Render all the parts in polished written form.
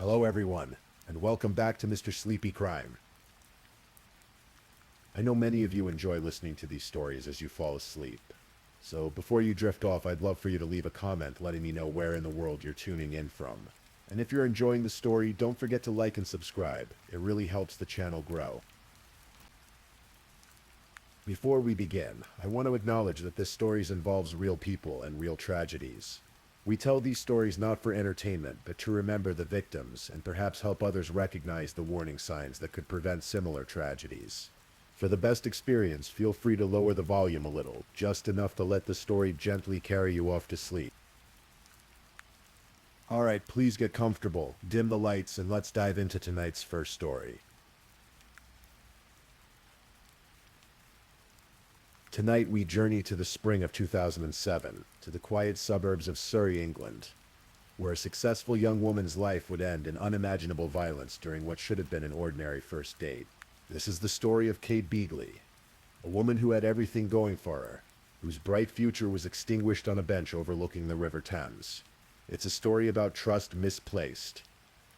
Hello everyone, and welcome back to Mr. Sleepy Crime. I know many of you enjoy listening to these stories as you fall asleep. So before you drift off, I'd love for you to leave a comment letting me know where in the world you're tuning in from. And if you're enjoying the story, don't forget to like and subscribe. It really helps the channel grow. Before we begin, I want to acknowledge that this story involves real people and real tragedies. We tell these stories not for entertainment, but to remember the victims and perhaps help others recognize the warning signs that could prevent similar tragedies. For the best experience, feel free to lower the volume a little, just enough to let the story gently carry you off to sleep. Alright, please get comfortable, dim the lights, and let's dive into tonight's first story. Tonight we journey to the spring of 2007, to the quiet suburbs of Surrey, England, where a successful young woman's life would end in unimaginable violence during what should have been an ordinary first date. This is the story of Kate Beagley, a woman who had everything going for her, whose bright future was extinguished on a bench overlooking the River Thames. It's a story about trust misplaced,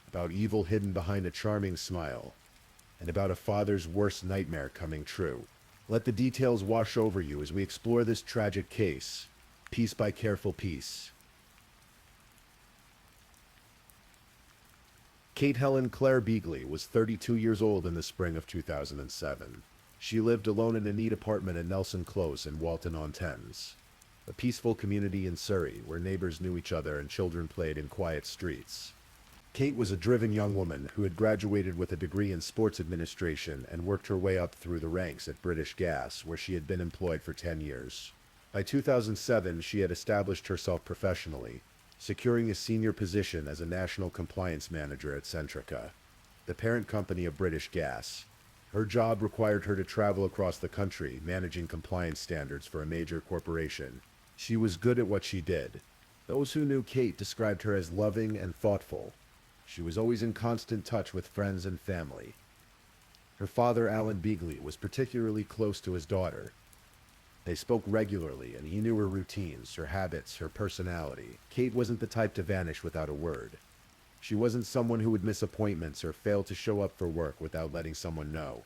about evil hidden behind a charming smile, and about a father's worst nightmare coming true. Let the details wash over you as we explore this tragic case, piece by careful piece. Kate Helen Claire Beagley was 32 years old in the spring of 2007. She lived alone in a neat apartment in Nelson Close in Walton-on-Thames, a peaceful community in Surrey where neighbors knew each other and children played in quiet streets. Kate was a driven young woman who had graduated with a degree in sports administration and worked her way up through the ranks at British Gas, where she had been employed for 10 years. By 2007, she had established herself professionally, securing a senior position as a national compliance manager at Centrica, the parent company of British Gas. Her job required her to travel across the country, managing compliance standards for a major corporation. She was good at what she did. Those who knew Kate described her as loving and thoughtful. She was always in constant touch with friends and family. Her father, Alan Beagley, was particularly close to his daughter. They spoke regularly, and he knew her routines, her habits, her personality. Kate wasn't the type to vanish without a word. She wasn't someone who would miss appointments or fail to show up for work without letting someone know.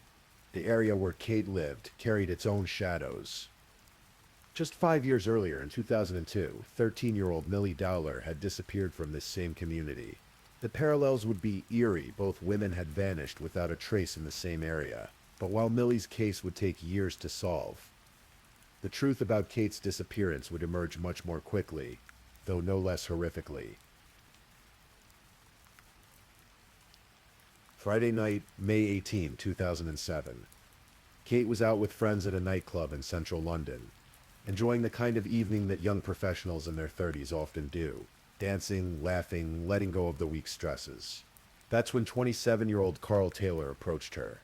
The area where Kate lived carried its own shadows. Just 5 years earlier, in 2002, 13-year-old Millie Dowler had disappeared from this same community. The parallels would be eerie. Both women had vanished without a trace in the same area. But while Millie's case would take years to solve, the truth about Kate's disappearance would emerge much more quickly, though no less horrifically. Friday night, May 18, 2007. Kate was out with friends at a nightclub in central London, enjoying the kind of evening that young professionals in their 30s often do. Dancing, laughing, letting go of the week's stresses. That's when 27-year-old Carl Taylor approached her.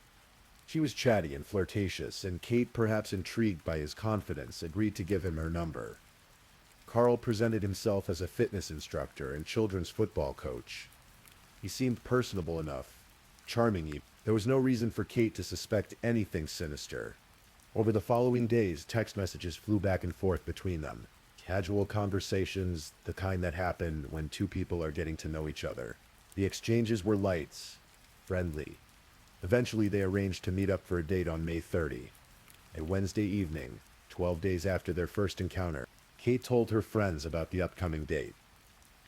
She was chatty and flirtatious, and Kate, perhaps intrigued by his confidence, agreed to give him her number. Carl presented himself as a fitness instructor and children's football coach. He seemed personable enough, charming even. There was no reason for Kate to suspect anything sinister. Over the following days, text messages flew back and forth between them. Casual conversations, the kind that happen when two people are getting to know each other. The exchanges were light, friendly. Eventually they arranged to meet up for a date on May 30. A Wednesday evening, 12 days after their first encounter, Kate told her friends about the upcoming date.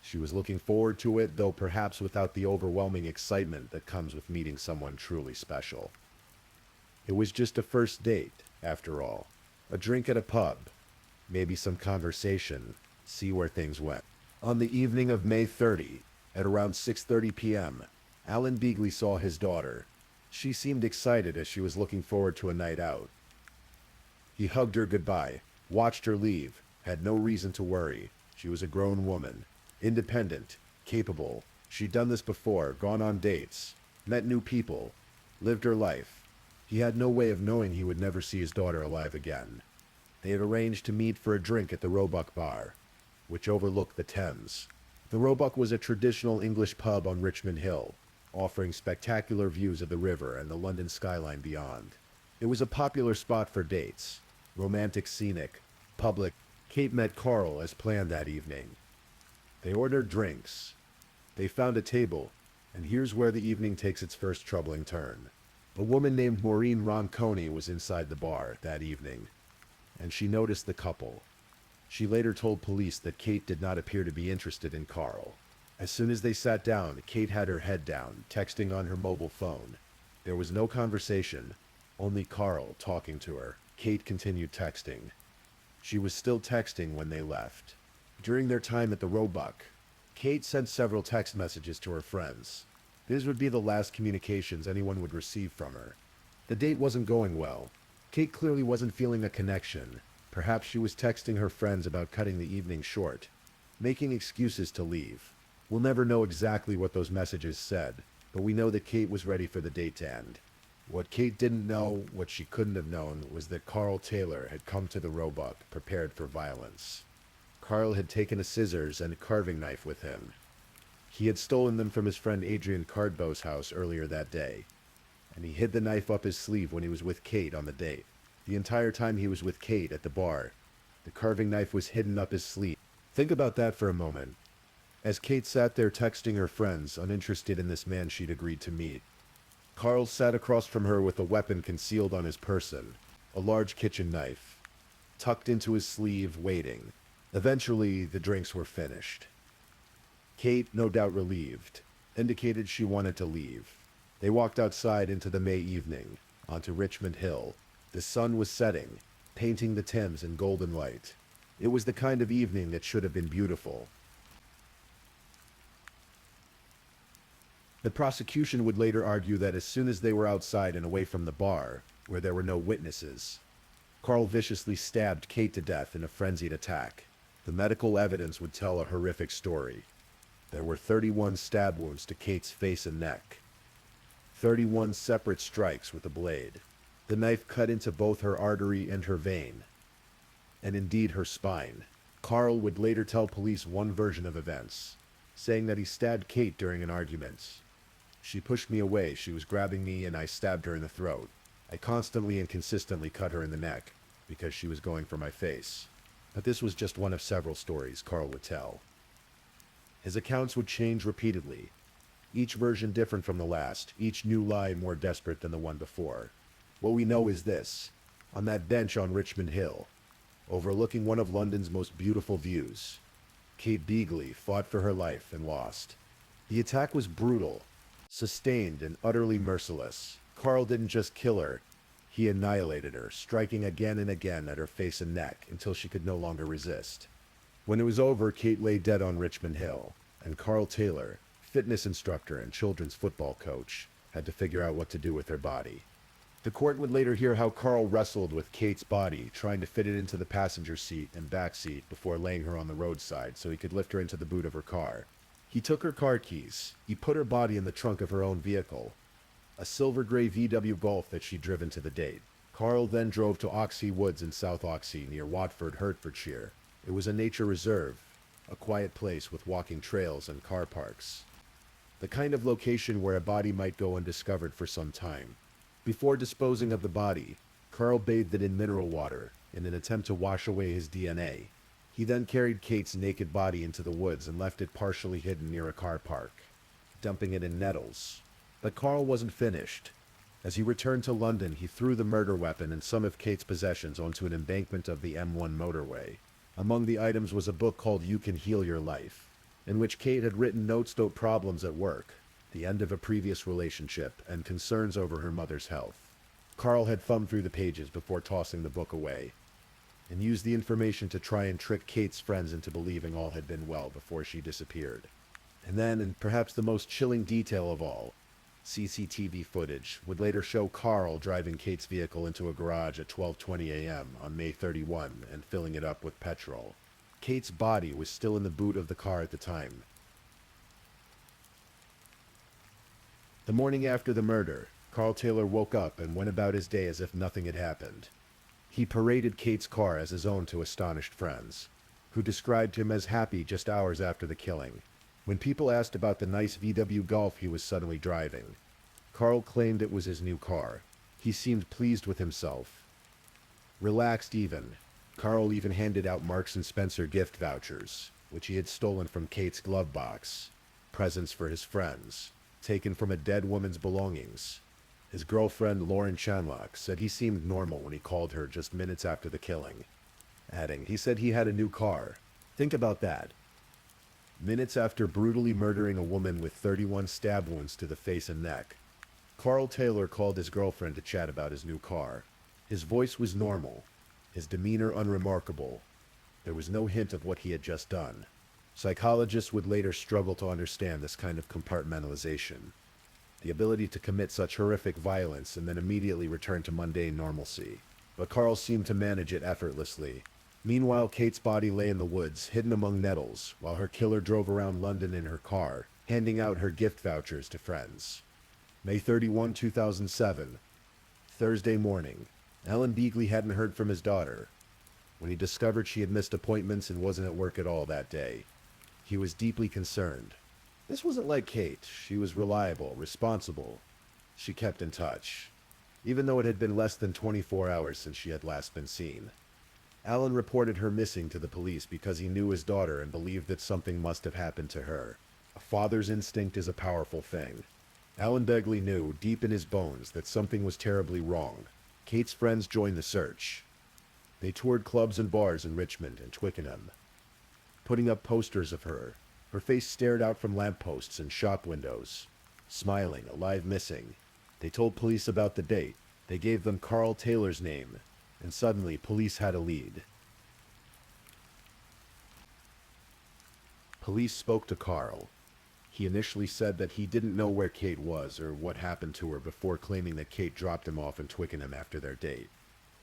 She was looking forward to it, though perhaps without the overwhelming excitement that comes with meeting someone truly special. It was just a first date, after all. A drink at a pub. Maybe some conversation, see where things went. On the evening of May 30, at around 6:30 p.m., Alan Beagley saw his daughter. She seemed excited as she was looking forward to a night out. He hugged her goodbye, watched her leave, had no reason to worry. She was a grown woman, independent, capable. She'd done this before, gone on dates, met new people, lived her life. He had no way of knowing he would never see his daughter alive again. They had arranged to meet for a drink at the Roebuck Bar, which overlooked the Thames. The Roebuck was a traditional English pub on Richmond Hill, offering spectacular views of the river and the London skyline beyond. It was a popular spot for dates, romantic, scenic, public. Kate met Carl as planned that evening. They ordered drinks. They found a table, And here's where the evening takes its first troubling turn. A woman named Maureen Ronconi was inside the bar that evening, and she noticed the couple. She later told police that Kate did not appear to be interested in Carl. As soon as they sat down, Kate had her head down, texting on her mobile phone. There was no conversation, only Carl talking to her. Kate continued texting. She was still texting when they left. During their time at the Roebuck, Kate sent several text messages to her friends. This would be the last communications anyone would receive from her. The date wasn't going well. Kate clearly wasn't feeling a connection. Perhaps she was texting her friends about cutting the evening short, making excuses to leave. We'll never know exactly what those messages said, but we know that Kate was ready for the date to end. What Kate didn't know, what she couldn't have known, was that Carl Taylor had come to the Roebuck prepared for violence. Carl had taken a scissors and a carving knife with him. He had stolen them from his friend Adrian Cardbow's house earlier that day, and he hid the knife up his sleeve when he was with Kate on the date. The entire time he was with Kate at the bar, the carving knife was hidden up his sleeve. Think about that for a moment. As Kate sat there texting her friends, uninterested in this man she'd agreed to meet, Carl sat across from her with a weapon concealed on his person, a large kitchen knife, tucked into his sleeve, waiting. Eventually, the drinks were finished. Kate, no doubt relieved, indicated she wanted to leave. They walked outside into the May evening, onto Richmond Hill. The sun was setting, painting the Thames in golden light. It was the kind of evening that should have been beautiful. The prosecution would later argue that as soon as they were outside and away from the bar, where there were no witnesses, Carl viciously stabbed Kate to death in a frenzied attack. The medical evidence would tell a horrific story. There were 31 stab wounds to Kate's face and neck, 31 separate strikes with a blade. The knife cut into both her artery and her vein, and indeed her spine. Carl would later tell police one version of events, saying that he stabbed Kate during an argument. She pushed me away, she was grabbing me, and I stabbed her in the throat. I constantly and consistently cut her in the neck, because she was going for my face. But this was just one of several stories Carl would tell. His accounts would change repeatedly, each version different from the last, each new lie more desperate than the one before. What we know is this: on that bench on Richmond Hill, overlooking one of London's most beautiful views, Kate Beagley fought for her life and lost. The attack was brutal, sustained, and utterly merciless. Carl didn't just kill her, he annihilated her, striking again and again at her face and neck until she could no longer resist. When it was over, Kate lay dead on Richmond Hill, and Carl Taylor, fitness instructor and children's football coach, had to figure out what to do with her body. The court would later hear how Carl wrestled with Kate's body, trying to fit it into the passenger seat and back seat before laying her on the roadside so he could lift her into the boot of her car. He took her car keys. He put her body in the trunk of her own vehicle, a silver gray VW Golf that she'd driven to the date. Carl then drove to Oxhey Woods in South Oxhey near Watford, Hertfordshire. It was a nature reserve, a quiet place with walking trails and car parks. The kind of location where a body might go undiscovered for some time. Before disposing of the body, Carl bathed it in mineral water in an attempt to wash away his DNA. He then carried Kate's naked body into the woods and left it partially hidden near a car park, dumping it in nettles. But Carl wasn't finished. As he returned to London, he threw the murder weapon and some of Kate's possessions onto an embankment of the M1 motorway. Among the items was a book called You Can Heal Your Life, in which Kate had written notes about problems at work, the end of a previous relationship, and concerns over her mother's health. Carl had thumbed through the pages before tossing the book away, and used the information to try and trick Kate's friends into believing all had been well before she disappeared. And then, and perhaps the most chilling detail of all, CCTV footage would later show Carl driving Kate's vehicle into a garage at 12:20 a.m. on May 31 and filling it up with petrol. Kate's body was still in the boot of the car at the time. The morning after the murder, Carl Taylor woke up and went about his day as if nothing had happened. He paraded Kate's car as his own to astonished friends, who described him as happy just hours after the killing. When people asked about the nice VW Golf he was suddenly driving, Carl claimed it was his new car. He seemed pleased with himself, relaxed even. Carl even handed out Marks & Spencer gift vouchers, which he had stolen from Kate's glove box, presents for his friends. taken from a dead woman's belongings. His girlfriend, Lauren Chanlock, said he seemed normal when he called her just minutes after the killing, adding, he said he had a new car. Think about that. Minutes after brutally murdering a woman with 31 stab wounds to the face and neck, Carl Taylor called his girlfriend to chat about his new car. His voice was normal, his demeanor unremarkable. There was no hint of what he had just done. Psychologists would later struggle to understand this kind of compartmentalization, the ability to commit such horrific violence and then immediately return to mundane normalcy. But Carl seemed to manage it effortlessly. Meanwhile, Kate's body lay in the woods, hidden among nettles, while her killer drove around London in her car, handing out her gift vouchers to friends. May 31, 2007. Thursday morning. Alan Beagley hadn't heard from his daughter. When he discovered she had missed appointments and wasn't at work at all that day, he was deeply concerned. This wasn't like Kate. She was reliable, responsible. She kept in touch, even though it had been less than 24 hours since she had last been seen. Alan reported her missing to the police because he knew his daughter and believed that something must have happened to her. A father's instinct is a powerful thing. Alan Begley knew, deep in his bones, that something was terribly wrong. Kate's friends joined the search. They toured clubs and bars in Richmond and Twickenham, putting up posters of her. Her face stared out from lampposts and shop windows, smiling, alive, missing. They told police about the date. They gave them Carl Taylor's name, and suddenly police had a lead. Police spoke to Carl. He initially said that he didn't know where Kate was or what happened to her before claiming that Kate dropped him off in Twickenham after their date.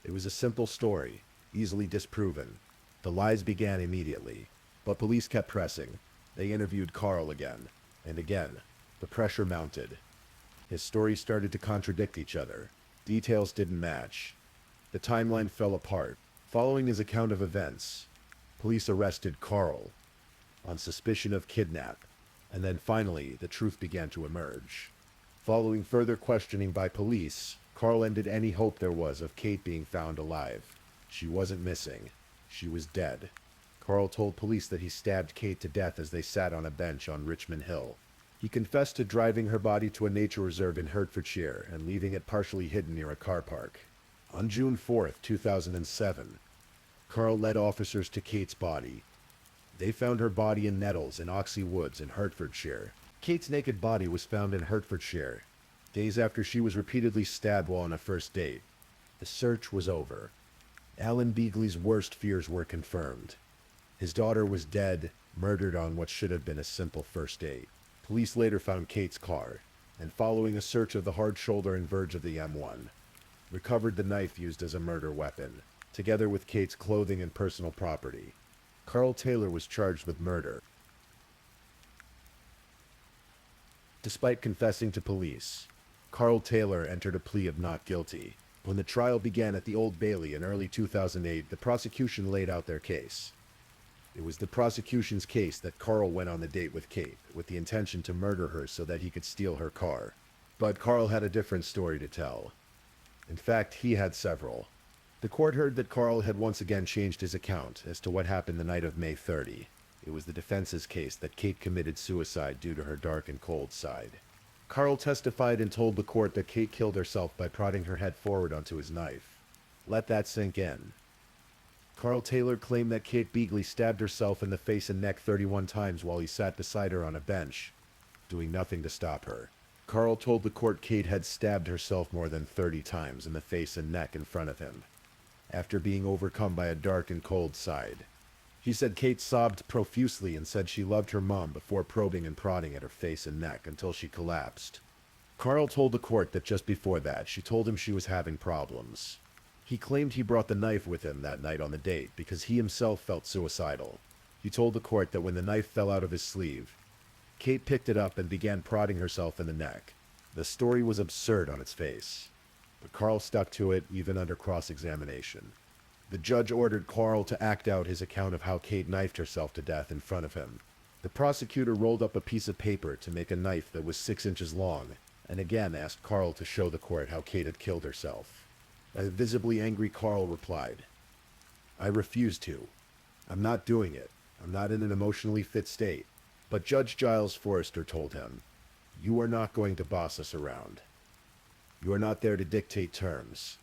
It was a simple story, easily disproven. The lies began immediately, but police kept pressing. They interviewed Carl again, and again. The pressure mounted. His stories started to contradict each other. Details didn't match. The timeline fell apart. Following his account of events, police arrested Carl on suspicion of kidnap, and then finally the truth began to emerge. Following further questioning by police, Carl ended any hope there was of Kate being found alive. She wasn't missing. She was dead. Carl told police that he stabbed Kate to death as they sat on a bench on Richmond Hill. He confessed to driving her body to a nature reserve in Hertfordshire and leaving it partially hidden near a car park. On June 4th, 2007, Carl led officers to Kate's body. They found her body in nettles in Oxley Woods in Hertfordshire. Kate's naked body was found in Hertfordshire, days after she was repeatedly stabbed while on a first date. The search was over. Alan Beagley's worst fears were confirmed. His daughter was dead, murdered on what should have been a simple first date. Police later found Kate's car, and following a search of the hard shoulder and verge of the M1, recovered the knife used as a murder weapon, together with Kate's clothing and personal property. Carl Taylor was charged with murder. Despite confessing to police, Carl Taylor entered a plea of not guilty. When the trial began at the Old Bailey in early 2008, the prosecution laid out their case. It was the prosecution's case that Carl went on the date with Kate, with the intention to murder her so that he could steal her car. But Carl had a different story to tell. In fact, he had several. The court heard that Carl had once again changed his account as to what happened the night of May 30. It was the defense's case that Kate committed suicide due to her dark and cold side. Carl testified and told the court that Kate killed herself by prodding her head forward onto his knife. Let that sink in. Carl Taylor claimed that Kate Beagley stabbed herself in the face and neck 31 times while he sat beside her on a bench, doing nothing to stop her. Carl told the court Kate had stabbed herself more than 30 times in the face and neck in front of him, after being overcome by a dark and cold side. He said Kate sobbed profusely and said she loved her mom before probing and prodding at her face and neck until she collapsed. Carl told the court that just before that, she told him she was having problems. He claimed he brought the knife with him that night on the date because he himself felt suicidal. He told the court that when the knife fell out of his sleeve, Kate picked it up and began prodding herself in the neck. The story was absurd on its face, but Carl stuck to it even under cross-examination. The judge ordered Carl to act out his account of how Kate knifed herself to death in front of him. The prosecutor rolled up a piece of paper to make a knife that was 6 inches long, and again asked Carl to show the court how Kate had killed herself. A visibly angry Carl replied, "I refuse to. I'm not doing it. I'm not in an emotionally fit state." But Judge Giles Forrester told him, You are not going to boss us around. You are not there to dictate terms.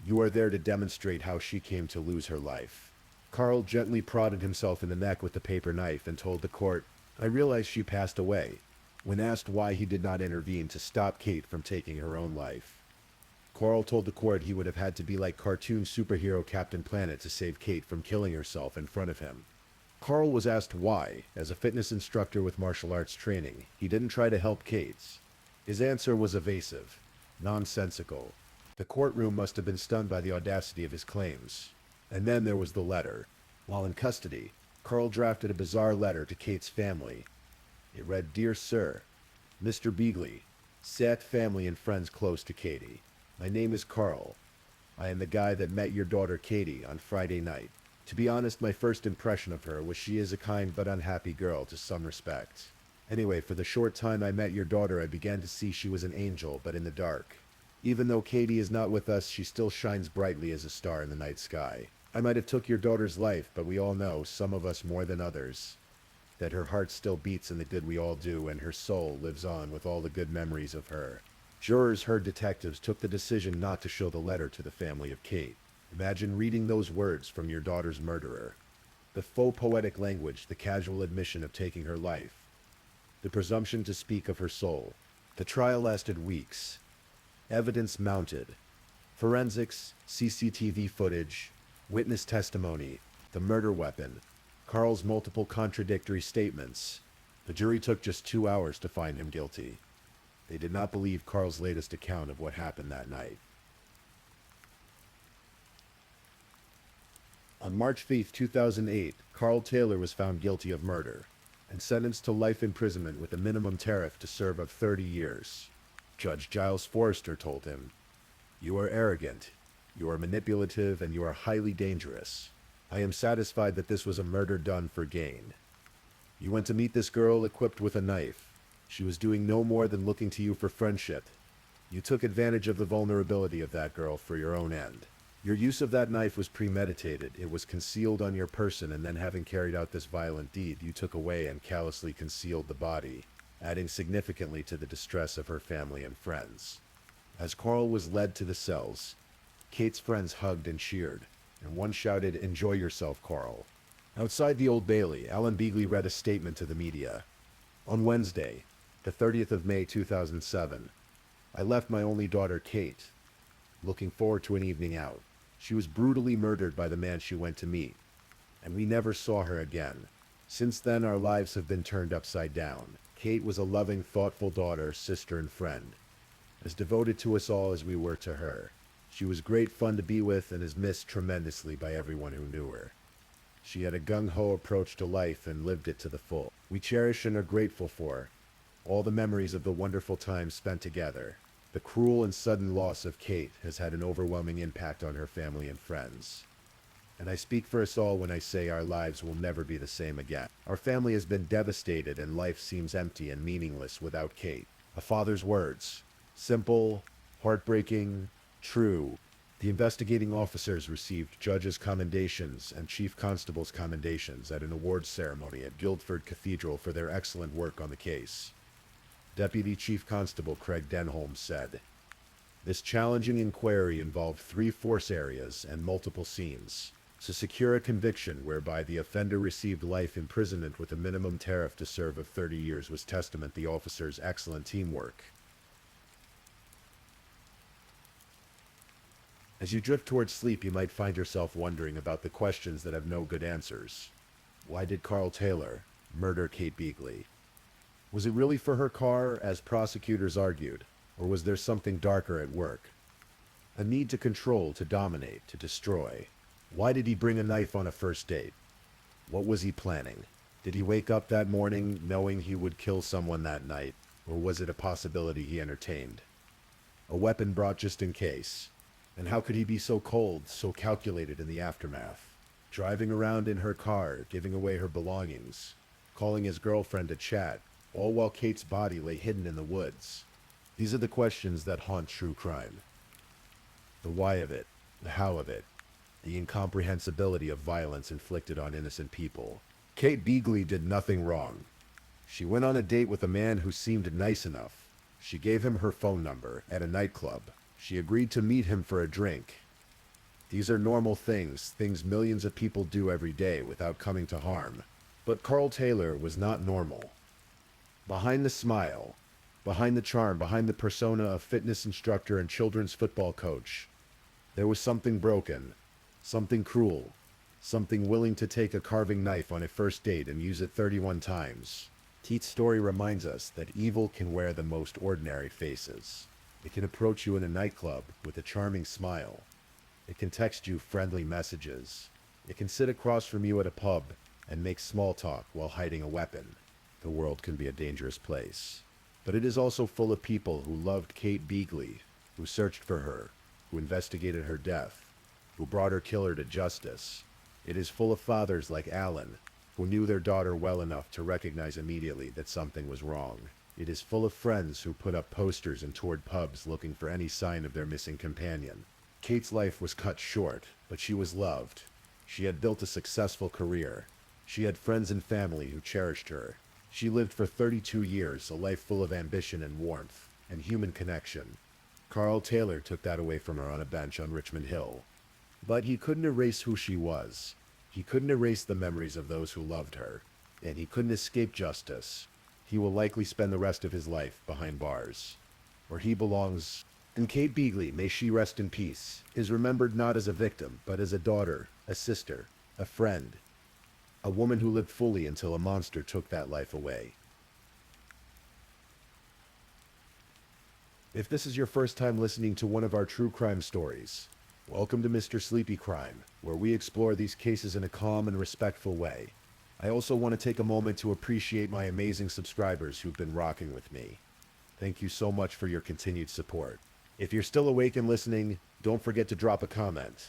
You are there to demonstrate how she came to lose her life. Carl gently prodded himself in the neck with the paper knife and told the court, I realized she passed away, when asked why he did not intervene to stop Kate from taking her own life. Carl told the court he would have had to be like cartoon superhero Captain Planet to save Kate from killing herself in front of him. Carl was asked why, as a fitness instructor with martial arts training, he didn't try to help Kate. His answer was evasive, nonsensical. The courtroom must have been stunned by the audacity of his claims. And then there was the letter. While in custody, Carl drafted a bizarre letter to Kate's family. It read, Dear Sir, Mr. Beagley, sad family and friends close to Katie. My name is Carl. I am the guy that met your daughter Katie on Friday night. To be honest, my first impression of her was she is a kind but unhappy girl to some respect. Anyway, for the short time I met your daughter, I began to see she was an angel, but in the dark. Even though Katie is not with us, she still shines brightly as a star in the night sky. I might have took your daughter's life, but we all know, some of us more than others, that her heart still beats in the good we all do, and her soul lives on with all the good memories of her. Jurors heard detectives took the decision not to show the letter to the family of Kate. Imagine reading those words from your daughter's murderer. The faux poetic language, the casual admission of taking her life, the presumption to speak of her soul. The trial lasted weeks. Evidence mounted. Forensics, CCTV footage, witness testimony, the murder weapon, Carl's multiple contradictory statements. The jury took just 2 hours to find him guilty. They did not believe Carl's latest account of what happened that night. On March 5, 2008, Carl Taylor was found guilty of murder and sentenced to life imprisonment with a minimum tariff to serve of 30 years. Judge Giles Forrester told him, You are arrogant, you are manipulative, and you are highly dangerous. I am satisfied that this was a murder done for gain. You went to meet this girl equipped with a knife. She was doing no more than looking to you for friendship. You took advantage of the vulnerability of that girl for your own end. Your use of that knife was premeditated. It was concealed on your person, and then having carried out this violent deed, you took away and callously concealed the body, adding significantly to the distress of her family and friends. As Carl was led to the cells, Kate's friends hugged and cheered, and one shouted, Enjoy yourself, Carl. Outside the Old Bailey, Alan Beagley read a statement to the media. On Wednesday, the 30th of May 2007, I left my only daughter, Kate, looking forward to an evening out. She was brutally murdered by the man she went to meet, and we never saw her again. Since then, our lives have been turned upside down. Kate was a loving, thoughtful daughter, sister, and friend, as devoted to us all as we were to her. She was great fun to be with and is missed tremendously by everyone who knew her. She had a gung-ho approach to life and lived it to the full. We cherish and are grateful for all the memories of the wonderful times spent together. The cruel and sudden loss of Kate has had an overwhelming impact on her family and friends. And I speak for us all when I say our lives will never be the same again. Our family has been devastated and life seems empty and meaningless without Kate. A father's words. Simple, heartbreaking, true. The investigating officers received judges' commendations and chief constables' commendations at an awards ceremony at Guildford Cathedral for their excellent work on the case. Deputy Chief Constable Craig Denholm said, This challenging inquiry involved 3 force areas and multiple scenes. To secure a conviction whereby the offender received life imprisonment with a minimum tariff to serve of 30 years was testament to the officers' excellent teamwork. As you drift towards sleep, you might find yourself wondering about the questions that have no good answers. Why did Carl Taylor murder Kate Beagley? Was it really for her car, as prosecutors argued, or was there something darker at work? A need to control, to dominate, to destroy. Why did he bring a knife on a first date? What was he planning? Did he wake up that morning knowing he would kill someone that night, or was it a possibility he entertained? A weapon brought just in case. And how could he be so cold, so calculated in the aftermath? Driving around in her car, giving away her belongings, calling his girlfriend to chat, all while Kate's body lay hidden in the woods. These are the questions that haunt true crime. The why of it, the how of it, the incomprehensibility of violence inflicted on innocent people. Kate Beagley did nothing wrong. She went on a date with a man who seemed nice enough. She gave him her phone number at a nightclub. She agreed to meet him for a drink. These are normal things millions of people do every day without coming to harm. But Carl Taylor was not normal. Behind the smile, behind the charm, behind the persona of fitness instructor and children's football coach, there was something broken, something cruel, something willing to take a carving knife on a first date and use it 31 times. Teet's story reminds us that evil can wear the most ordinary faces. It can approach you in a nightclub with a charming smile. It can text you friendly messages. It can sit across from you at a pub and make small talk while hiding a weapon. The world can be a dangerous place. But it is also full of people who loved Kate Beagley, who searched for her, who investigated her death, who brought her killer to justice. It is full of fathers like Alan, who knew their daughter well enough to recognize immediately that something was wrong. It is full of friends who put up posters and toured pubs looking for any sign of their missing companion. Kate's life was cut short, but she was loved. She had built a successful career. She had friends and family who cherished her. She lived for 32 years, a life full of ambition and warmth, and human connection. Carl Taylor took that away from her on a bench on Richmond Hill. But he couldn't erase who she was. He couldn't erase the memories of those who loved her. And he couldn't escape justice. He will likely spend the rest of his life behind bars, where he belongs. And Kate Beagley, may she rest in peace, is remembered not as a victim, but as a daughter, a sister, a friend, a woman who lived fully until a monster took that life away. If this is your first time listening to one of our true crime stories, welcome to Mr. Sleepy Crime, where we explore these cases in a calm and respectful way. I also want to take a moment to appreciate my amazing subscribers who've been rocking with me. Thank you so much for your continued support. If you're still awake and listening, don't forget to drop a comment.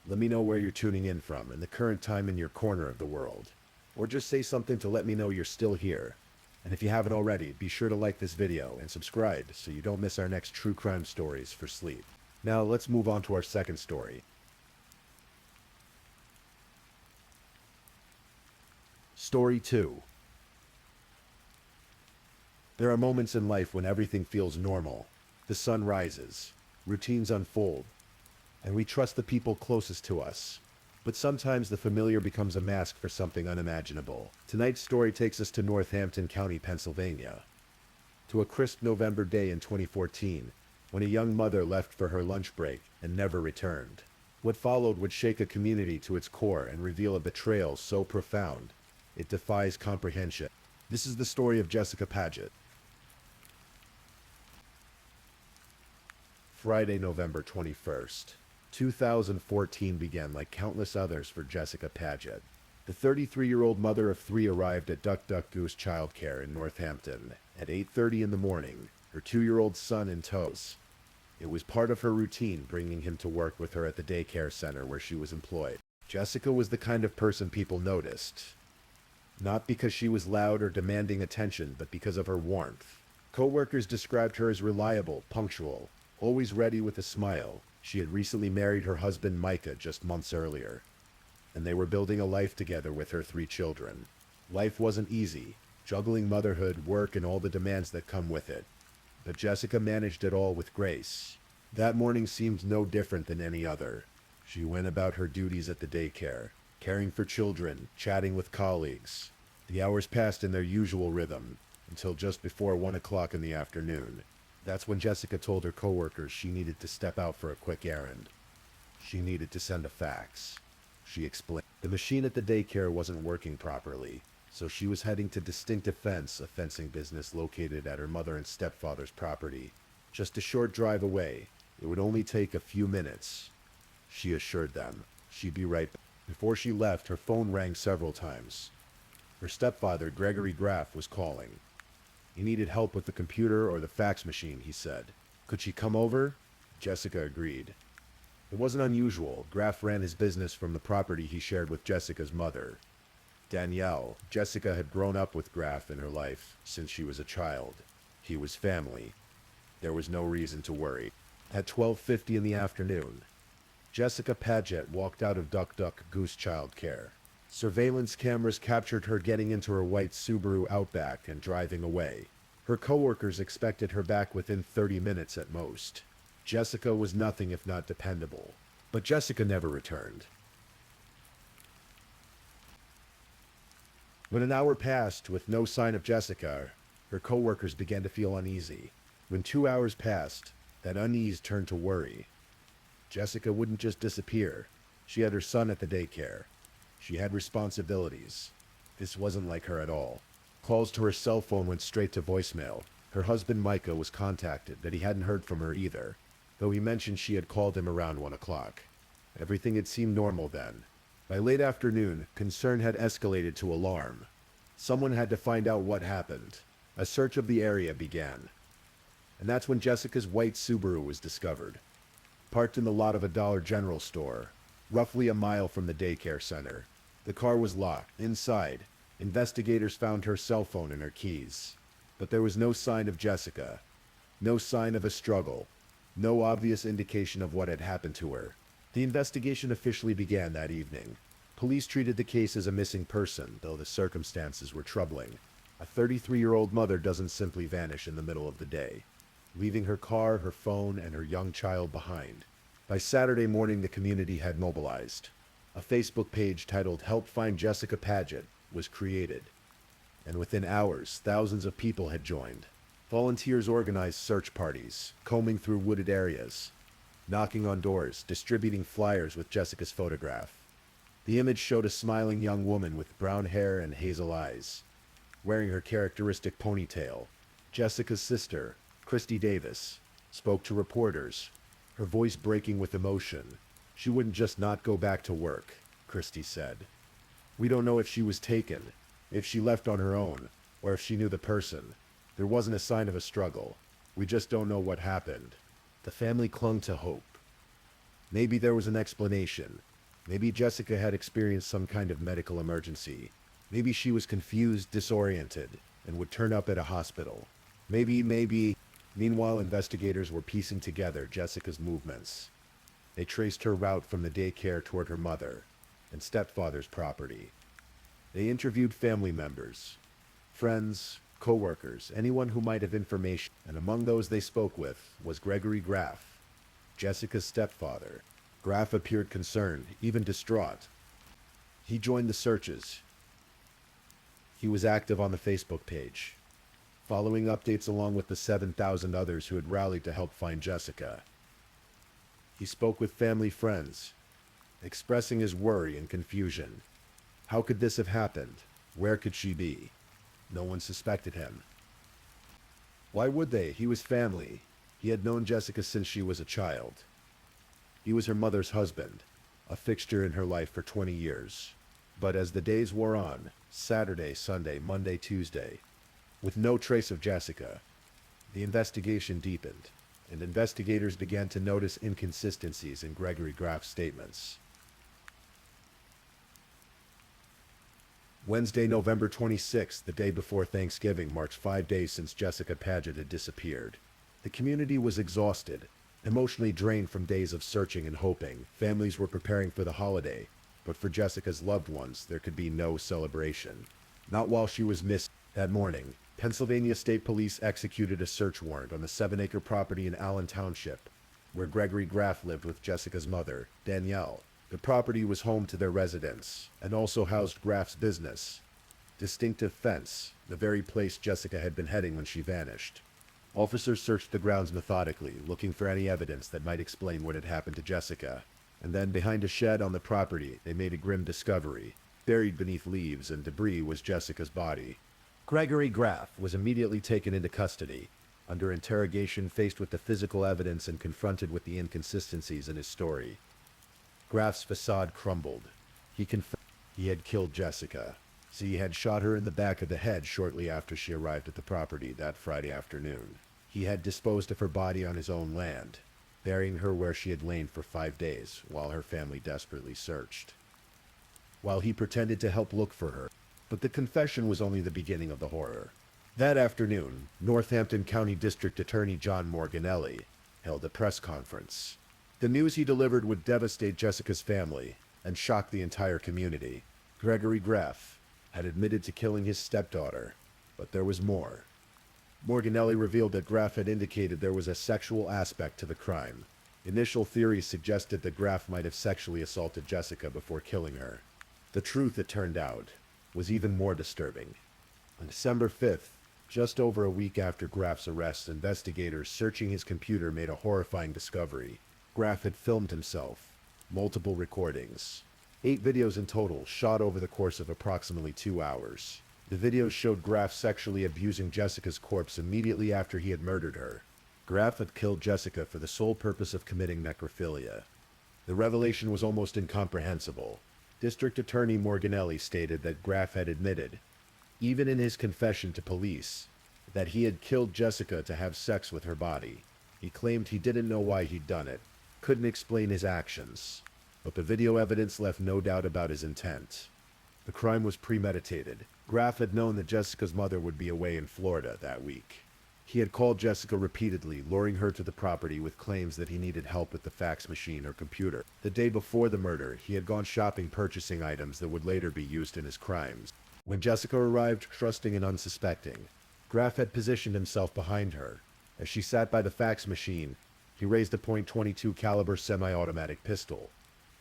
Let me know where you're tuning in from and the current time in your corner of the world. Or just say something to let me know you're still here. And if you haven't already, be sure to like this video and subscribe so you don't miss our next true crime stories for sleep. Now let's move on to our second story. Story 2. There are moments in life when everything feels normal. The sun rises, routines unfold, and we trust the people closest to us. But sometimes the familiar becomes a mask for something unimaginable. Tonight's story takes us to Northampton County, Pennsylvania, to a crisp November day in 2014, when a young mother left for her lunch break and never returned. What followed would shake a community to its core and reveal a betrayal so profound, it defies comprehension. This is the story of Jessica Paget. Friday, November 21st, 2014 began like countless others for Jessica Paget. The 33-year-old mother of 3 arrived at Duck Duck Goose Childcare in Northampton at 8:30 in the morning, her 2-year-old son in tows. It was part of her routine bringing him to work with her at the daycare center where she was employed. Jessica was the kind of person people noticed, not because she was loud or demanding attention, but because of her warmth. Co-workers described her as reliable, punctual, always ready with a smile. She had recently married her husband Micah just months earlier, and they were building a life together with her 3 children. Life wasn't easy, juggling motherhood, work, and all the demands that come with it. But Jessica managed it all with grace. That morning seemed no different than any other. She went about her duties at the daycare, caring for children, chatting with colleagues. The hours passed in their usual rhythm, until just before 1 o'clock in the afternoon. That's when Jessica told her coworkers she needed to step out for a quick errand. She needed to send a fax. She explained. The machine at the daycare wasn't working properly, so she was heading to Distinctive Fence, a fencing business located at her mother and stepfather's property. Just a short drive away. It would only take a few minutes. She assured them she'd be right back. Before she left, her phone rang several times. Her stepfather, Gregory Graff, was calling. He needed help with the computer or the fax machine, he said. Could she come over? Jessica agreed. It wasn't unusual. Graff ran his business from the property he shared with Jessica's mother, Danielle. Jessica had grown up with Graff in her life since she was a child. He was family. There was no reason to worry. At 12:50 in the afternoon, Jessica Paget walked out of Duck Duck Goose Childcare, Surveillance cameras captured her getting into her white Subaru Outback and driving away. Her coworkers expected her back within 30 minutes at most. Jessica was nothing if not dependable. But Jessica never returned. When an hour passed with no sign of Jessica, her coworkers began to feel uneasy. When 2 hours passed, that unease turned to worry. Jessica wouldn't just disappear. She had her son at the daycare. She had responsibilities. This wasn't like her at all. Calls to her cell phone went straight to voicemail. Her husband Micah was contacted, but he hadn't heard from her either, though he mentioned she had called him around 1 o'clock. Everything had seemed normal then. By late afternoon, concern had escalated to alarm. Someone had to find out what happened. A search of the area began. And that's when Jessica's white Subaru was discovered, parked in the lot of a Dollar General store, roughly a mile from the daycare center. The car was locked. Inside, investigators found her cell phone and her keys. But there was no sign of Jessica. No sign of a struggle. No obvious indication of what had happened to her. The investigation officially began that evening. Police treated the case as a missing person, though the circumstances were troubling. A 33-year-old mother doesn't simply vanish in the middle of the day, leaving her car, her phone, and her young child behind. By Saturday morning, the community had mobilized. A Facebook page titled "Help Find Jessica Paget" was created. And within hours, thousands of people had joined. Volunteers organized search parties, combing through wooded areas, knocking on doors, distributing flyers with Jessica's photograph. The image showed a smiling young woman with brown hair and hazel eyes, wearing her characteristic ponytail. Jessica's sister, Christy Davis, spoke to reporters, her voice breaking with emotion. She wouldn't just not go back to work, Christy said. We don't know if she was taken, if she left on her own, or if she knew the person. There wasn't a sign of a struggle. We just don't know what happened. The family clung to hope. Maybe there was an explanation. Maybe Jessica had experienced some kind of medical emergency. Maybe she was confused, disoriented, and would turn up at a hospital. Maybe. Meanwhile, investigators were piecing together Jessica's movements. They traced her route from the daycare toward her mother and stepfather's property. They interviewed family members, friends, co-workers, anyone who might have information, and among those they spoke with was Gregory Graff, Jessica's stepfather. Graff appeared concerned, even distraught. He joined the searches. He was active on the Facebook page, following updates along with the 7,000 others who had rallied to help find Jessica. He spoke with family friends, expressing his worry and confusion. How could this have happened? Where could she be? No one suspected him. Why would they? He was family. He had known Jessica since she was a child. He was her mother's husband, a fixture in her life for 20 years. But as the days wore on, Saturday, Sunday, Monday, Tuesday, with no trace of Jessica, the investigation deepened, and investigators began to notice inconsistencies in Gregory Graff's statements. Wednesday, November 26th, the day before Thanksgiving, marked 5 days since Jessica Paget had disappeared. The community was exhausted, emotionally drained from days of searching and hoping. Families were preparing for the holiday, but for Jessica's loved ones, there could be no celebration. Not while she was missing. That morning, Pennsylvania State Police executed a search warrant on the 7-acre property in Allen Township, where Gregory Graff lived with Jessica's mother, Danielle. The property was home to their residence, and also housed Graff's business, Distinctive Fence, the very place Jessica had been heading when she vanished. Officers searched the grounds methodically, looking for any evidence that might explain what had happened to Jessica. And then, behind a shed on the property, they made a grim discovery. Buried beneath leaves and debris was Jessica's body. Gregory Graff was immediately taken into custody, under interrogation, faced with the physical evidence and confronted with the inconsistencies in his story. Graff's facade crumbled. He confessed he had killed Jessica. See, he had shot her in the back of the head shortly after she arrived at the property that Friday afternoon. He had disposed of her body on his own land, burying her where she had lain for 5 days while her family desperately searched. While he pretended to help look for her, but the confession was only the beginning of the horror. That afternoon, Northampton County District Attorney John Morganelli held a press conference. The news he delivered would devastate Jessica's family and shock the entire community. Gregory Graff had admitted to killing his stepdaughter, but there was more. Morganelli revealed that Graff had indicated there was a sexual aspect to the crime. Initial theories suggested that Graff might have sexually assaulted Jessica before killing her. The truth, it turned out, was even more disturbing. On December 5th, just over a week after Graff's arrest, investigators searching his computer made a horrifying discovery. Graff had filmed himself. Multiple recordings. 8 videos in total, shot over the course of approximately 2 hours. The videos showed Graff sexually abusing Jessica's corpse immediately after he had murdered her. Graff had killed Jessica for the sole purpose of committing necrophilia. The revelation was almost incomprehensible. District Attorney Morganelli stated that Graff had admitted, even in his confession to police, that he had killed Jessica to have sex with her body. He claimed he didn't know why he'd done it, couldn't explain his actions, but the video evidence left no doubt about his intent. The crime was premeditated. Graff had known that Jessica's mother would be away in Florida that week. He had called Jessica repeatedly, luring her to the property with claims that he needed help with the fax machine or computer. The day before the murder, he had gone shopping purchasing items that would later be used in his crimes. When Jessica arrived, trusting and unsuspecting, Graff had positioned himself behind her. As she sat by the fax machine, he raised a .22 caliber semi-automatic pistol,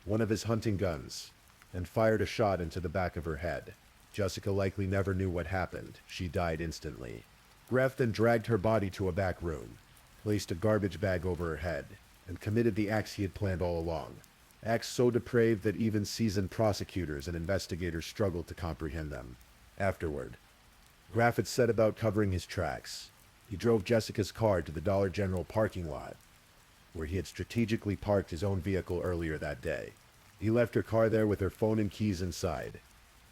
one of his hunting guns, and fired a shot into the back of her head. Jessica likely never knew what happened. She died instantly. Graff then dragged her body to a back room, placed a garbage bag over her head, and committed the acts he had planned all along. Acts so depraved that even seasoned prosecutors and investigators struggled to comprehend them. Afterward, Graff had set about covering his tracks. He drove Jessica's car to the Dollar General parking lot, where he had strategically parked his own vehicle earlier that day. He left her car there with her phone and keys inside,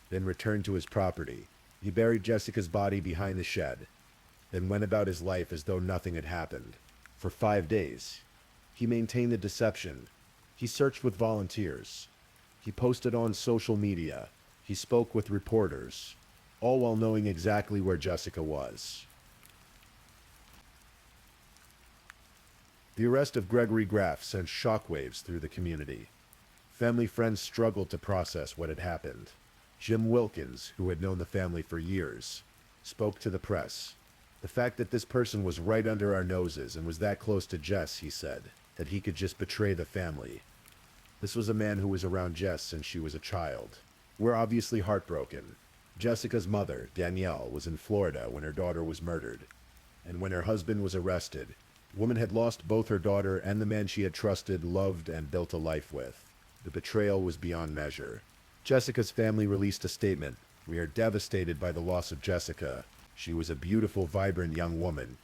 then returned to his property. He buried Jessica's body behind the shed, then went about his life as though nothing had happened. For 5 days, he maintained the deception. He searched with volunteers. He posted on social media. He spoke with reporters, all while knowing exactly where Jessica was. The arrest of Gregory Graff sent shockwaves through the community. Family friends struggled to process what had happened. Jim Wilkins, who had known the family for years, spoke to the press. The fact that this person was right under our noses and was that close to Jess, he said, that he could just betray the family. This was a man who was around Jess since she was a child. We're obviously heartbroken. Jessica's mother, Danielle, was in Florida when her daughter was murdered. And when her husband was arrested, the woman had lost both her daughter and the man she had trusted, loved, and built a life with. The betrayal was beyond measure. Jessica's family released a statement. We are devastated by the loss of Jessica. She was a beautiful, vibrant young woman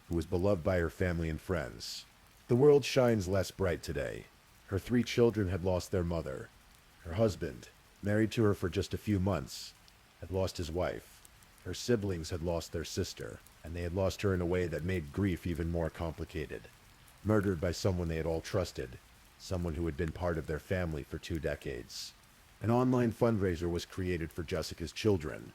who was beloved by her family and friends. The world shines less bright today. Her 3 children had lost their mother. Her husband, married to her for just a few months, had lost his wife. Her siblings had lost their sister, and they had lost her in a way that made grief even more complicated. Murdered by someone they had all trusted, someone who had been part of their family for 2 decades. An online fundraiser was created for Jessica's children,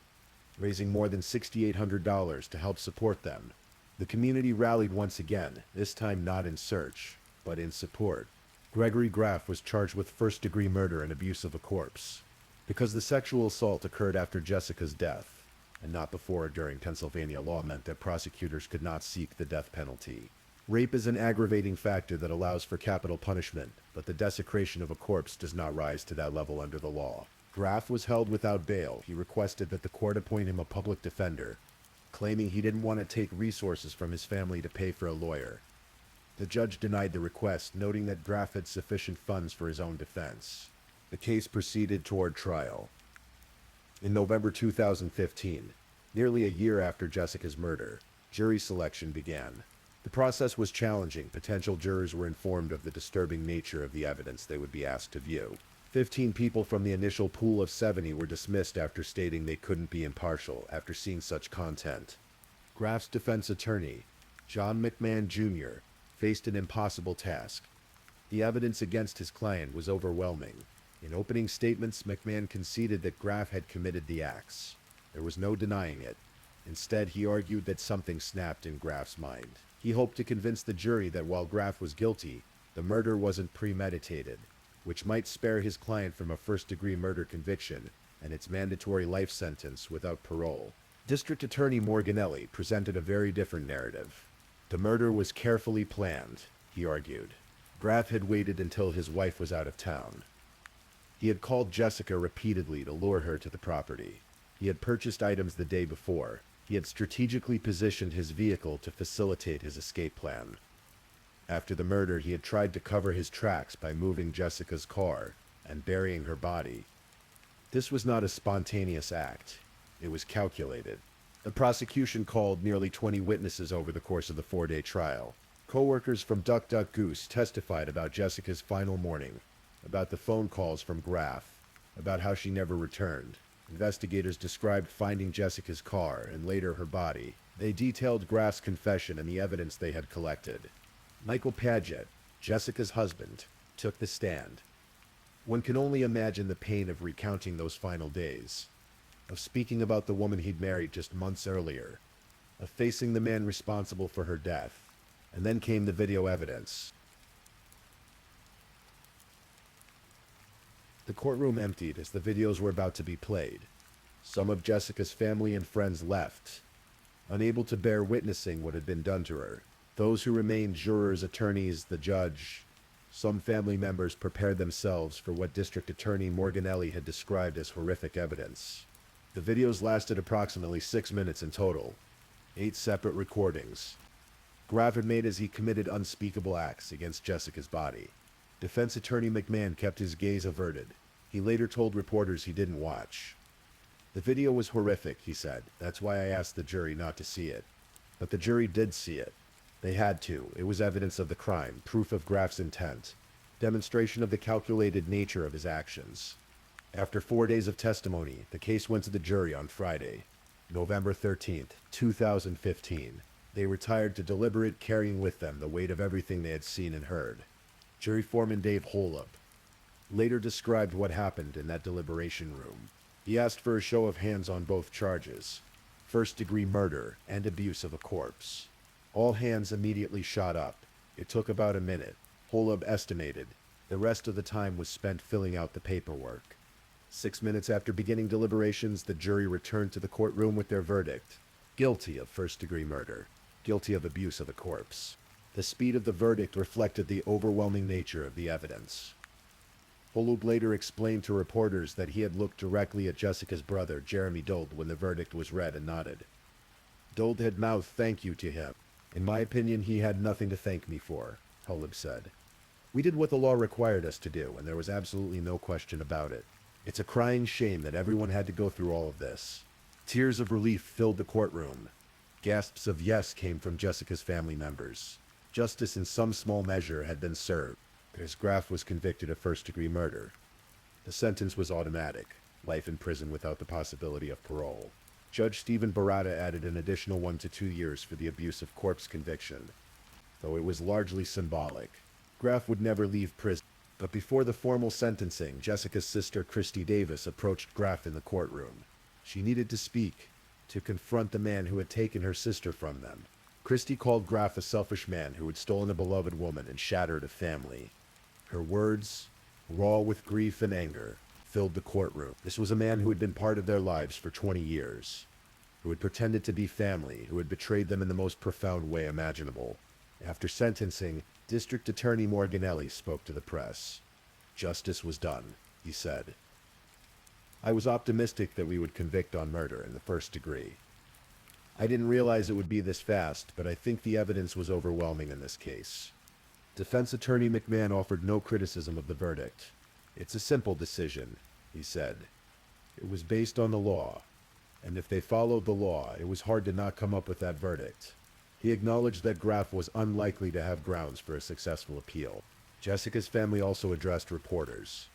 raising more than $6,800 to help support them. The community rallied once again, this time not in search, but in support. Gregory Graff was charged with first-degree murder and abuse of a corpse. Because the sexual assault occurred after Jessica's death, and not before or during Pennsylvania law, meant that prosecutors could not seek the death penalty. Rape is an aggravating factor that allows for capital punishment, but the desecration of a corpse does not rise to that level under the law. Graff was held without bail. He requested that the court appoint him a public defender, claiming he didn't want to take resources from his family to pay for a lawyer. The judge denied the request, noting that Graff had sufficient funds for his own defense. The case proceeded toward trial. In November 2015, nearly a year after Jessica's murder, jury selection began. The process was challenging. Potential jurors were informed of the disturbing nature of the evidence they would be asked to view. 15 people from the initial pool of 70 were dismissed after stating they couldn't be impartial after seeing such content. Graff's defense attorney, John McMahon Jr., faced an impossible task. The evidence against his client was overwhelming. In opening statements, McMahon conceded that Graff had committed the acts. There was no denying it. Instead, he argued that something snapped in Graff's mind. He hoped to convince the jury that while Graff was guilty, the murder wasn't premeditated, which might spare his client from a first-degree murder conviction and its mandatory life sentence without parole. District Attorney Morganelli presented a very different narrative. The murder was carefully planned, he argued. Graff had waited until his wife was out of town. He had called Jessica repeatedly to lure her to the property. He had purchased items the day before. He had strategically positioned his vehicle to facilitate his escape plan. After the murder, he had tried to cover his tracks by moving Jessica's car and burying her body. This was not a spontaneous act. It was calculated. The prosecution called nearly 20 witnesses over the course of the 4-day trial. Co-workers from Duck Duck Goose testified about Jessica's final morning, about the phone calls from Graff, about how she never returned. Investigators described finding Jessica's car and later her body. They detailed Graff's confession and the evidence they had collected. Michael Paget, Jessica's husband, took the stand. One can only imagine the pain of recounting those final days, of speaking about the woman he'd married just months earlier, of facing the man responsible for her death. And then came the video evidence. The courtroom emptied as the videos were about to be played. Some of Jessica's family and friends left, unable to bear witnessing what had been done to her. Those who remained, jurors, attorneys, the judge. Some family members prepared themselves for what District Attorney Morganelli had described as horrific evidence. The videos lasted approximately 6 minutes in total, 8 separate recordings. Graff admitted as he committed unspeakable acts against Jessica's body. Defense attorney McMahon kept his gaze averted. He later told reporters he didn't watch. The video was horrific, he said. That's why I asked the jury not to see it. But the jury did see it. They had to. It was evidence of the crime, proof of Graff's intent, demonstration of the calculated nature of his actions. After 4 days of testimony, the case went to the jury on Friday, November 13th, 2015. They retired to deliberate, carrying with them the weight of everything they had seen and heard. Jury foreman Dave Holub later described what happened in that deliberation room. He asked for a show of hands on both charges, first-degree murder and abuse of a corpse. All hands immediately shot up. It took about a minute. Holub estimated. The rest of the time was spent filling out the paperwork. 6 minutes after beginning deliberations, the jury returned to the courtroom with their verdict. Guilty of first-degree murder. Guilty of abuse of a corpse. The speed of the verdict reflected the overwhelming nature of the evidence. Holub later explained to reporters that he had looked directly at Jessica's brother, Jeremy Dold, when the verdict was read and nodded. Dold had mouthed thank you to him. In my opinion, he had nothing to thank me for, Holub said. We did what the law required us to do, and there was absolutely no question about it. It's a crying shame that everyone had to go through all of this. Tears of relief filled the courtroom. Gasps of yes came from Jessica's family members. Justice in some small measure had been served, as Graff was convicted of first-degree murder. The sentence was automatic, life in prison without the possibility of parole. Judge Stephen Barata added an additional 1 to 2 years for the abuse of corpse conviction, though it was largely symbolic. Graff would never leave prison, but before the formal sentencing, Jessica's sister Christy Davis approached Graff in the courtroom. She needed to speak, to confront the man who had taken her sister from them. Christy called Graff a selfish man who had stolen a beloved woman and shattered a family. Her words, raw with grief and anger, filled the courtroom. This was a man who had been part of their lives for 20 years, who had pretended to be family, who had betrayed them in the most profound way imaginable. After sentencing, District Attorney Morganelli spoke to the press. Justice was done, he said. I was optimistic that we would convict on murder in the first degree. I didn't realize it would be this fast, but I think the evidence was overwhelming in this case. Defense Attorney McMahon offered no criticism of the verdict. It's a simple decision, he said. It was based on the law, and if they followed the law, it was hard to not come up with that verdict. He acknowledged that Graff was unlikely to have grounds for a successful appeal. Jessica's family also addressed reporters.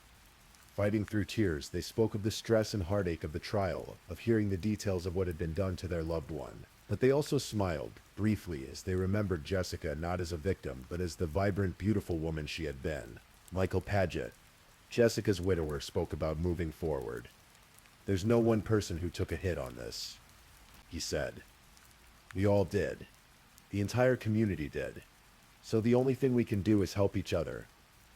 Fighting through tears, they spoke of the stress and heartache of the trial, of hearing the details of what had been done to their loved one. But they also smiled, briefly, as they remembered Jessica not as a victim, but as the vibrant, beautiful woman she had been. Michael Paget, Jessica's widower, spoke about moving forward. There's no one person who took a hit on this, he said. We all did. The entire community did. So the only thing we can do is help each other,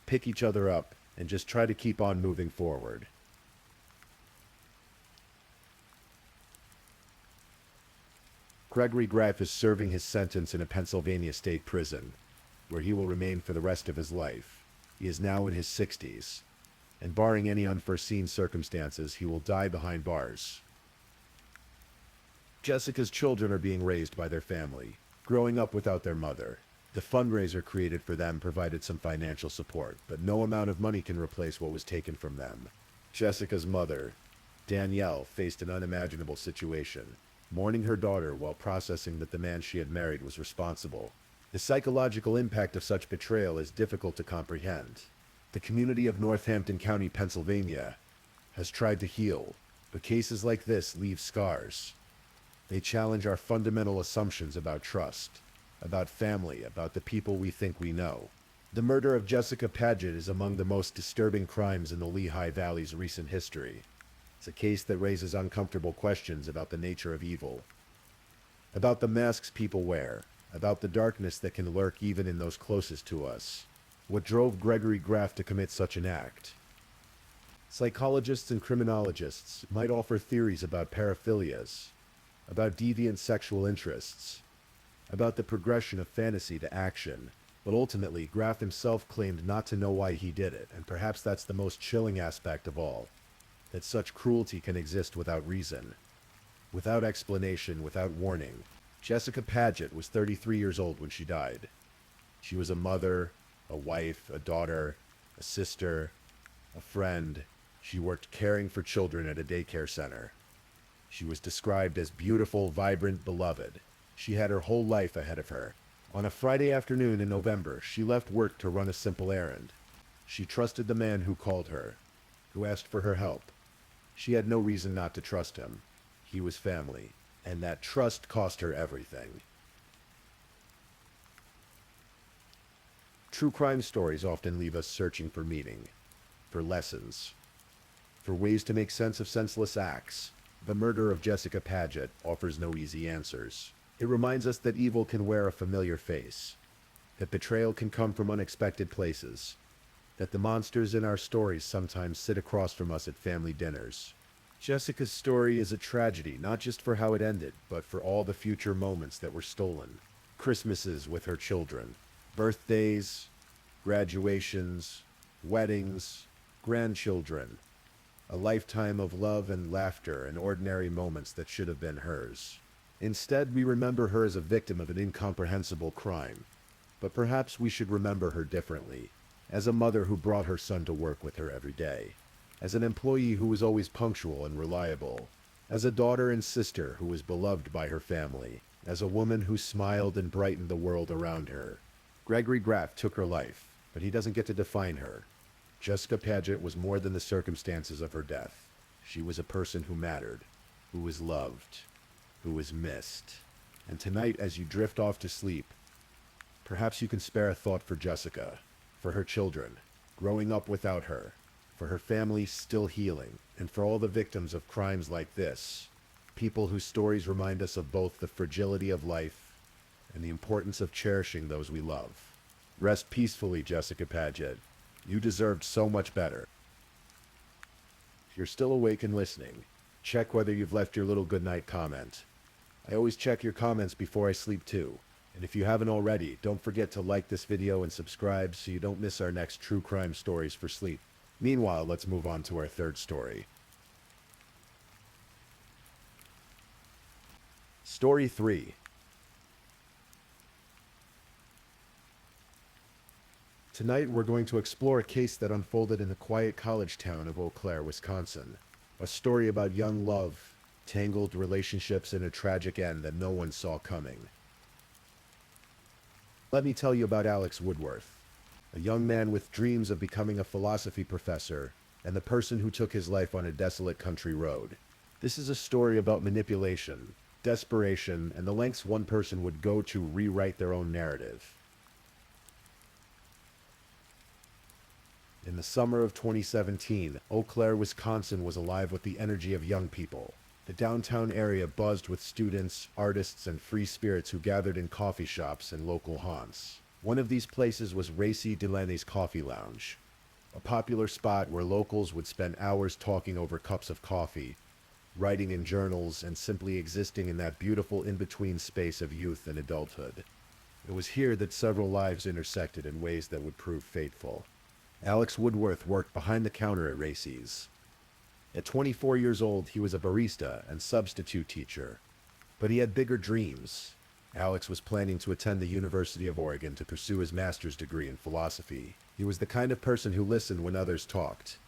pick each other up, and just try to keep on moving forward. Gregory Graff is serving his sentence in a Pennsylvania state prison, where he will remain for the rest of his life. He is now in his 60s, and barring any unforeseen circumstances, he will die behind bars. Jessica's children are being raised by their family, growing up without their mother. The fundraiser created for them provided some financial support, but no amount of money can replace what was taken from them. Jessica's mother, Danielle, faced an unimaginable situation, mourning her daughter while processing that the man she had married was responsible. The psychological impact of such betrayal is difficult to comprehend. The community of Northampton County, Pennsylvania, has tried to heal, but cases like this leave scars. They challenge our fundamental assumptions about trust, about family, about the people we think we know. The murder of Jessica Paget is among the most disturbing crimes in the Lehigh Valley's recent history. It's a case that raises uncomfortable questions about the nature of evil, about the masks people wear, about the darkness that can lurk even in those closest to us. What drove Gregory Graff to commit such an act? Psychologists and criminologists might offer theories about paraphilias, about deviant sexual interests, about the progression of fantasy to action, but ultimately Graff himself claimed not to know why he did it, and perhaps that's the most chilling aspect of all, that such cruelty can exist without reason, without explanation, without warning. Jessica Paget was 33 years old when she died. She was a mother, a wife, a daughter, a sister, a friend. She worked caring for children at a daycare center. She was described as beautiful, vibrant, beloved. She had her whole life ahead of her. On a Friday afternoon in November, she left work to run a simple errand. She trusted the man who called her, who asked for her help. She had no reason not to trust him. He was family, and that trust cost her everything. True crime stories often leave us searching for meaning, for lessons, for ways to make sense of senseless acts. The murder of Jessica Paget offers no easy answers. It reminds us that evil can wear a familiar face, that betrayal can come from unexpected places, that the monsters in our stories sometimes sit across from us at family dinners. Jessica's story is a tragedy, not just for how it ended, but for all the future moments that were stolen. Christmases with her children, birthdays, graduations, weddings, grandchildren, a lifetime of love and laughter and ordinary moments that should have been hers. Instead, we remember her as a victim of an incomprehensible crime. But perhaps we should remember her differently, as a mother who brought her son to work with her every day, as an employee who was always punctual and reliable, as a daughter and sister who was beloved by her family, as a woman who smiled and brightened the world around her. Gregory Graff took her life, but he doesn't get to define her. Jessica Paget was more than the circumstances of her death. She was a person who mattered, who was loved, who was missed. And tonight, as you drift off to sleep, perhaps you can spare a thought for Jessica, for her children, growing up without her, for her family still healing, and for all the victims of crimes like this, people whose stories remind us of both the fragility of life and the importance of cherishing those we love. Rest peacefully, Jessica Paget. You deserved so much better. If you're still awake and listening, check whether you've left your little goodnight comment. I always check your comments before I sleep too. And if you haven't already, don't forget to like this video and subscribe so you don't miss our next true crime stories for sleep. Meanwhile, let's move on to our third story. Story 3. Tonight we're going to explore a case that unfolded in the quiet college town of Eau Claire, Wisconsin. A story about young love, tangled relationships, and a tragic end that no one saw coming. Let me tell you about Alex Woodworth, a young man with dreams of becoming a philosophy professor, and the person who took his life on a desolate country road. This is a story about manipulation, desperation, and the lengths one person would go to rewrite their own narrative. In the summer of 2017, Eau Claire, Wisconsin was alive with the energy of young people. The downtown area buzzed with students, artists, and free spirits who gathered in coffee shops and local haunts. One of these places was Racy Delaney's Coffee Lounge, a popular spot where locals would spend hours talking over cups of coffee, writing in journals, and simply existing in that beautiful in-between space of youth and adulthood. It was here that several lives intersected in ways that would prove fateful. Alex Woodworth worked behind the counter at Racy's. At 24 years old, he was a barista and substitute teacher. But he had bigger dreams. Alex was planning to attend the University of Oregon to pursue his master's degree in philosophy. He was the kind of person who listened when others talked,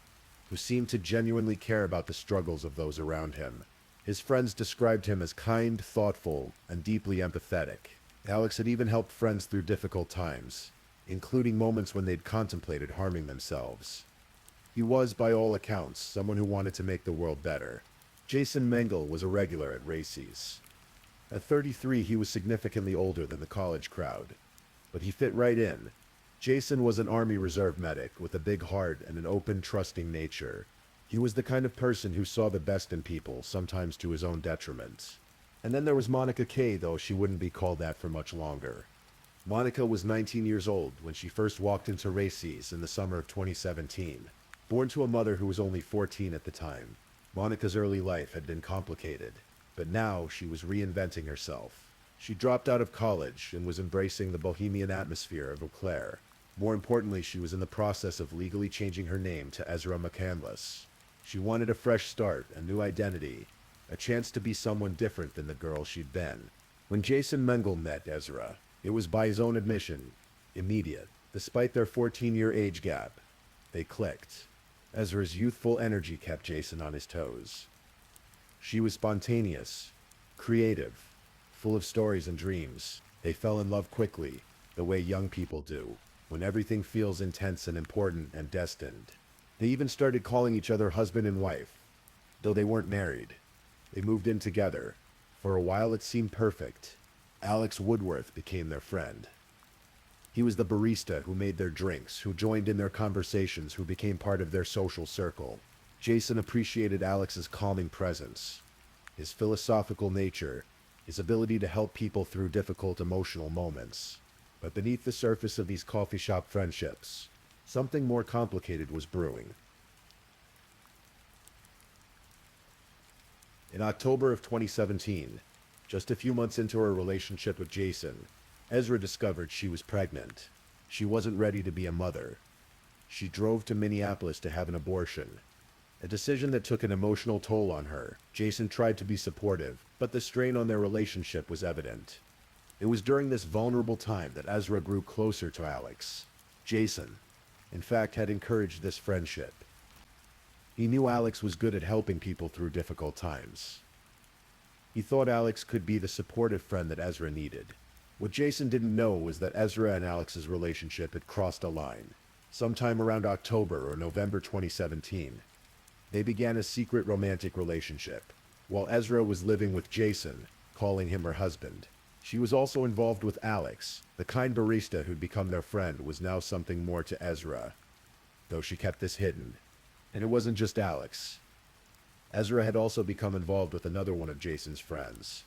who seemed to genuinely care about the struggles of those around him. His friends described him as kind, thoughtful, and deeply empathetic. Alex had even helped friends through difficult times, including moments when they'd contemplated harming themselves. He was, by all accounts, someone who wanted to make the world better. Jason Mengel was a regular at Racy's. At 33, he was significantly older than the college crowd, but he fit right in. Jason was an Army Reserve medic with a big heart and an open, trusting nature. He was the kind of person who saw the best in people, sometimes to his own detriment. And then there was Monica Kay, though she wouldn't be called that for much longer. Monica was 19 years old when she first walked into Racy's in the summer of 2017. Born to a mother who was only 14 at the time, Monica's early life had been complicated, but now she was reinventing herself. She dropped out of college and was embracing the bohemian atmosphere of Eau Claire. More importantly, she was in the process of legally changing her name to Ezra McCandless. She wanted a fresh start, a new identity, a chance to be someone different than the girl she'd been. When Jason Mengel met Ezra, it was by his own admission, immediate. Despite their 14-year age gap, they clicked. Ezra's youthful energy kept Jason on his toes. She was spontaneous, creative, full of stories and dreams. They fell in love quickly, the way young people do, when everything feels intense and important and destined. They even started calling each other husband and wife, though they weren't married. They moved in together. For a while it seemed perfect. Alex Woodworth became their friend. He was the barista who made their drinks, who joined in their conversations, who became part of their social circle. Jason appreciated Alex's calming presence, his philosophical nature, his ability to help people through difficult emotional moments. But beneath the surface of these coffee shop friendships, something more complicated was brewing. In October of 2017, just a few months into her relationship with Jason, Ezra discovered she was pregnant. She wasn't ready to be a mother. She drove to Minneapolis to have an abortion, a decision that took an emotional toll on her. Jason tried to be supportive, but the strain on their relationship was evident. It was during this vulnerable time that Ezra grew closer to Alex. Jason, in fact, had encouraged this friendship. He knew Alex was good at helping people through difficult times. He thought Alex could be the supportive friend that Ezra needed. What Jason didn't know was that Ezra and Alex's relationship had crossed a line. Sometime around October or November 2017, they began a secret romantic relationship. While Ezra was living with Jason, calling him her husband, she was also involved with Alex. The kind barista who'd become their friend was now something more to Ezra, though she kept this hidden. And it wasn't just Alex. Ezra had also become involved with another one of Jason's friends.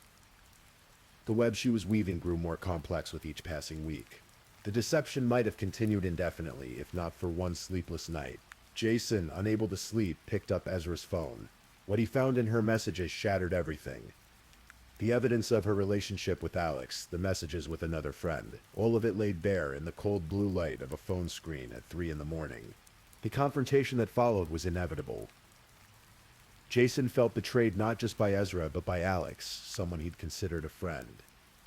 The web she was weaving grew more complex with each passing week. The deception might have continued indefinitely, if not for one sleepless night. Jason, unable to sleep, picked up Ezra's phone. What he found in her messages shattered everything. The evidence of her relationship with Alex, the messages with another friend, all of it laid bare in the cold blue light of a phone screen at 3 in the morning. The confrontation that followed was inevitable. Jason felt betrayed not just by Ezra, but by Alex, someone he'd considered a friend.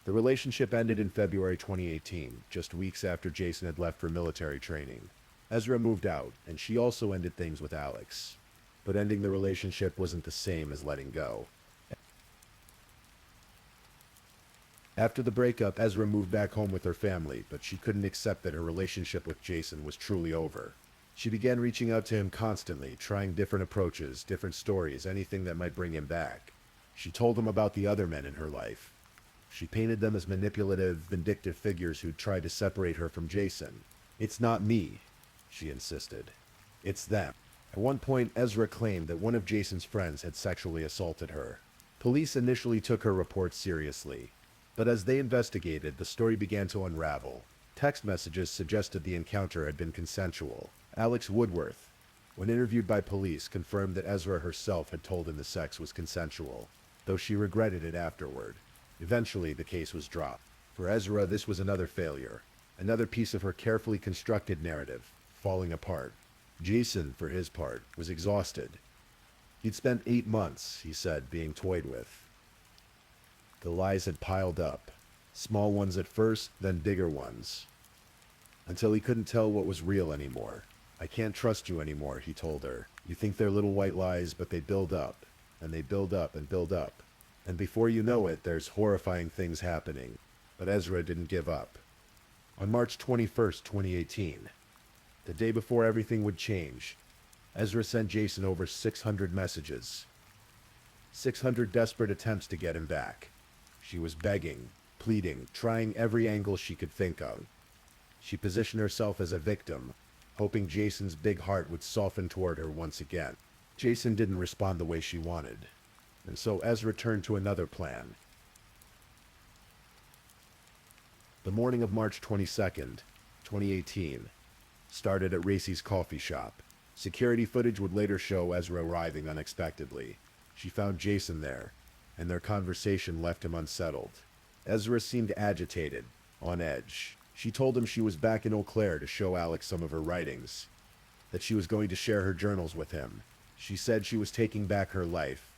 The relationship ended in February 2018, just weeks after Jason had left for military training. Ezra moved out, and she also ended things with Alex. But ending the relationship wasn't the same as letting go. After the breakup, Ezra moved back home with her family, but she couldn't accept that her relationship with Jason was truly over. She began reaching out to him constantly, trying different approaches, different stories, anything that might bring him back. She told him about the other men in her life. She painted them as manipulative, vindictive figures who'd tried to separate her from Jason. "It's not me," she insisted. "It's them." At one point, Ezra claimed that one of Jason's friends had sexually assaulted her. Police initially took her reports seriously, but as they investigated, the story began to unravel. Text messages suggested the encounter had been consensual. Alex Woodworth, when interviewed by police, confirmed that Ezra herself had told him the sex was consensual, though she regretted it afterward. Eventually, the case was dropped. For Ezra, this was another failure, another piece of her carefully constructed narrative, falling apart. Jason, for his part, was exhausted. He'd spent 8 months, he said, being toyed with. The lies had piled up, small ones at first, then bigger ones, until he couldn't tell what was real anymore. I can't trust you anymore, he told her. You think they're little white lies, but they build up, and they build up and build up. And before you know it, there's horrifying things happening. But Ezra didn't give up. On March 21st, 2018, the day before everything would change, Ezra sent Jason over 600 messages. 600 desperate attempts to get him back. She was begging, pleading, trying every angle she could think of. She positioned herself as a victim, hoping Jason's big heart would soften toward her once again. Jason didn't respond the way she wanted, and so Ezra turned to another plan. The morning of March 22nd, 2018, started at Racy's coffee shop. Security footage would later show Ezra arriving unexpectedly. She found Jason there, and their conversation left him unsettled. Ezra seemed agitated, on edge. She told him she was back in Eau Claire to show Alex some of her writings, that she was going to share her journals with him. She said she was taking back her life,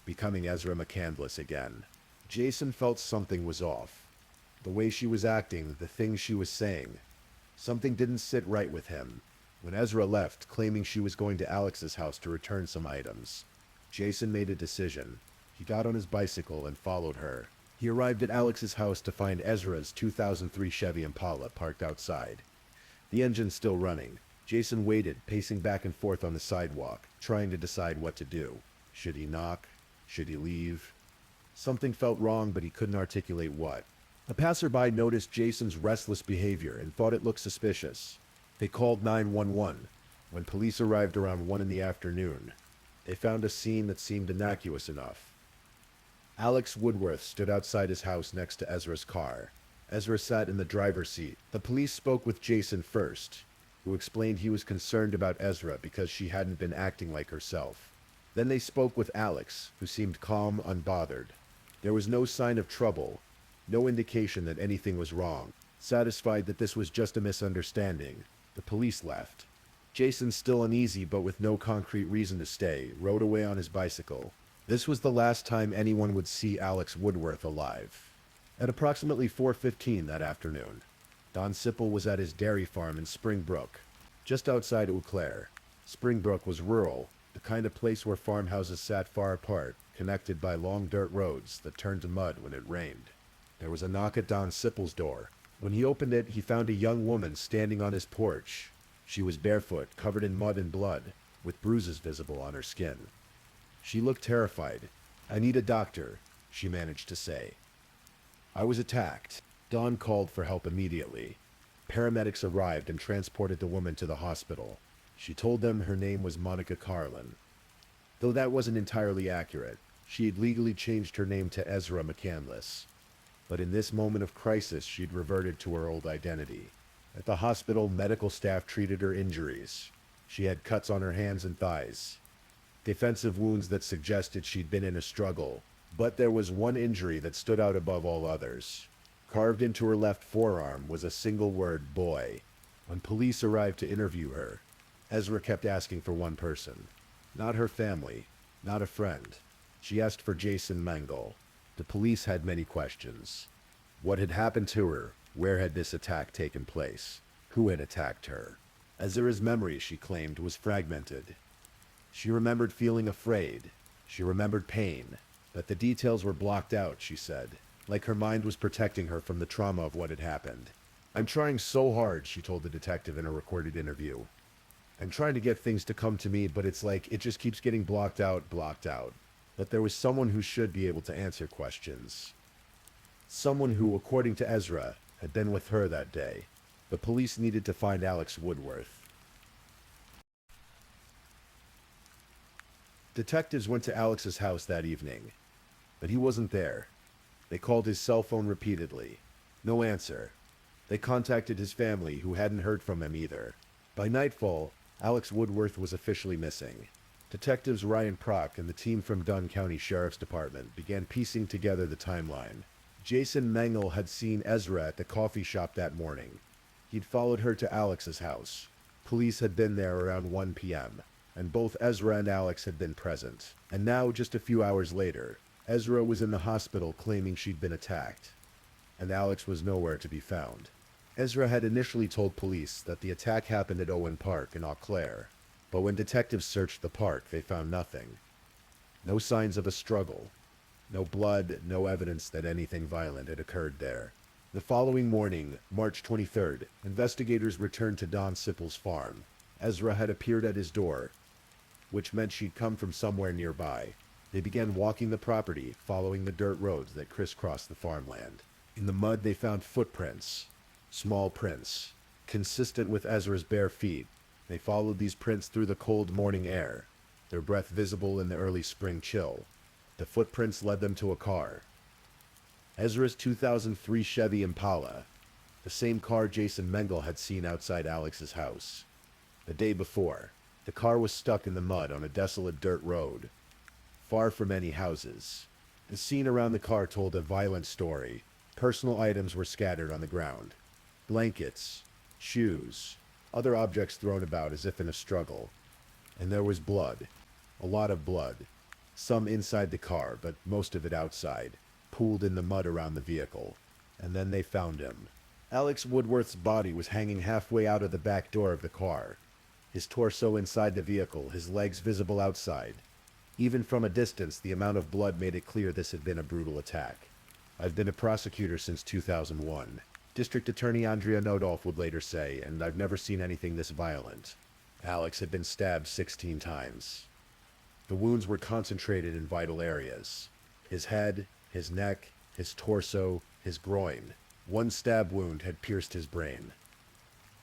becoming Ezra McCandless again. Jason felt something was off. The way she was acting, the things she was saying. Something didn't sit right with him. When Ezra left, claiming she was going to Alex's house to return some items, Jason made a decision. He got on his bicycle and followed her. He arrived at Alex's house to find Ezra's 2003 Chevy Impala parked outside, the engine still running. Jason waited, pacing back and forth on the sidewalk, trying to decide what to do. Should he knock? Should he leave? Something felt wrong, but he couldn't articulate what. A passerby noticed Jason's restless behavior and thought it looked suspicious. They called 911. When police arrived around 1 in the afternoon, they found a scene that seemed innocuous enough. Alex Woodworth stood outside his house next to Ezra's car. Ezra sat in the driver's seat. The police spoke with Jason first, who explained he was concerned about Ezra because she hadn't been acting like herself. Then they spoke with Alex, who seemed calm, unbothered. There was no sign of trouble, no indication that anything was wrong. Satisfied that this was just a misunderstanding, the police left. Jason, still uneasy but with no concrete reason to stay, rode away on his bicycle. This was the last time anyone would see Alex Woodworth alive. At approximately 4:15 that afternoon, Don Sipple was at his dairy farm in Springbrook, just outside Eau Claire. Springbrook was rural, the kind of place where farmhouses sat far apart, connected by long dirt roads that turned to mud when it rained. There was a knock at Don Sipple's door. When he opened it, he found a young woman standing on his porch. She was barefoot, covered in mud and blood, with bruises visible on her skin. She looked terrified. "I need a doctor," she managed to say. "I was attacked." Don called for help immediately. Paramedics arrived and transported the woman to the hospital. She told them her name was Monica Carlin. Though that wasn't entirely accurate, she had legally changed her name to Ezra McCandless. But in this moment of crisis, she'd reverted to her old identity. At the hospital, medical staff treated her injuries. She had cuts on her hands and thighs, defensive wounds that suggested she'd been in a struggle. But there was one injury that stood out above all others. Carved into her left forearm was a single word, boy. When police arrived to interview her, Ezra kept asking for one person. Not her family, not a friend. She asked for Jason Mangle. The police had many questions. What had happened to her? Where had this attack taken place? Who had attacked her? Ezra's memory, she claimed, was fragmented. She remembered feeling afraid. She remembered pain. But the details were blocked out, she said, like her mind was protecting her from the trauma of what had happened. "I'm trying so hard," she told the detective in a recorded interview. "I'm trying to get things to come to me, but it's like it just keeps getting blocked out. But there was someone who should be able to answer questions. Someone who, according to Ezra, had been with her that day. The police needed to find Alex Woodworth. Detectives went to Alex's house that evening, but he wasn't there. They called his cell phone repeatedly. No answer. They contacted his family, who hadn't heard from him either. By nightfall, Alex Woodworth was officially missing. Detectives Ryan Prock and the team from Dunn County Sheriff's Department began piecing together the timeline. Jason Mengel had seen Ezra at the coffee shop that morning. He'd followed her to Alex's house. Police had been there around 1 p.m., and both Ezra and Alex had been present. And now, just a few hours later, Ezra was in the hospital claiming she'd been attacked, and Alex was nowhere to be found. Ezra had initially told police that the attack happened at Owen Park in Eau Claire, but when detectives searched the park, they found nothing. No signs of a struggle. No blood, no evidence that anything violent had occurred there. The following morning, March 23rd, investigators returned to Don Sippel's farm. Ezra had appeared at his door, which meant she'd come from somewhere nearby. They began walking the property, following the dirt roads that crisscrossed the farmland. In the mud, they found footprints. Small prints, consistent with Ezra's bare feet. They followed these prints through the cold morning air, their breath visible in the early spring chill. The footprints led them to a car. Ezra's 2003 Chevy Impala, the same car Jason Mengel had seen outside Alex's house. The day before, the car was stuck in the mud on a desolate dirt road, far from any houses. The scene around the car told a violent story. Personal items were scattered on the ground. Blankets, shoes, other objects thrown about as if in a struggle. And there was blood. A lot of blood. Some inside the car, but most of it outside, pooled in the mud around the vehicle. And then they found him. Alex Woodworth's body was hanging halfway out of the back door of the car. His torso inside the vehicle, his legs visible outside. Even from a distance, the amount of blood made it clear this had been a brutal attack. I've been a prosecutor since 2001. District Attorney Andrea Nodolf would later say, and I've never seen anything this violent. Alex had been stabbed 16 times. The wounds were concentrated in vital areas. His head, his neck, his torso, his groin. One stab wound had pierced his brain.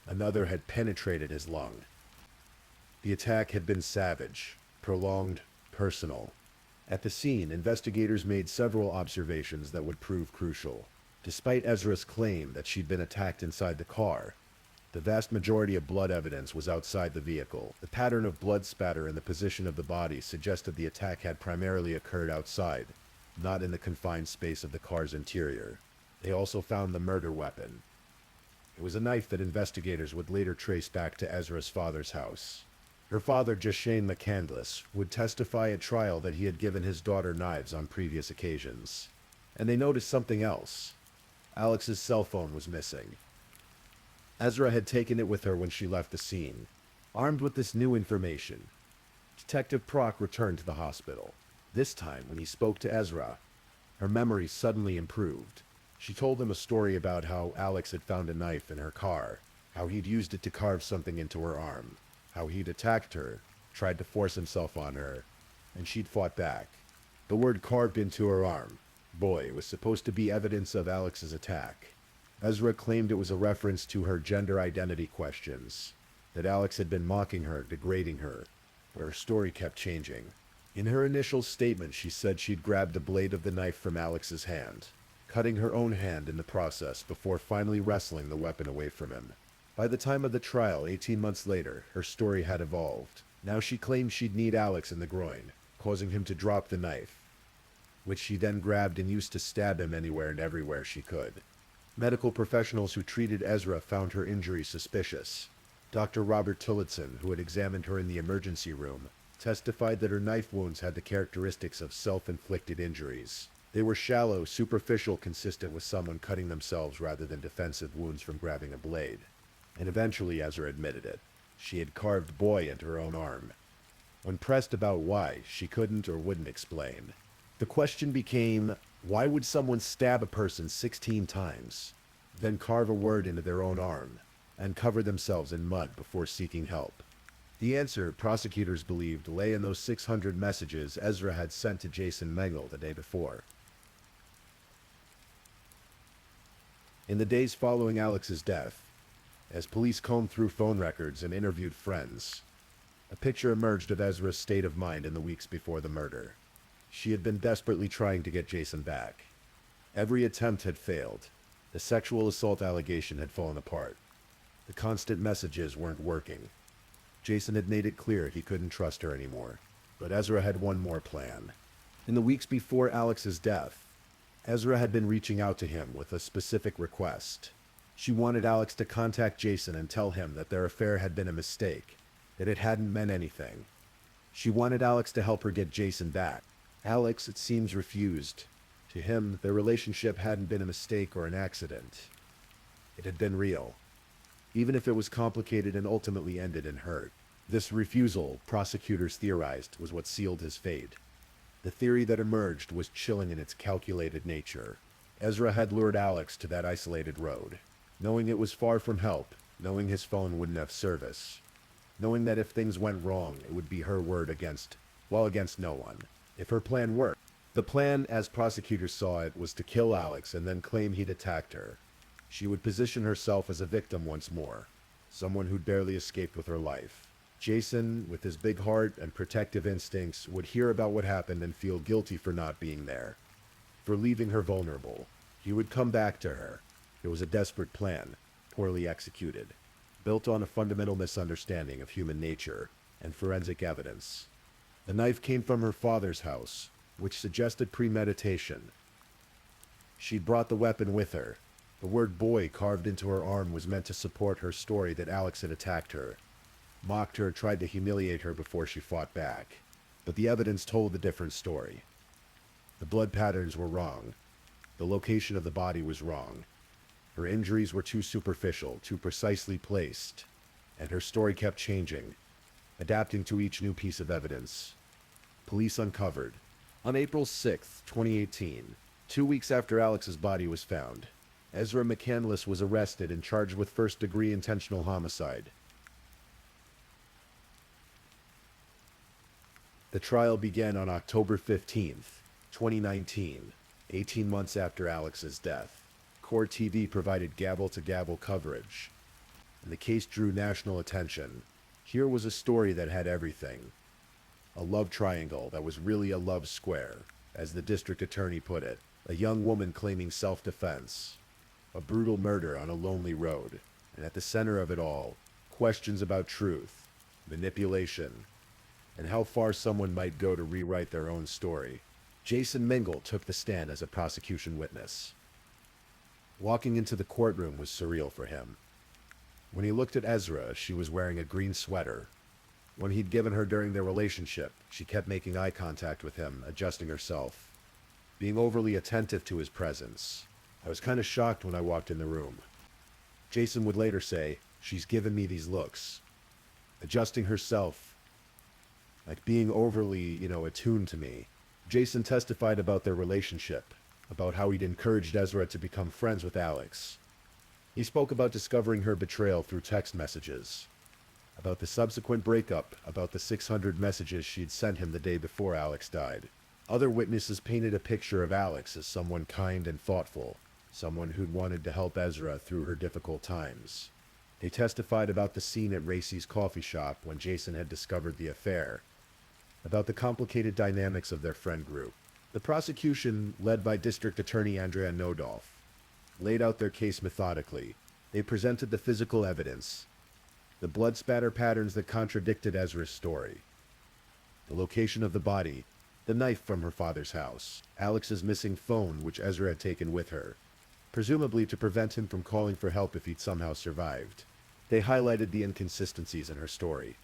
Another had penetrated his lung. The attack had been savage, prolonged, personal. At the scene, investigators made several observations that would prove crucial. Despite Ezra's claim that she'd been attacked inside the car, the vast majority of blood evidence was outside the vehicle. The pattern of blood spatter and the position of the body suggested the attack had primarily occurred outside, not in the confined space of the car's interior. They also found the murder weapon. It was a knife that investigators would later trace back to Ezra's father's house. Her father, Jashane McCandless, would testify at trial that he had given his daughter knives on previous occasions. And they noticed something else. Alex's cell phone was missing. Ezra had taken it with her when she left the scene. Armed with this new information, Detective Prock returned to the hospital. This time, when he spoke to Ezra, her memory suddenly improved. She told him a story about how Alex had found a knife in her car, how he'd used it to carve something into her arm, how he'd attacked her, tried to force himself on her, and she'd fought back. The word carved into her arm. Boy, it was supposed to be evidence of Alex's attack. Ezra claimed it was a reference to her gender identity questions, that Alex had been mocking her, degrading her, but her story kept changing. In her initial statement, she said she'd grabbed the blade of the knife from Alex's hand, cutting her own hand in the process before finally wresting the weapon away from him. By the time of the trial, 18 months later, her story had evolved. Now she claimed she'd kneed Alex in the groin, causing him to drop the knife, which she then grabbed and used to stab him anywhere and everywhere she could. Medical professionals who treated Ezra found her injury suspicious. Dr. Robert Tillotson, who had examined her in the emergency room, testified that her knife wounds had the characteristics of self-inflicted injuries. They were shallow, superficial, consistent with someone cutting themselves rather than defensive wounds from grabbing a blade. And eventually Ezra admitted it. She had carved boy into her own arm. When pressed about why, she couldn't or wouldn't explain. The question became, why would someone stab a person 16 times, then carve a word into their own arm, and cover themselves in mud before seeking help? The answer, prosecutors believed, lay in those 600 messages Ezra had sent to Jason Mengel the day before. In the days following Alex's death, as police combed through phone records and interviewed friends, a picture emerged of Ezra's state of mind in the weeks before the murder. She had been desperately trying to get Jason back. Every attempt had failed. The sexual assault allegation had fallen apart. The constant messages weren't working. Jason had made it clear he couldn't trust her anymore, but Ezra had one more plan. In the weeks before Alex's death, Ezra had been reaching out to him with a specific request. She wanted Alex to contact Jason and tell him that their affair had been a mistake, that it hadn't meant anything. She wanted Alex to help her get Jason back. Alex, it seems, refused. To him, their relationship hadn't been a mistake or an accident. It had been real, even if it was complicated and ultimately ended in hurt. This refusal, prosecutors theorized, was what sealed his fate. The theory that emerged was chilling in its calculated nature. Ezra had lured Alex to that isolated road, knowing it was far from help, knowing his phone wouldn't have service, knowing that if things went wrong, it would be her word against no one. If her plan worked. The plan, as prosecutors saw it, was to kill Alex and then claim he'd attacked her. She would position herself as a victim once more, someone who'd barely escaped with her life. Jason, with his big heart and protective instincts, would hear about what happened and feel guilty for not being there, for leaving her vulnerable. He would come back to her. It was a desperate plan, poorly executed, built on a fundamental misunderstanding of human nature and forensic evidence. The knife came from her father's house, which suggested premeditation. She'd brought the weapon with her. The word boy carved into her arm was meant to support her story that Alex had attacked her, mocked her, tried to humiliate her before she fought back. But the evidence told a different story. The blood patterns were wrong. The location of the body was wrong. Her injuries were too superficial, too precisely placed, and her story kept changing, adapting to each new piece of evidence. Police uncovered. On April 6, 2018, 2 weeks after Alex's body was found, Ezra McCandless was arrested and charged with first-degree intentional homicide. The trial began on October 15, 2019, 18 months after Alex's death. Court TV provided gavel-to-gavel coverage, and the case drew national attention. Here was a story that had everything. A love triangle that was really a love square, as the district attorney put it. A young woman claiming self-defense. A brutal murder on a lonely road. And at the center of it all, questions about truth, manipulation, and how far someone might go to rewrite their own story. Jason Mingle took the stand as a prosecution witness. Walking into the courtroom was surreal for him. When he looked at Ezra, she was wearing a green sweater. When he'd given her during their relationship, she kept making eye contact with him, adjusting herself, being overly attentive to his presence. I was kind of shocked when I walked in the room. Jason would later say, she's given me these looks, adjusting herself, like being overly, attuned to me. Jason testified about their relationship, about how he'd encouraged Ezra to become friends with Alex. He spoke about discovering her betrayal through text messages, about the subsequent breakup, about the 600 messages she'd sent him the day before Alex died. Other witnesses painted a picture of Alex as someone kind and thoughtful, someone who'd wanted to help Ezra through her difficult times. They testified about the scene at Racy's coffee shop when Jason had discovered the affair, about the complicated dynamics of their friend group. The prosecution, led by District Attorney Andrea Nodolf, laid out their case methodically. They presented the physical evidence, the blood spatter patterns that contradicted Ezra's story, the location of the body, the knife from her father's house, Alex's missing phone which Ezra had taken with her, presumably to prevent him from calling for help if he'd somehow survived. They highlighted the inconsistencies in her story,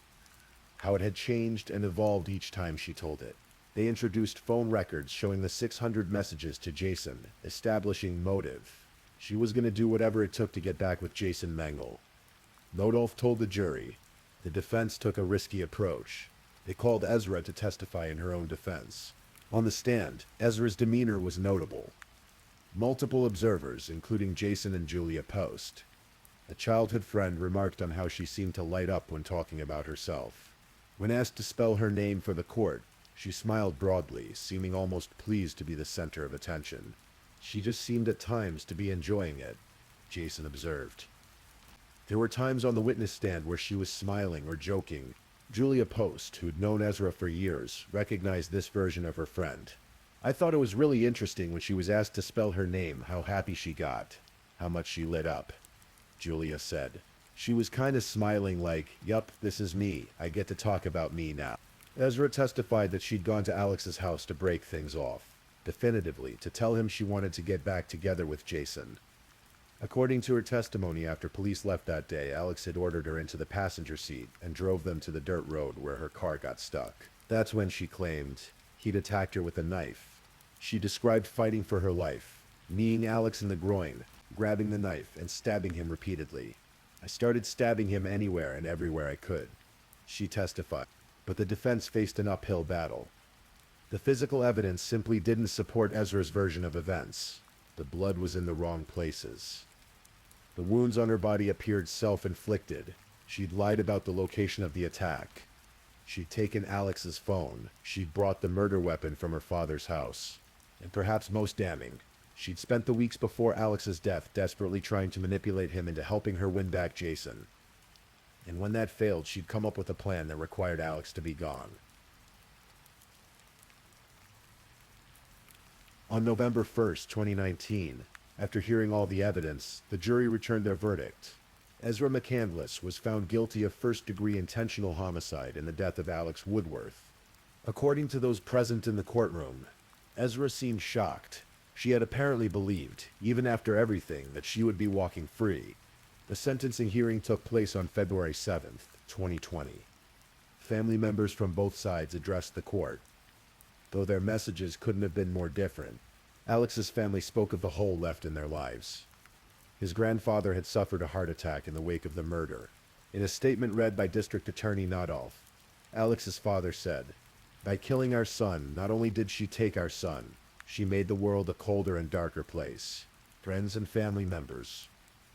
how it had changed and evolved each time she told it. They introduced phone records showing the 600 messages to Jason, establishing motive. She was going to do whatever it took to get back with Jason Mingle. Nodolf told the jury, the defense took a risky approach. They called Ezra to testify in her own defense. On the stand, Ezra's demeanor was notable. Multiple observers, including Jason and Julia Post, a childhood friend, remarked on how she seemed to light up when talking about herself. When asked to spell her name for the court, she smiled broadly, seeming almost pleased to be the center of attention. She just seemed at times to be enjoying it, Jason observed. There were times on the witness stand where she was smiling or joking. Julia Post, who'd known Ezra for years, recognized this version of her friend. I thought it was really interesting when she was asked to spell her name, how happy she got, how much she lit up, Julia said. She was kinda smiling like, "Yup, this is me. I get to talk about me now." Ezra testified that she'd gone to Alex's house to break things off, definitively, to tell him she wanted to get back together with Jason. According to her testimony, after police left that day, Alex had ordered her into the passenger seat and drove them to the dirt road where her car got stuck. That's when she claimed he'd attacked her with a knife. She described fighting for her life, kneeing Alex in the groin, grabbing the knife, and stabbing him repeatedly. "I started stabbing him anywhere and everywhere I could," she testified. But the defense faced an uphill battle. The physical evidence simply didn't support Ezra's version of events. The blood was in the wrong places. The wounds on her body appeared self-inflicted. She'd lied about the location of the attack. She'd taken Alex's phone. She'd brought the murder weapon from her father's house. And perhaps most damning, she'd spent the weeks before Alex's death desperately trying to manipulate him into helping her win back Jason. And when that failed, she'd come up with a plan that required Alex to be gone. On November 1st, 2019, after hearing all the evidence, the jury returned their verdict. Ezra McCandless was found guilty of first-degree intentional homicide in the death of Alex Woodworth. According to those present in the courtroom, Ezra seemed shocked. She had apparently believed, even after everything, that she would be walking free. The sentencing hearing took place on February 7th, 2020. Family members from both sides addressed the court. Though their messages couldn't have been more different, Alex's family spoke of the hole left in their lives. His grandfather had suffered a heart attack in the wake of the murder. In a statement read by District Attorney Nadolf, Alex's father said, "By killing our son, not only did she take our son, she made the world a colder and darker place." Friends and family members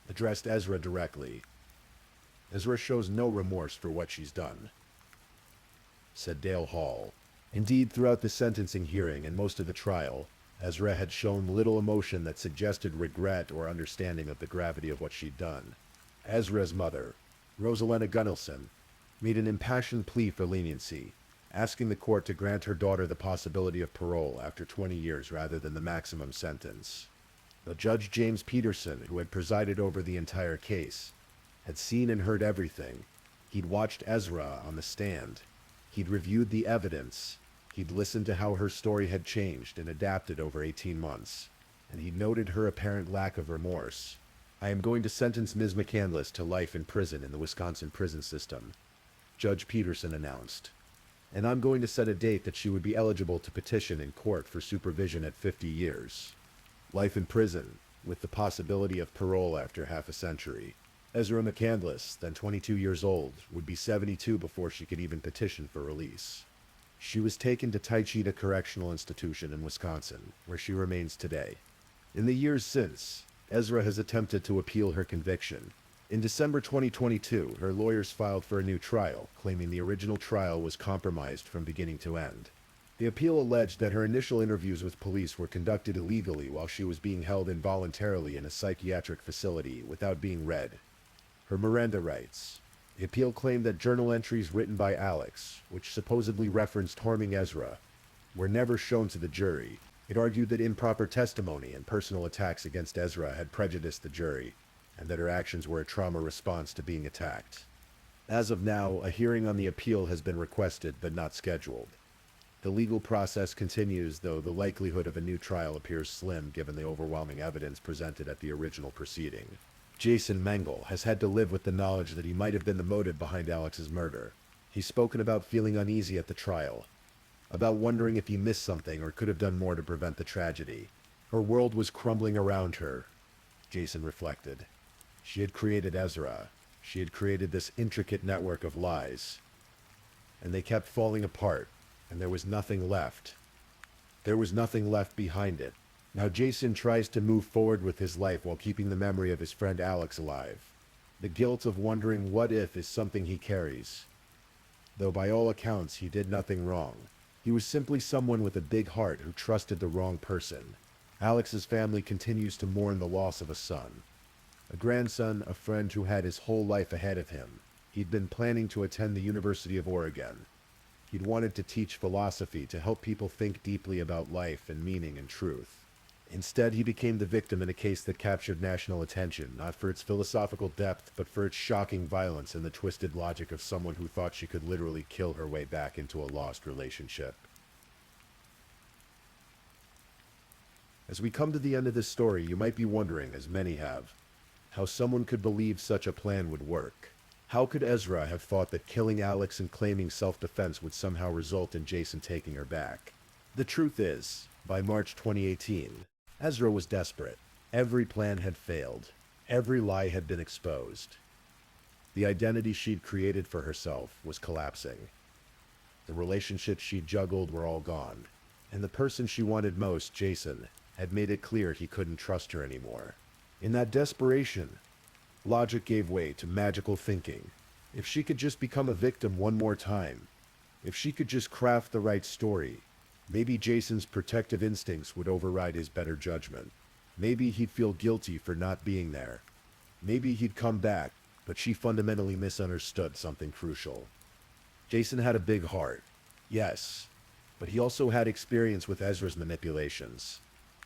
addressed Ezra directly. "Ezra shows no remorse for what she's done," said Dale Hall. Indeed, throughout the sentencing hearing and most of the trial, Ezra had shown little emotion that suggested regret or understanding of the gravity of what she'd done. Ezra's mother, Rosalena Gunnelson, made an impassioned plea for leniency, asking the court to grant her daughter the possibility of parole after 20 years rather than the maximum sentence. But Judge James Peterson, who had presided over the entire case, had seen and heard everything. He'd watched Ezra on the stand. He'd reviewed the evidence. He'd listened to how her story had changed and adapted over 18 months. And he noted her apparent lack of remorse. "I am going to sentence Ms. McCandless to life in prison in the Wisconsin prison system," Judge Peterson announced. "And I'm going to set a date that she would be eligible to petition in court for supervision at 50 years. Life in prison, with the possibility of parole after half a century." Ezra McCandless, then 22 years old, would be 72 before she could even petition for release. She was taken to Taycheedah Correctional Institution in Wisconsin, where she remains today. In the years since, Ezra has attempted to appeal her conviction. In December 2022, her lawyers filed for a new trial, claiming the original trial was compromised from beginning to end. The appeal alleged that her initial interviews with police were conducted illegally while she was being held involuntarily in a psychiatric facility without being read. Her Miranda rights. The appeal claimed that journal entries written by Alex, which supposedly referenced harming Ezra, were never shown to the jury. It argued that improper testimony and personal attacks against Ezra had prejudiced the jury, and that her actions were a trauma response to being attacked. As of now, a hearing on the appeal has been requested but not scheduled. The legal process continues, though the likelihood of a new trial appears slim given the overwhelming evidence presented at the original proceeding. Jason Mengel has had to live with the knowledge that he might have been the motive behind Alex's murder. He's spoken about feeling uneasy at the trial, about wondering if he missed something or could have done more to prevent the tragedy. Her world was crumbling around her, Jason reflected. She had created Ezra. She had created this intricate network of lies. And they kept falling apart, and there was nothing left. There was nothing left behind it. Now Jason tries to move forward with his life while keeping the memory of his friend Alex alive. The guilt of wondering what if is something he carries. Though by all accounts he did nothing wrong. He was simply someone with a big heart who trusted the wrong person. Alex's family continues to mourn the loss of a son. A grandson, a friend who had his whole life ahead of him. He'd been planning to attend the University of Oregon. He'd wanted to teach philosophy to help people think deeply about life and meaning and truth. Instead, he became the victim in a case that captured national attention, not for its philosophical depth, but for its shocking violence and the twisted logic of someone who thought she could literally kill her way back into a lost relationship. As we come to the end of this story, you might be wondering, as many have, how someone could believe such a plan would work. How could Ezra have thought that killing Alex and claiming self-defense would somehow result in Jason taking her back? The truth is, by March 2018, Ezra was desperate. Every plan had failed. Every lie had been exposed. The identity she'd created for herself was collapsing. The relationships she'd juggled were all gone. And the person she wanted most, Jason, had made it clear he couldn't trust her anymore. In that desperation, logic gave way to magical thinking. If she could just become a victim one more time, if she could just craft the right story, maybe Jason's protective instincts would override his better judgment. Maybe he'd feel guilty for not being there. Maybe he'd come back, but she fundamentally misunderstood something crucial. Jason had a big heart, yes, but he also had experience with Ezra's manipulations.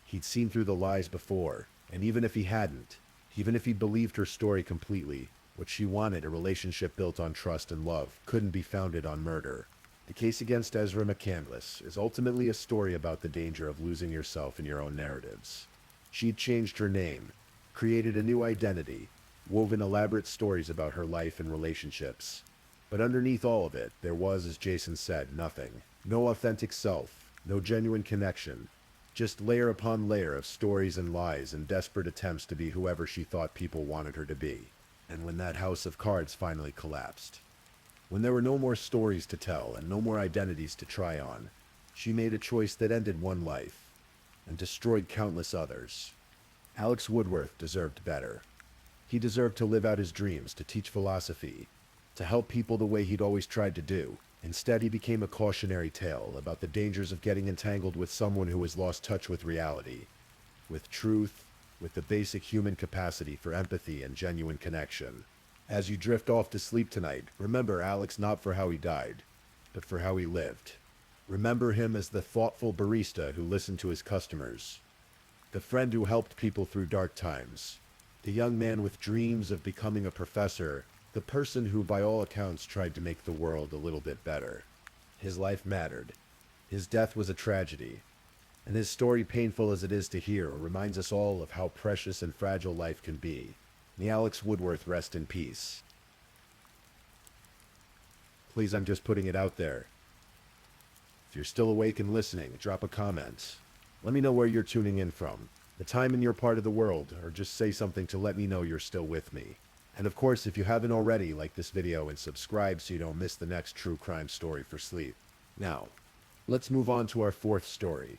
He'd seen through the lies before, and even if he hadn't, even if he believed her story completely, what she wanted, a relationship built on trust and love, couldn't be founded on murder. The case against Ezra McCandless is ultimately a story about the danger of losing yourself in your own narratives. She'd changed her name, created a new identity, woven elaborate stories about her life and relationships. But underneath all of it, there was, as Jason said, nothing. No authentic self, no genuine connection, just layer upon layer of stories and lies and desperate attempts to be whoever she thought people wanted her to be. And when that house of cards finally collapsed, when there were no more stories to tell and no more identities to try on, she made a choice that ended one life and destroyed countless others. Alex Woodworth deserved better. He deserved to live out his dreams, to teach philosophy, to help people the way he'd always tried to do. Instead, he became a cautionary tale about the dangers of getting entangled with someone who has lost touch with reality, with truth, with the basic human capacity for empathy and genuine connection. As you drift off to sleep tonight, remember Alex not for how he died, but for how he lived. Remember him as the thoughtful barista who listened to his customers, the friend who helped people through dark times, the young man with dreams of becoming a professor, the person who by all accounts tried to make the world a little bit better. His life mattered. His death was a tragedy. And his story, painful as it is to hear, reminds us all of how precious and fragile life can be. May Alex Woodworth rest in peace. Please, I'm just putting it out there. If you're still awake and listening, drop a comment. Let me know where you're tuning in from, the time in your part of the world, or just say something to let me know you're still with me. And of course, if you haven't already, like this video and subscribe so you don't miss the next true crime story for sleep. Now, let's move on to our fourth story.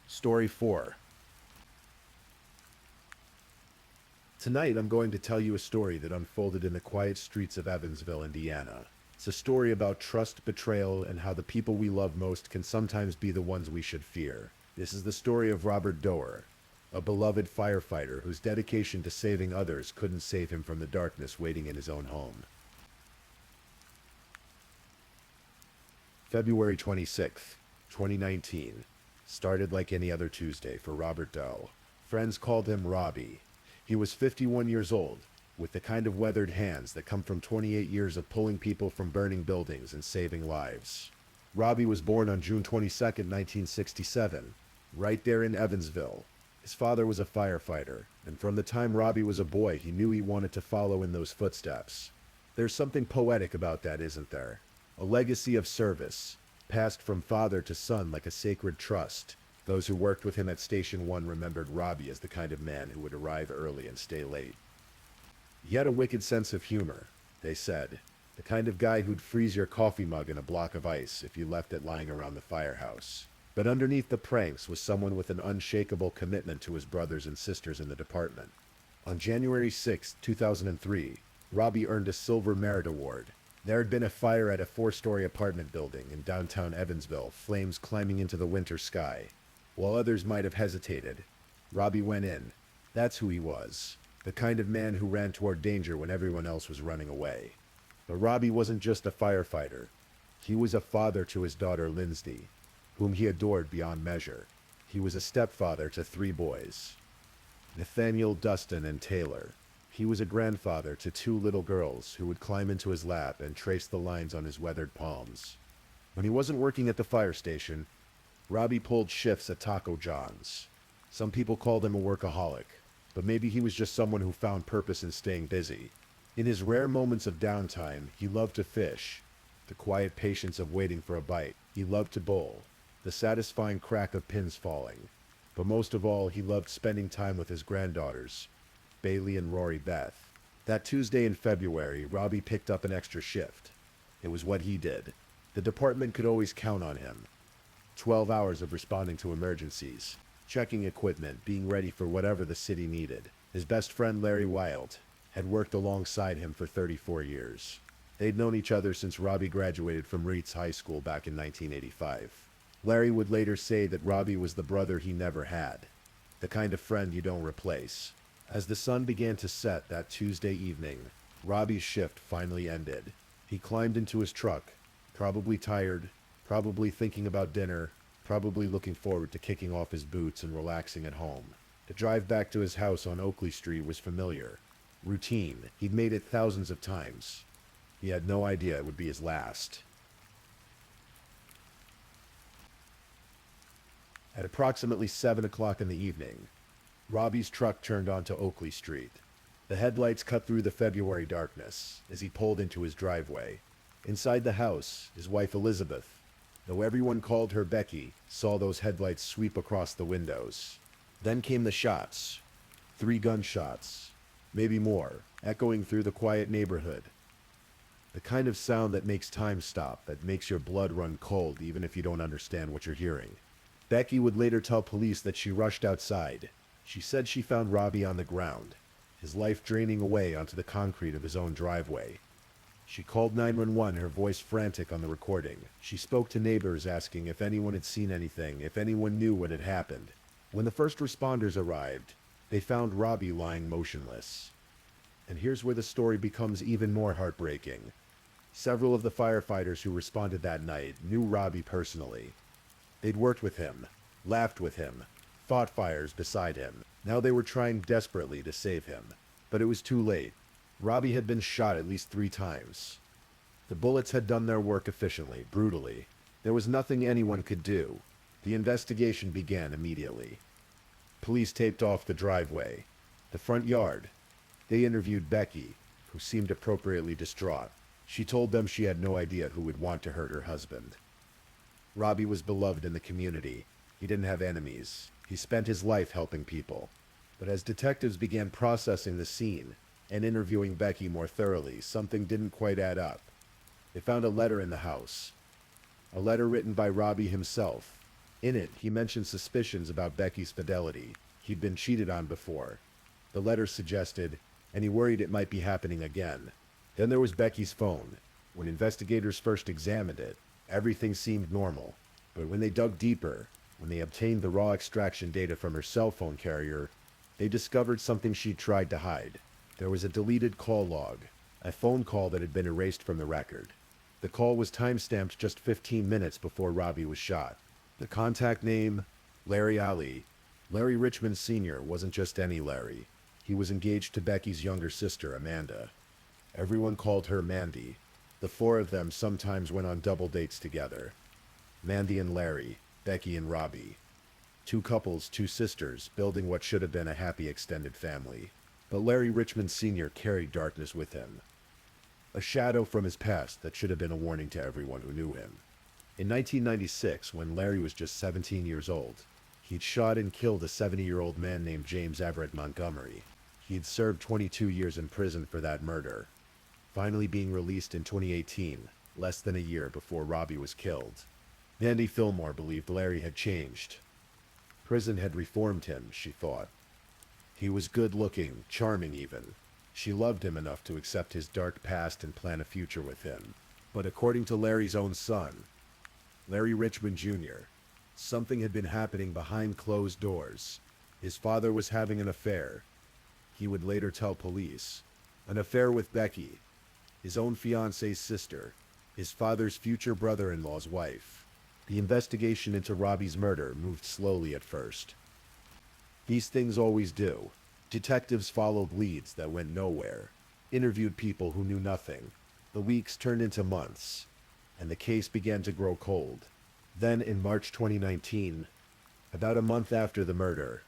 Story 4. Tonight, I'm going to tell you a story that unfolded in the quiet streets of Evansville, Indiana. It's a story about trust, betrayal, and how the people we love most can sometimes be the ones we should fear. This is the story of Robert Doerr, a beloved firefighter whose dedication to saving others couldn't save him from the darkness waiting in his own home. February 26th, 2019. Started like any other Tuesday for Robert Doerr. Friends called him Robbie. He was 51 years old, with the kind of weathered hands that come from 28 years of pulling people from burning buildings and saving lives. Robbie was born on June 22nd, 1967, right there in Evansville. His father was a firefighter, and from the time Robbie was a boy, he knew he wanted to follow in those footsteps. There's something poetic about that, isn't there? A legacy of service, passed from father to son like a sacred trust. Those who worked with him at Station 1 remembered Robbie as the kind of man who would arrive early and stay late. He had a wicked sense of humor, they said, the kind of guy who'd freeze your coffee mug in a block of ice if you left it lying around the firehouse. But underneath the pranks was someone with an unshakable commitment to his brothers and sisters in the department. On January 6, 2003, Robbie earned a Silver Merit Award. There had been a fire at a 4-story apartment building in downtown Evansville, flames climbing into the winter sky. While others might have hesitated, Robbie went in. That's who he was, the kind of man who ran toward danger when everyone else was running away. But Robbie wasn't just a firefighter. He was a father to his daughter Lindsay, whom he adored beyond measure. He was a stepfather to 3 boys, Nathaniel, Dustin, and Taylor. He was a grandfather to 2 little girls who would climb into his lap and trace the lines on his weathered palms. When he wasn't working at the fire station, Robbie pulled shifts at Taco John's. Some people called him a workaholic, but maybe he was just someone who found purpose in staying busy. In his rare moments of downtime, he loved to fish, the quiet patience of waiting for a bite. He loved to bowl, the satisfying crack of pins falling. But most of all, he loved spending time with his granddaughters, Bailey and Rory Beth. That Tuesday in February, Robbie picked up an extra shift. It was what he did. The department could always count on him. 12 hours of responding to emergencies, checking equipment, being ready for whatever the city needed. His best friend Larry Wild had worked alongside him for 34 years. They'd known each other since Robbie graduated from Reitz High School back in 1985. Larry would later say that Robbie was the brother he never had, the kind of friend you don't replace. As the sun began to set that Tuesday evening, Robbie's shift finally ended. He climbed into his truck, probably tired, probably thinking about dinner, probably looking forward to kicking off his boots and relaxing at home. The drive back to his house on Oakley Street was familiar, routine. He'd made it thousands of times. He had no idea it would be his last. At approximately 7 o'clock in the evening, Robbie's truck turned onto Oakley Street. The headlights cut through the February darkness as he pulled into his driveway. Inside the house, his wife Elizabeth, though everyone called her Becky, saw those headlights sweep across the windows. Then came the shots. 3 gunshots, maybe more, echoing through the quiet neighborhood. The kind of sound that makes time stop, that makes your blood run cold even if you don't understand what you're hearing. Becky would later tell police that she rushed outside. She said she found Robbie on the ground, his life draining away onto the concrete of his own driveway. She called 911, her voice frantic on the recording. She spoke to neighbors asking if anyone had seen anything, if anyone knew what had happened. When the first responders arrived, they found Robbie lying motionless. And here's where the story becomes even more heartbreaking. Several of the firefighters who responded that night knew Robbie personally. They'd worked with him, laughed with him, fought fires beside him. Now they were trying desperately to save him. But it was too late. Robbie had been shot at least 3 times. The bullets had done their work efficiently, brutally. There was nothing anyone could do. The investigation began immediately. Police taped off the driveway, the front yard. They interviewed Becky, who seemed appropriately distraught. She told them she had no idea who would want to hurt her husband. Robbie was beloved in the community. He didn't have enemies. He spent his life helping people. But as detectives began processing the scene and interviewing Becky more thoroughly, something didn't quite add up. They found a letter in the house. A letter written by Robbie himself. In it, he mentioned suspicions about Becky's fidelity. He'd been cheated on before. The letter suggested, and he worried it might be happening again. Then there was Becky's phone. When investigators first examined it, everything seemed normal. But when they dug deeper, when they obtained the raw extraction data from her cell phone carrier, they discovered something she'd tried to hide. There was a deleted call log, a phone call that had been erased from the record. The call was time-stamped just 15 minutes before Robbie was shot. The contact name, Larry Ali. Larry Richmond Sr. wasn't just any Larry. He was engaged to Becky's younger sister, Amanda. Everyone called her Mandy. The 4 of them sometimes went on double dates together. Mandy and Larry, Becky and Robbie. 2 couples, 2 sisters, building what should have been a happy extended family. But Larry Richmond Sr. carried darkness with him. A shadow from his past that should have been a warning to everyone who knew him. In 1996, when Larry was just 17 years old, he'd shot and killed a 70-year-old man named James Everett Montgomery. He'd served 22 years in prison for that murder, finally being released in 2018, less than a year before Robbie was killed. Mandy Fillmore believed Larry had changed. Prison had reformed him, she thought. He was good-looking, charming even. She loved him enough to accept his dark past and plan a future with him. But according to Larry's own son, Larry Richmond Jr., something had been happening behind closed doors. His father was having an affair. He would later tell police. An affair with Becky, his own fiance's sister, his father's future brother-in-law's wife. The investigation into Robbie's murder moved slowly at first. These things always do. Detectives followed leads that went nowhere, interviewed people who knew nothing. The weeks turned into months, and the case began to grow cold. Then, in March 2019, about a month after the murder,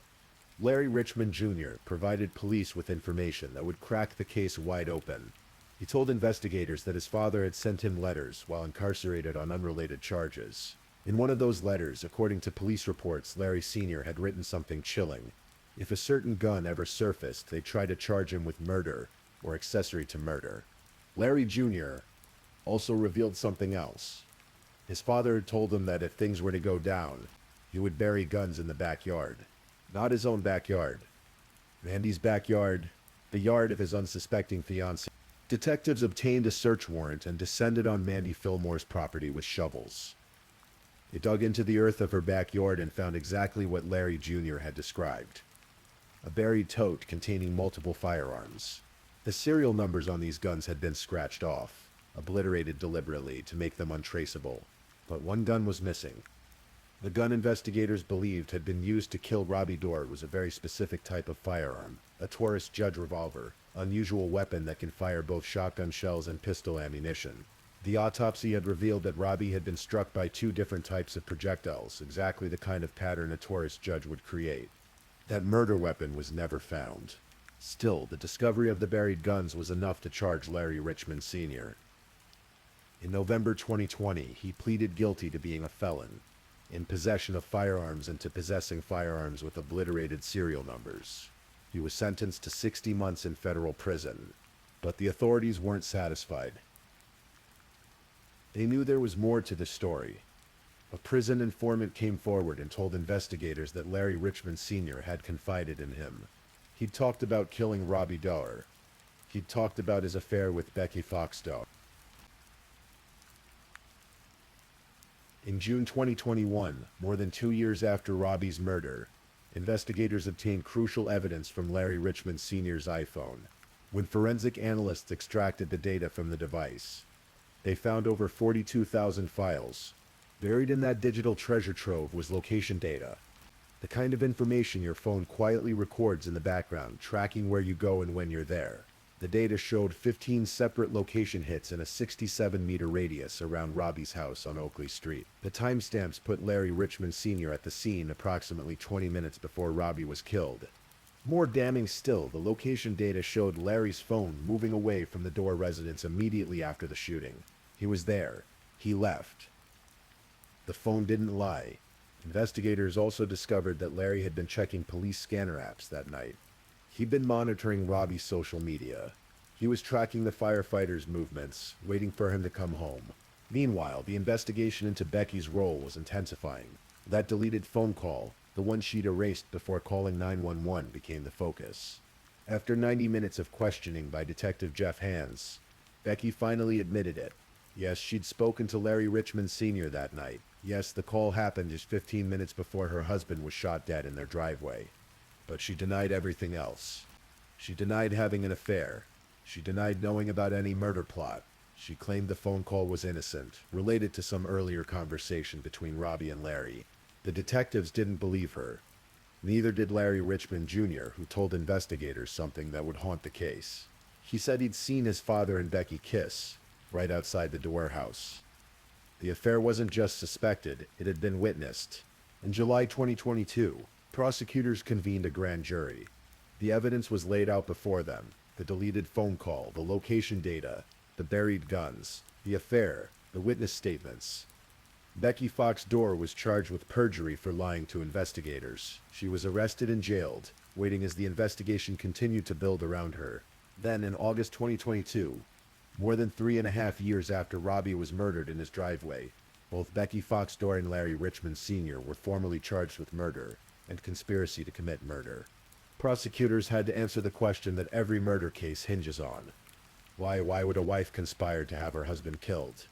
Larry Richmond Jr. provided police with information that would crack the case wide open. He told investigators that his father had sent him letters while incarcerated on unrelated charges. In one of those letters, according to police reports, Larry Sr. had written something chilling. If a certain gun ever surfaced, they'd try to charge him with murder or accessory to murder. Larry Jr. also revealed something else. His father had told him that if things were to go down, he would bury guns in the backyard. Not his own backyard. Randy's backyard, the yard of his unsuspecting fiancée. Detectives obtained a search warrant and descended on Mandy Fillmore's property with shovels. They dug into the earth of her backyard and found exactly what Larry Jr. had described. A buried tote containing multiple firearms. The serial numbers on these guns had been scratched off, obliterated deliberately to make them untraceable. But one gun was missing. The gun investigators believed had been used to kill Robbie Dorr was a very specific type of firearm, a Taurus Judge revolver, unusual weapon that can fire both shotgun shells and pistol ammunition. The autopsy had revealed that Robbie had been struck by two different types of projectiles, exactly the kind of pattern a Taurus Judge would create. That murder weapon was never found. Still, the discovery of the buried guns was enough to charge Larry Richmond Sr. In November 2020, he pleaded guilty to being a felon, in possession of firearms and to possessing firearms with obliterated serial numbers. He was sentenced to 60 months in federal prison, but the authorities weren't satisfied. They knew there was more to the story. A prison informant came forward and told investigators that Larry Richmond Sr. had confided in him. He'd talked about killing Robbie Dorr. He'd talked about his affair with Becky Fox Dorr. In June 2021, more than 2 years after Robbie's murder, investigators obtained crucial evidence from Larry Richmond Sr.'s iPhone. When forensic analysts extracted the data from the device, they found over 42,000 files. Buried in that digital treasure trove was location data, the kind of information your phone quietly records in the background, tracking where you go and when you're there. The data showed 15 separate location hits in a 67-meter radius around Robbie's house on Oakley Street. The timestamps put Larry Richmond Sr. at the scene approximately 20 minutes before Robbie was killed. More damning still, the location data showed Larry's phone moving away from the Dorr residence immediately after the shooting. He was there. He left. The phone didn't lie. Investigators also discovered that Larry had been checking police scanner apps that night. He'd been monitoring Robbie's social media. He was tracking the firefighters' movements, waiting for him to come home. Meanwhile, the investigation into Becky's role was intensifying. That deleted phone call, the one she'd erased before calling 911, became the focus. After 90 minutes of questioning by Detective Jeff Hands, Becky finally admitted it. Yes, she'd spoken to Larry Richmond Sr. that night. Yes, the call happened just 15 minutes before her husband was shot dead in their driveway. But she denied everything else. She denied having an affair. She denied knowing about any murder plot. She claimed the phone call was innocent, related to some earlier conversation between Robbie and Larry. The detectives didn't believe her. Neither did Larry Richmond Jr., who told investigators something that would haunt the case. He said he'd seen his father and Becky kiss, right outside the Dorr house. The affair wasn't just suspected, it had been witnessed. In July 2022, prosecutors convened a grand jury. The evidence was laid out before them: the deleted phone call, the location data, the buried guns, the affair, the witness statements. Becky Fox Dorr was charged with perjury for lying to investigators. She was arrested and jailed, waiting as the investigation continued to build around her. Then, in August 2022, more than 3.5 years after Robbie was murdered in his driveway, both Becky Fox Dorr and Larry Richmond Sr. were formally charged with murder and conspiracy to commit murder. Prosecutors had to answer the question that every murder case hinges on. Why would a wife conspire to have her husband killed?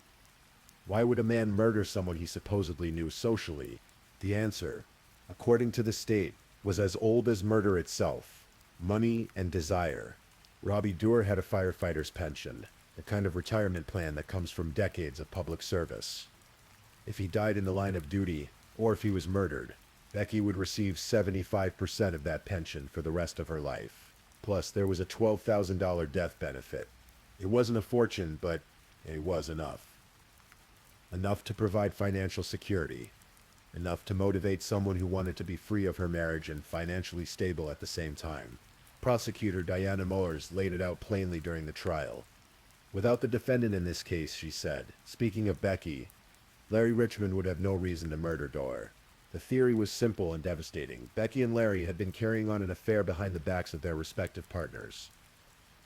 Why would a man murder someone he supposedly knew socially? The answer, according to the state, was as old as murder itself: money and desire. Robbie Dorr had a firefighter's pension. the kind of retirement plan that comes from decades of public service. If he died in the line of duty, or if he was murdered, Becky would receive 75% of that pension for the rest of her life. Plus, there was a $12,000 death benefit. It wasn't a fortune, but it was enough. Enough to provide financial security. Enough to motivate someone who wanted to be free of her marriage and financially stable at the same time. Prosecutor Diana Moores laid it out plainly during the trial. Without the defendant in this case, she said, speaking of Becky, Larry Richmond would have no reason to murder Dorr. The theory was simple and devastating. Becky and Larry had been carrying on an affair behind the backs of their respective partners.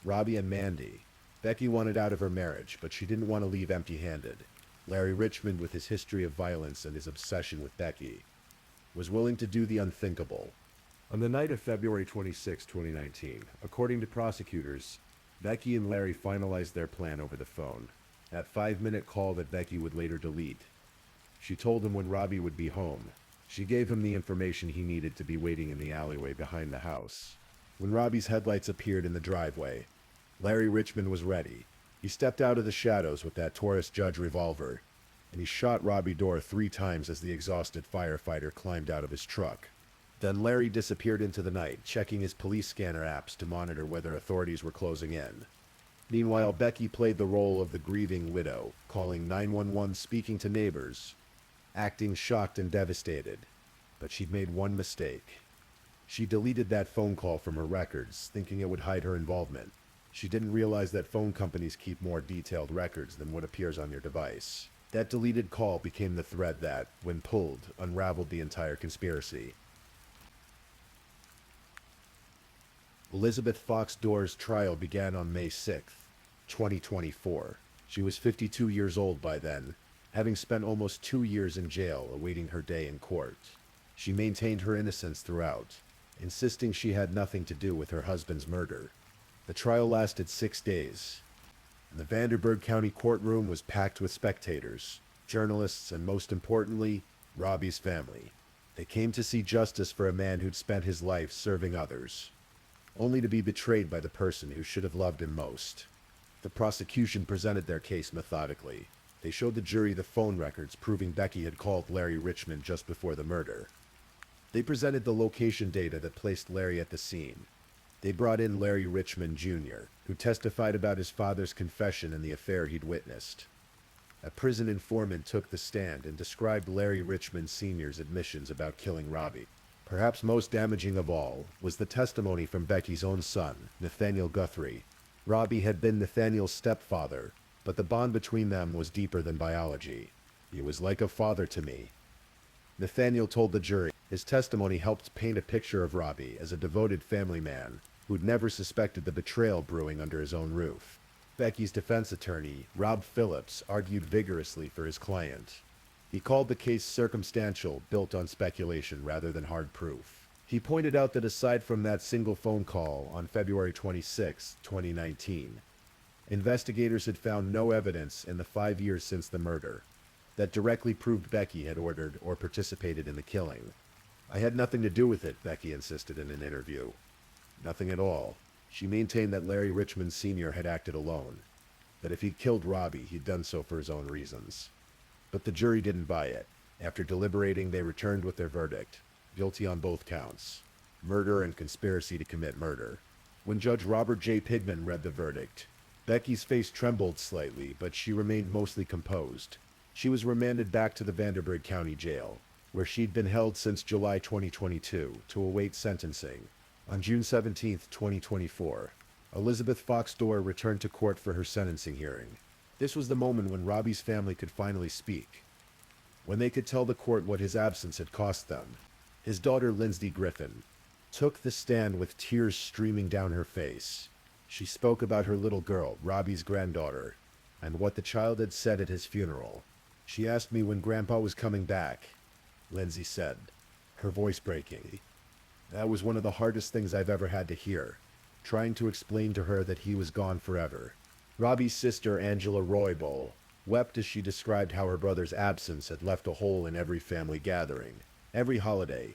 Robbie and Mandy. Becky wanted out of her marriage, but she didn't want to leave empty-handed. Larry Richmond, with his history of violence and his obsession with Becky, was willing to do the unthinkable. On the night of February 26, 2019, according to prosecutors, Becky and Larry finalized their plan over the phone. That 5-minute call that Becky would later delete. She told him when Robbie would be home. She gave him the information he needed to be waiting in the alleyway behind the house. When Robbie's headlights appeared in the driveway, Larry Richmond was ready. He stepped out of the shadows with that Taurus Judge revolver, and he shot Robbie Dorr 3 times as the exhausted firefighter climbed out of his truck. Then Larry disappeared into the night, checking his police scanner apps to monitor whether authorities were closing in. Meanwhile, Becky played the role of the grieving widow, calling 911, speaking to neighbors, acting shocked and devastated. But she'd made one mistake. She deleted that phone call from her records, thinking it would hide her involvement. She didn't realize that phone companies keep more detailed records than what appears on your device. That deleted call became the thread that, when pulled, unraveled the entire conspiracy. Elizabeth Fox Dorr's trial began on May 6, 2024. She was 52 years old by then, having spent almost 2 years in jail awaiting her day in court. She maintained her innocence throughout, insisting she had nothing to do with her husband's murder. The trial lasted 6 days, and the Vanderburgh County courtroom was packed with spectators, journalists, and most importantly, Robbie's family. They came to see justice for a man who'd spent his life serving others, only to be betrayed by the person who should have loved him most. The prosecution presented their case methodically. They showed the jury the phone records proving Becky had called Larry Richmond just before the murder. They presented the location data that placed Larry at the scene. They brought in Larry Richmond Jr., who testified about his father's confession and the affair he'd witnessed. A prison informant took the stand and described Larry Richmond Sr.'s admissions about killing Robbie. Perhaps most damaging of all was the testimony from Becky's own son, Nathaniel Guthrie. Robbie had been Nathaniel's stepfather, but the bond between them was deeper than biology. He was like a father to me. Nathaniel told the jury his testimony helped paint a picture of Robbie as a devoted family man who'd never suspected the betrayal brewing under his own roof. Becky's defense attorney, Rob Phillips, argued vigorously for his client. He called the case circumstantial, built on speculation rather than hard proof. He pointed out that aside from that single phone call on February 26, 2019, investigators had found no evidence in the 5 years since the murder that directly proved Becky had ordered or participated in the killing. I had nothing to do with it, Becky insisted in an interview. Nothing at all. She maintained that Larry Richmond Sr. had acted alone, that if he'd killed Robbie, he'd done so for his own reasons. But the jury didn't buy it. After deliberating, they returned with their verdict, guilty on both counts, murder and conspiracy to commit murder. When Judge Robert J. Pigman read the verdict, Becky's face trembled slightly, but she remained mostly composed. She was remanded back to the Vanderburgh County Jail, where she'd been held since July 2022 to await sentencing. On June 17, 2024, Elizabeth Fox Dorr returned to court for her sentencing hearing. This was the moment when Robbie's family could finally speak, when they could tell the court what his absence had cost them. His daughter, Lindsay Griffin, took the stand with tears streaming down her face. She spoke about her little girl, Robbie's granddaughter, and what the child had said at his funeral. She asked me when Grandpa was coming back, Lindsay said, her voice breaking. That was one of the hardest things I've ever had to hear, trying to explain to her that he was gone forever. Robbie's sister, Angela Roybal, wept as she described how her brother's absence had left a hole in every family gathering, every holiday,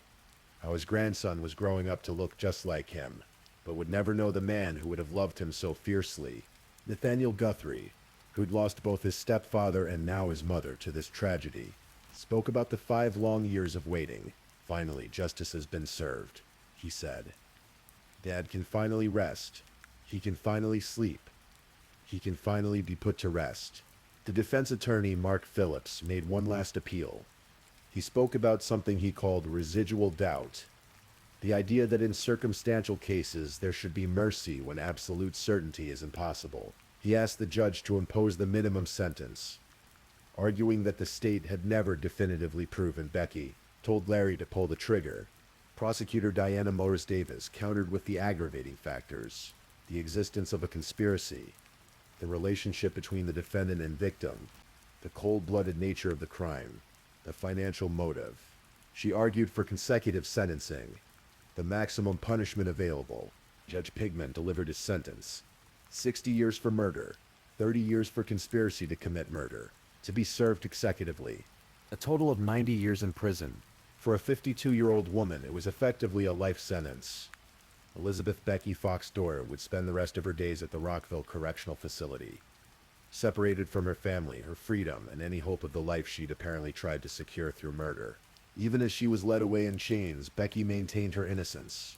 how his grandson was growing up to look just like him, but would never know the man who would have loved him so fiercely, Nathaniel Guthrie, who'd lost both his stepfather and now his mother to this tragedy, spoke about the 5 long years of waiting. Finally, justice has been served, he said. Dad can finally rest. He can finally sleep. He can finally be put to rest. The defense attorney, Mark Phillips, made one last appeal. He spoke about something he called residual doubt. The idea that in circumstantial cases there should be mercy when absolute certainty is impossible. He asked the judge to impose the minimum sentence, arguing that the state had never definitively proven Becky told Larry to pull the trigger. Prosecutor Diana Morris Davis countered with the aggravating factors: the existence of a conspiracy, the relationship between the defendant and victim, the cold-blooded nature of the crime, the financial motive. She argued for consecutive sentencing, the maximum punishment available. Judge Pigman delivered his sentence: 60 years for murder, 30 years for conspiracy to commit murder, to be served consecutively. A total of 90 years in prison. For a 52-year-old woman, it was effectively a life sentence. Elizabeth Becky Fox Dorr would spend the rest of her days at the Rockville Correctional Facility, separated from her family, her freedom, and any hope of the life she'd apparently tried to secure through murder. Even as she was led away in chains, Becky maintained her innocence.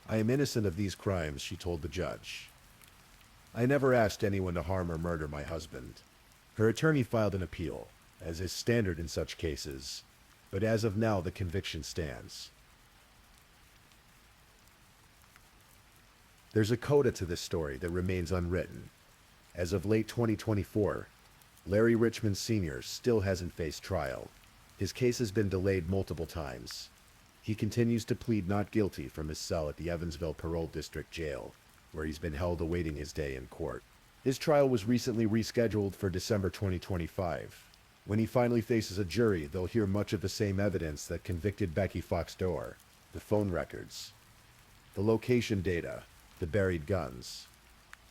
"I am innocent of these crimes," she told the judge. "I never asked anyone to harm or murder my husband." Her attorney filed an appeal, as is standard in such cases, but as of now the conviction stands. There's a coda to this story that remains unwritten. As of late 2024, Larry Richmond Sr. still hasn't faced trial. His case has been delayed multiple times. He continues to plead not guilty from his cell at the Evansville Parole District Jail, where he's been held awaiting his day in court. His trial was recently rescheduled for December 2025. When he finally faces a jury, they'll hear much of the same evidence that convicted Becky Fox Dorr: the phone records, the location data, the buried guns,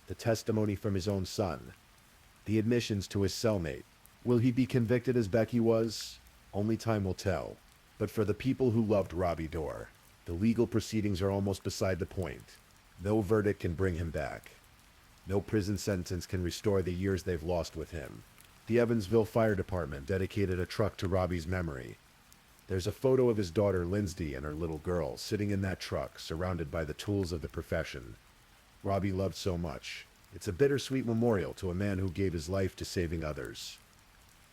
the testimony from his own son, the admissions to his cellmate. Will he be convicted as Becky was? Only time will tell. But for the people who loved Robbie Dorr, the legal proceedings are almost beside the point. No verdict can bring him back. No prison sentence can restore the years they've lost with him. The Evansville Fire Department dedicated a truck to Robbie's memory. There's a photo of his daughter Lindsay and her little girl sitting in that truck, surrounded by the tools of the profession Robbie loved so much. It's a bittersweet memorial to a man who gave his life to saving others,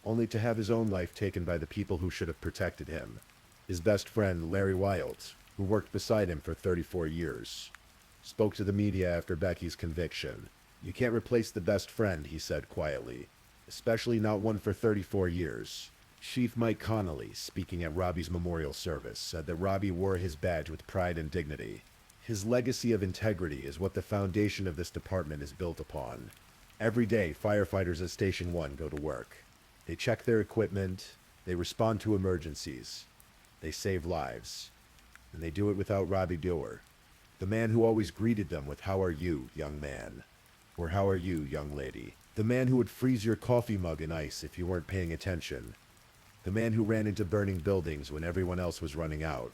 only to have his own life taken by the people who should have protected him. His best friend, Larry Wild, who worked beside him for 34 years, spoke to the media after Becky's conviction. "You can't replace the best friend," he said quietly, "especially not one for 34 years. Chief Mike Connolly, speaking at Robbie's memorial service, said that Robbie wore his badge with pride and dignity. His legacy of integrity is what the foundation of this department is built upon. Every day, firefighters at Station 1 go to work. They check their equipment, they respond to emergencies, they save lives, and they do it without Robbie Dorr, the man who always greeted them with 'How are you, young man?' or 'How are you, young lady?' The man who would freeze your coffee mug in ice if you weren't paying attention. The man who ran into burning buildings when everyone else was running out.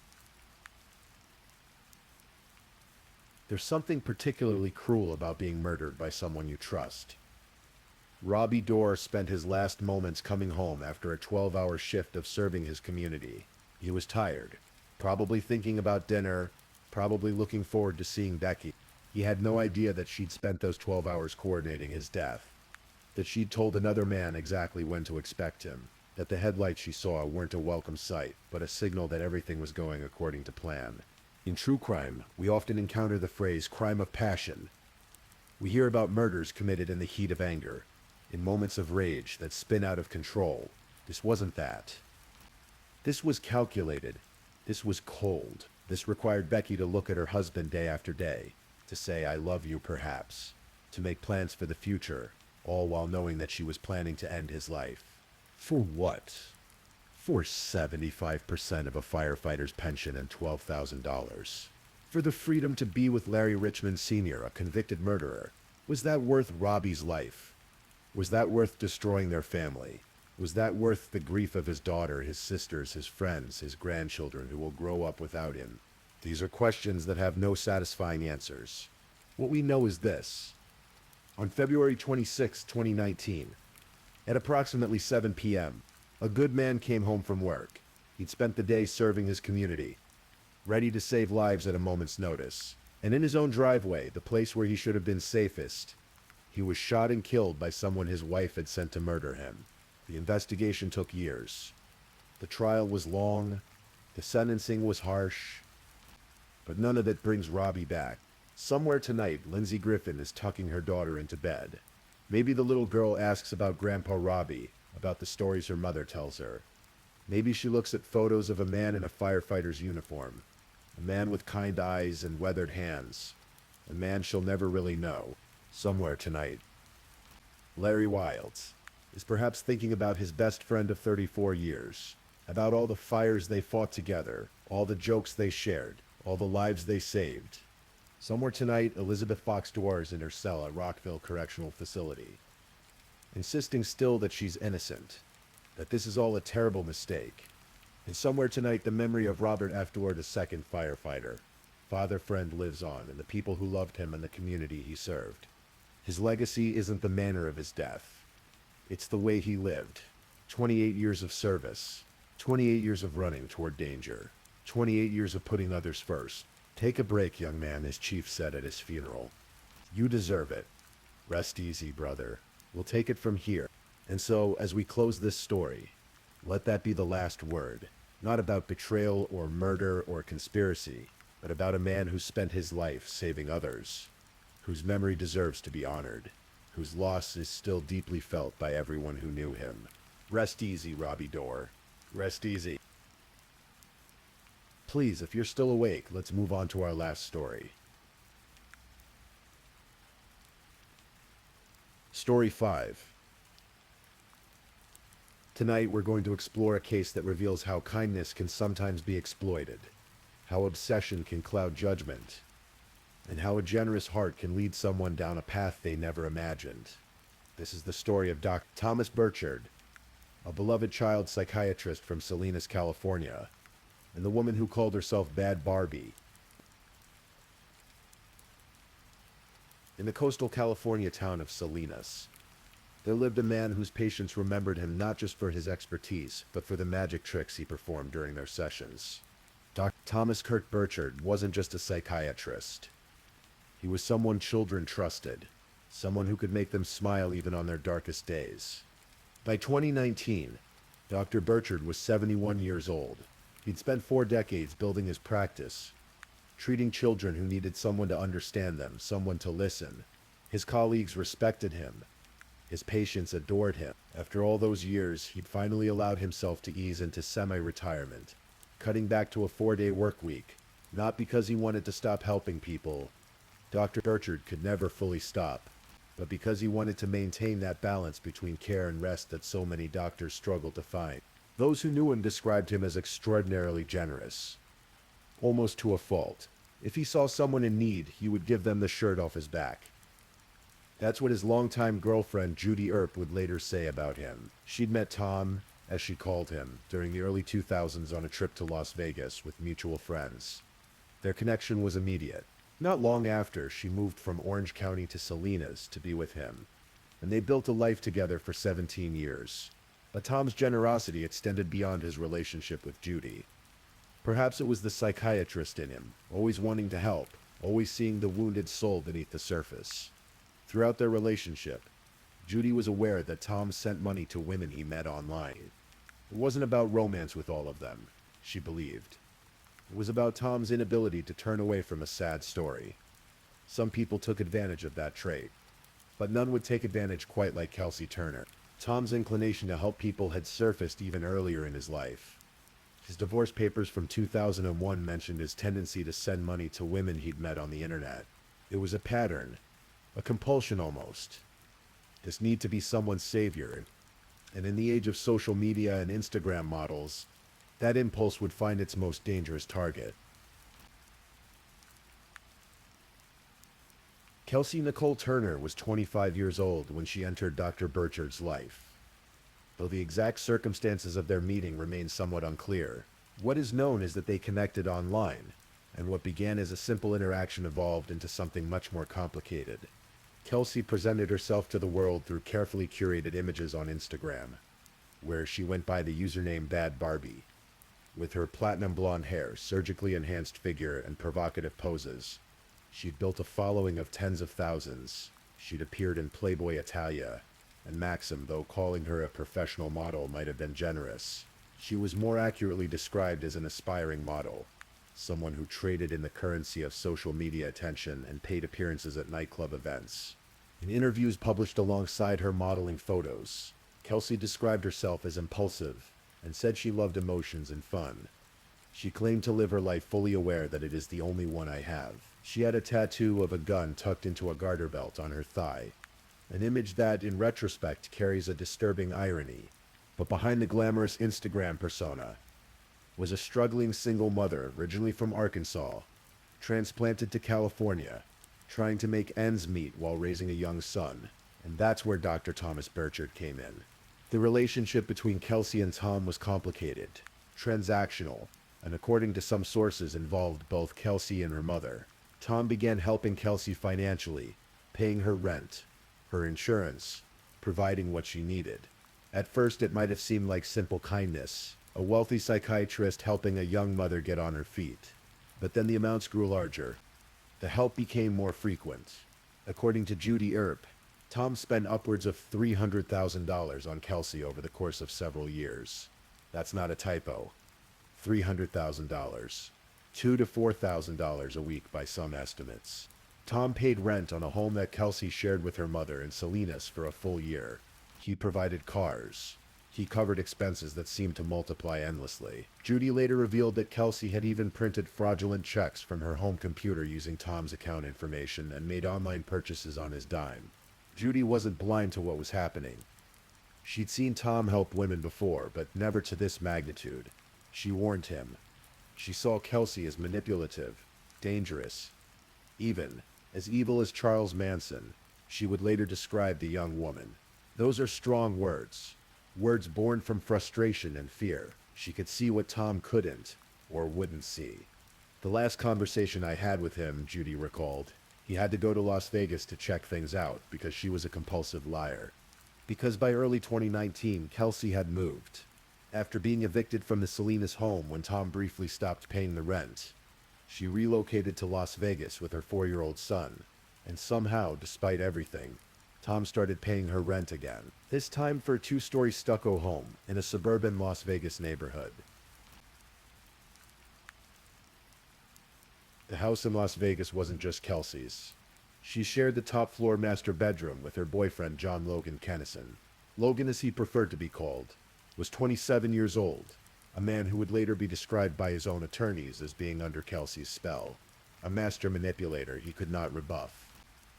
There's something particularly cruel about being murdered by someone you trust. Robbie Dorr spent his last moments coming home after a 12-hour shift of serving his community. He was tired, probably thinking about dinner, probably looking forward to seeing Becky. He had no idea that she'd spent those 12 hours coordinating his death, that she'd told another man exactly when to expect him, that the headlights she saw weren't a welcome sight, but a signal that everything was going according to plan. In true crime, we often encounter the phrase crime of passion. We hear about murders committed in the heat of anger, in moments of rage that spin out of control. This wasn't that. This was calculated. This was cold. This required Becky to look at her husband day after day, to say, "I love you," perhaps, to make plans for the future, all while knowing that she was planning to end his life. For what? For 75% of a firefighter's pension and $12,000. For the freedom to be with Larry Richmond Sr., a convicted murderer. Was that worth Robbie's life? Was that worth destroying their family? Was that worth the grief of his daughter, his sisters, his friends, his grandchildren who will grow up without him? These are questions that have no satisfying answers. What we know is this: On February 26, 2019, at approximately 7 p.m., a good man came home from work. He'd spent the day serving his community, ready to save lives at a moment's notice. And in his own driveway, the place where he should have been safest, he was shot and killed by someone his wife had sent to murder him. The investigation took years. The trial was long, the sentencing was harsh, but none of it brings Robbie back. Somewhere tonight, Lindsay Griffin is tucking her daughter into bed. Maybe the little girl asks about Grandpa Robbie, about the stories her mother tells her. Maybe she looks at photos of a man in a firefighter's uniform, a man with kind eyes and weathered hands, a man she'll never really know. Somewhere tonight, Larry Wilds is perhaps thinking about his best friend of 34 years, about all the fires they fought together, all the jokes they shared, all the lives they saved. Somewhere tonight, Elizabeth Fox Dwar is in her cell at Rockville Correctional Facility, insisting still that she's innocent, that this is all a terrible mistake. And somewhere tonight, the memory of Robert F. Dwar, the second firefighter, father-friend, lives on, and the people who loved him and the community he served. His legacy isn't the manner of his death. It's the way he lived. 28 years of service, 28 years of running toward danger, 28 years of putting others first. Take a break, young man, his chief said at his funeral. You deserve it. Rest easy, brother. We'll take it from here. And so, as we close this story, let that be the last word. Not about betrayal or murder or conspiracy, but about a man who spent his life saving others, whose memory deserves to be honored, whose loss is still deeply felt by everyone who knew him. Rest easy, Robbie Dwar. Rest easy. Please, if you're still awake, let's move on to our last story. Story 5. Tonight we're going to explore a case that reveals how kindness can sometimes be exploited, how obsession can cloud judgment, and how a generous heart can lead someone down a path they never imagined. This is the story of Dr. Thomas Burchard, a beloved child psychiatrist from Salinas, California, and the woman who called herself Bad Barbie. In the coastal California town of Salinas, there lived a man whose patients remembered him not just for his expertise, but for the magic tricks he performed during their sessions. Dr. Thomas Kirk Burchard wasn't just a psychiatrist. He was someone children trusted, someone who could make them smile even on their darkest days. By 2019, Dr. Burchard was 71 years old. He'd spent 4 decades building his practice, treating children who needed someone to understand them, someone to listen. His colleagues respected him. His patients adored him. After all those years, he'd finally allowed himself to ease into semi-retirement, cutting back to a 4-day work week, not because he wanted to stop helping people. Dr. Burchard could never fully stop, but because he wanted to maintain that balance between care and rest that so many doctors struggle to find. Those who knew him described him as extraordinarily generous, almost to a fault. If he saw someone in need, he would give them the shirt off his back. That's what his longtime girlfriend, Judy Earp, would later say about him. She'd met Tom, as she called him, during the early 2000s on a trip to Las Vegas with mutual friends. Their connection was immediate. Not long after, she moved from Orange County to Salinas to be with him, and they built a life together for 17 years. But Tom's generosity extended beyond his relationship with Judy. Perhaps it was the psychiatrist in him, always wanting to help, always seeing the wounded soul beneath the surface. Throughout their relationship, Judy was aware that Tom sent money to women he met online. It wasn't about romance with all of them, she believed. It was about Tom's inability to turn away from a sad story. Some people took advantage of that trait, but none would take advantage quite like Kelsey Turner. Tom's inclination to help people had surfaced even earlier in his life. His divorce papers from 2001 mentioned his tendency to send money to women he'd met on the internet. It was a pattern, a compulsion almost. This need to be someone's savior, and in the age of social media and Instagram models, that impulse would find its most dangerous target. Kelsey Nicole Turner was 25 years old when she entered Dr. Burchard's life. Though the exact circumstances of their meeting remain somewhat unclear, what is known is that they connected online, and what began as a simple interaction evolved into something much more complicated. Kelsey presented herself to the world through carefully curated images on Instagram, where she went by the username Bad Barbie. With her platinum blonde hair, surgically enhanced figure, and provocative poses, she'd built a following of tens of thousands. She'd appeared in Playboy Italia and Maxim, though calling her a professional model might have been generous. She was more accurately described as an aspiring model, someone who traded in the currency of social media attention and paid appearances at nightclub events. In interviews published alongside her modeling photos, Kelsey described herself as impulsive and said she loved emotions and fun. She claimed to live her life fully aware that it is the only one I have. She had a tattoo of a gun tucked into a garter belt on her thigh, an image that, in retrospect, carries a disturbing irony. But behind the glamorous Instagram persona was a struggling single mother, originally from Arkansas, transplanted to California, trying to make ends meet while raising a young son. And that's where Dr. Thomas Burchard came in. The relationship between Kelsey and Tom was complicated, transactional, and according to some sources involved both Kelsey and her mother. Tom began helping Kelsey financially, paying her rent, her insurance, providing what she needed. At first it might have seemed like simple kindness, a wealthy psychiatrist helping a young mother get on her feet. But then the amounts grew larger. The help became more frequent. According to Judy Earp, Tom spent upwards of $300,000 on Kelsey over the course of several years. That's not a typo. $300,000. $2,000 to $4,000 a week by some estimates. Tom paid rent on a home that Kelsey shared with her mother in Salinas for a full year. He provided cars. He covered expenses that seemed to multiply endlessly. Judy later revealed that Kelsey had even printed fraudulent checks from her home computer using Tom's account information and made online purchases on his dime. Judy wasn't blind to what was happening. She'd seen Tom help women before, but never to this magnitude. She warned him. She saw Kelsey as manipulative, dangerous, even as evil as Charles Manson. She would later describe the young woman. Those are strong words. Words born from frustration and fear. She could see what Tom couldn't, or wouldn't see. The last conversation I had with him, Judy recalled, he had to go to Las Vegas to check things out because she was a compulsive liar. Because by early 2019, Kelsey had moved. After being evicted from the Salinas home when Tom briefly stopped paying the rent, she relocated to Las Vegas with her 4-year-old son. And somehow, despite everything, Tom started paying her rent again. This time for a 2-story stucco home in a suburban Las Vegas neighborhood. The house in Las Vegas wasn't just Kelsey's. She shared the top-floor master bedroom with her boyfriend John Logan Kennison. Logan, as he preferred to be called, was 27 years old, a man who would later be described by his own attorneys as being under Kelsey's spell, a master manipulator he could not rebuff.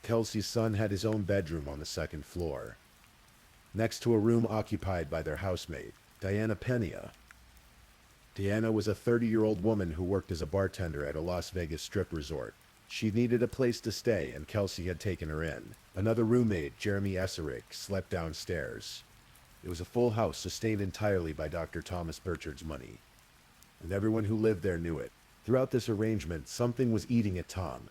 Kelsey's son had his own bedroom on the 2nd floor, next to a room occupied by their housemate, Diana Pena. Diana was a 30-year-old woman who worked as a bartender at a Las Vegas strip resort. She needed a place to stay, and Kelsey had taken her in. Another roommate, Jeremy Esserick, slept downstairs. It was a full house sustained entirely by Dr. Thomas Burchard's money, and everyone who lived there knew it. Throughout this arrangement, something was eating at Tom.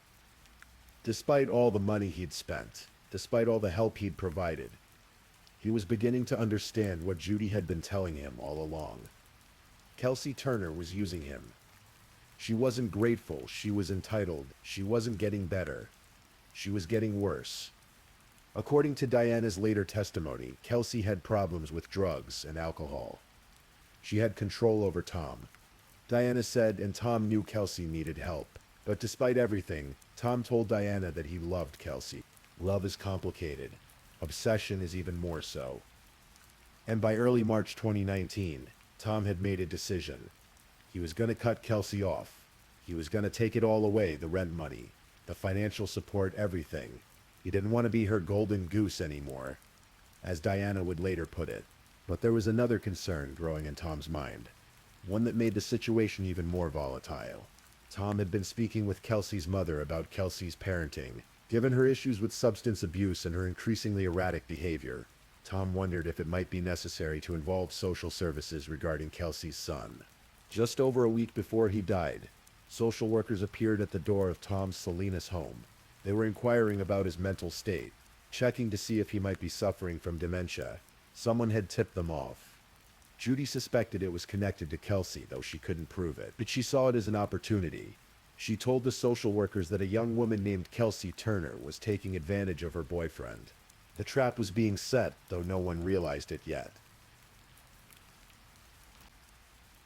Despite all the money he'd spent, despite all the help he'd provided, he was beginning to understand what Judy had been telling him all along. Kelsey Turner was using him. She wasn't grateful, she was entitled. She wasn't getting better. She was getting worse. According to Diana's later testimony, Kelsey had problems with drugs and alcohol. She had control over Tom. Diana said, and Tom knew Kelsey needed help. But despite everything, Tom told Diana that he loved Kelsey. Love is complicated. Obsession is even more so. And by early March 2019, Tom had made a decision. He was going to cut Kelsey off. He was going to take it all away, the rent money, the financial support, everything. He didn't want to be her golden goose anymore, as Diana would later put it. But there was another concern growing in Tom's mind, one that made the situation even more volatile. Tom had been speaking with Kelsey's mother about Kelsey's parenting. Given her issues with substance abuse and her increasingly erratic behavior, Tom wondered if it might be necessary to involve social services regarding Kelsey's son. Just over a week before he died, social workers appeared at the door of Tom's Salinas home. They were inquiring about his mental state. checking to see if he might be suffering from dementia. Someone had tipped them off. Judy suspected it was connected to Kelsey, though she couldn't prove it, but she saw it as an opportunity. She told the social workers that a young woman named Kelsey Turner was taking advantage of her boyfriend. The trap was being set, though no one realized it yet.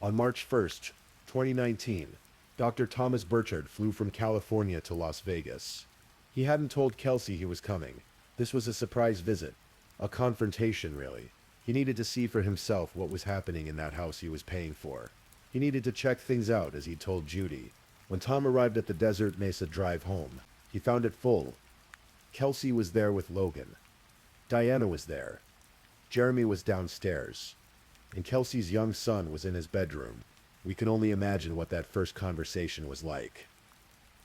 On March 1st, 2019, Dr. Thomas Burchard flew from California to Las Vegas. He hadn't told Kelsey he was coming. This was a surprise visit. A confrontation, really. He needed to see for himself what was happening in that house he was paying for. He needed to check things out, as he'd told Judy. When Tom arrived at the Desert Mesa drive home, he found it full. Kelsey was there with Logan. Diana was there. Jeremy was downstairs. And Kelsey's young son was in his bedroom. We can only imagine what that first conversation was like.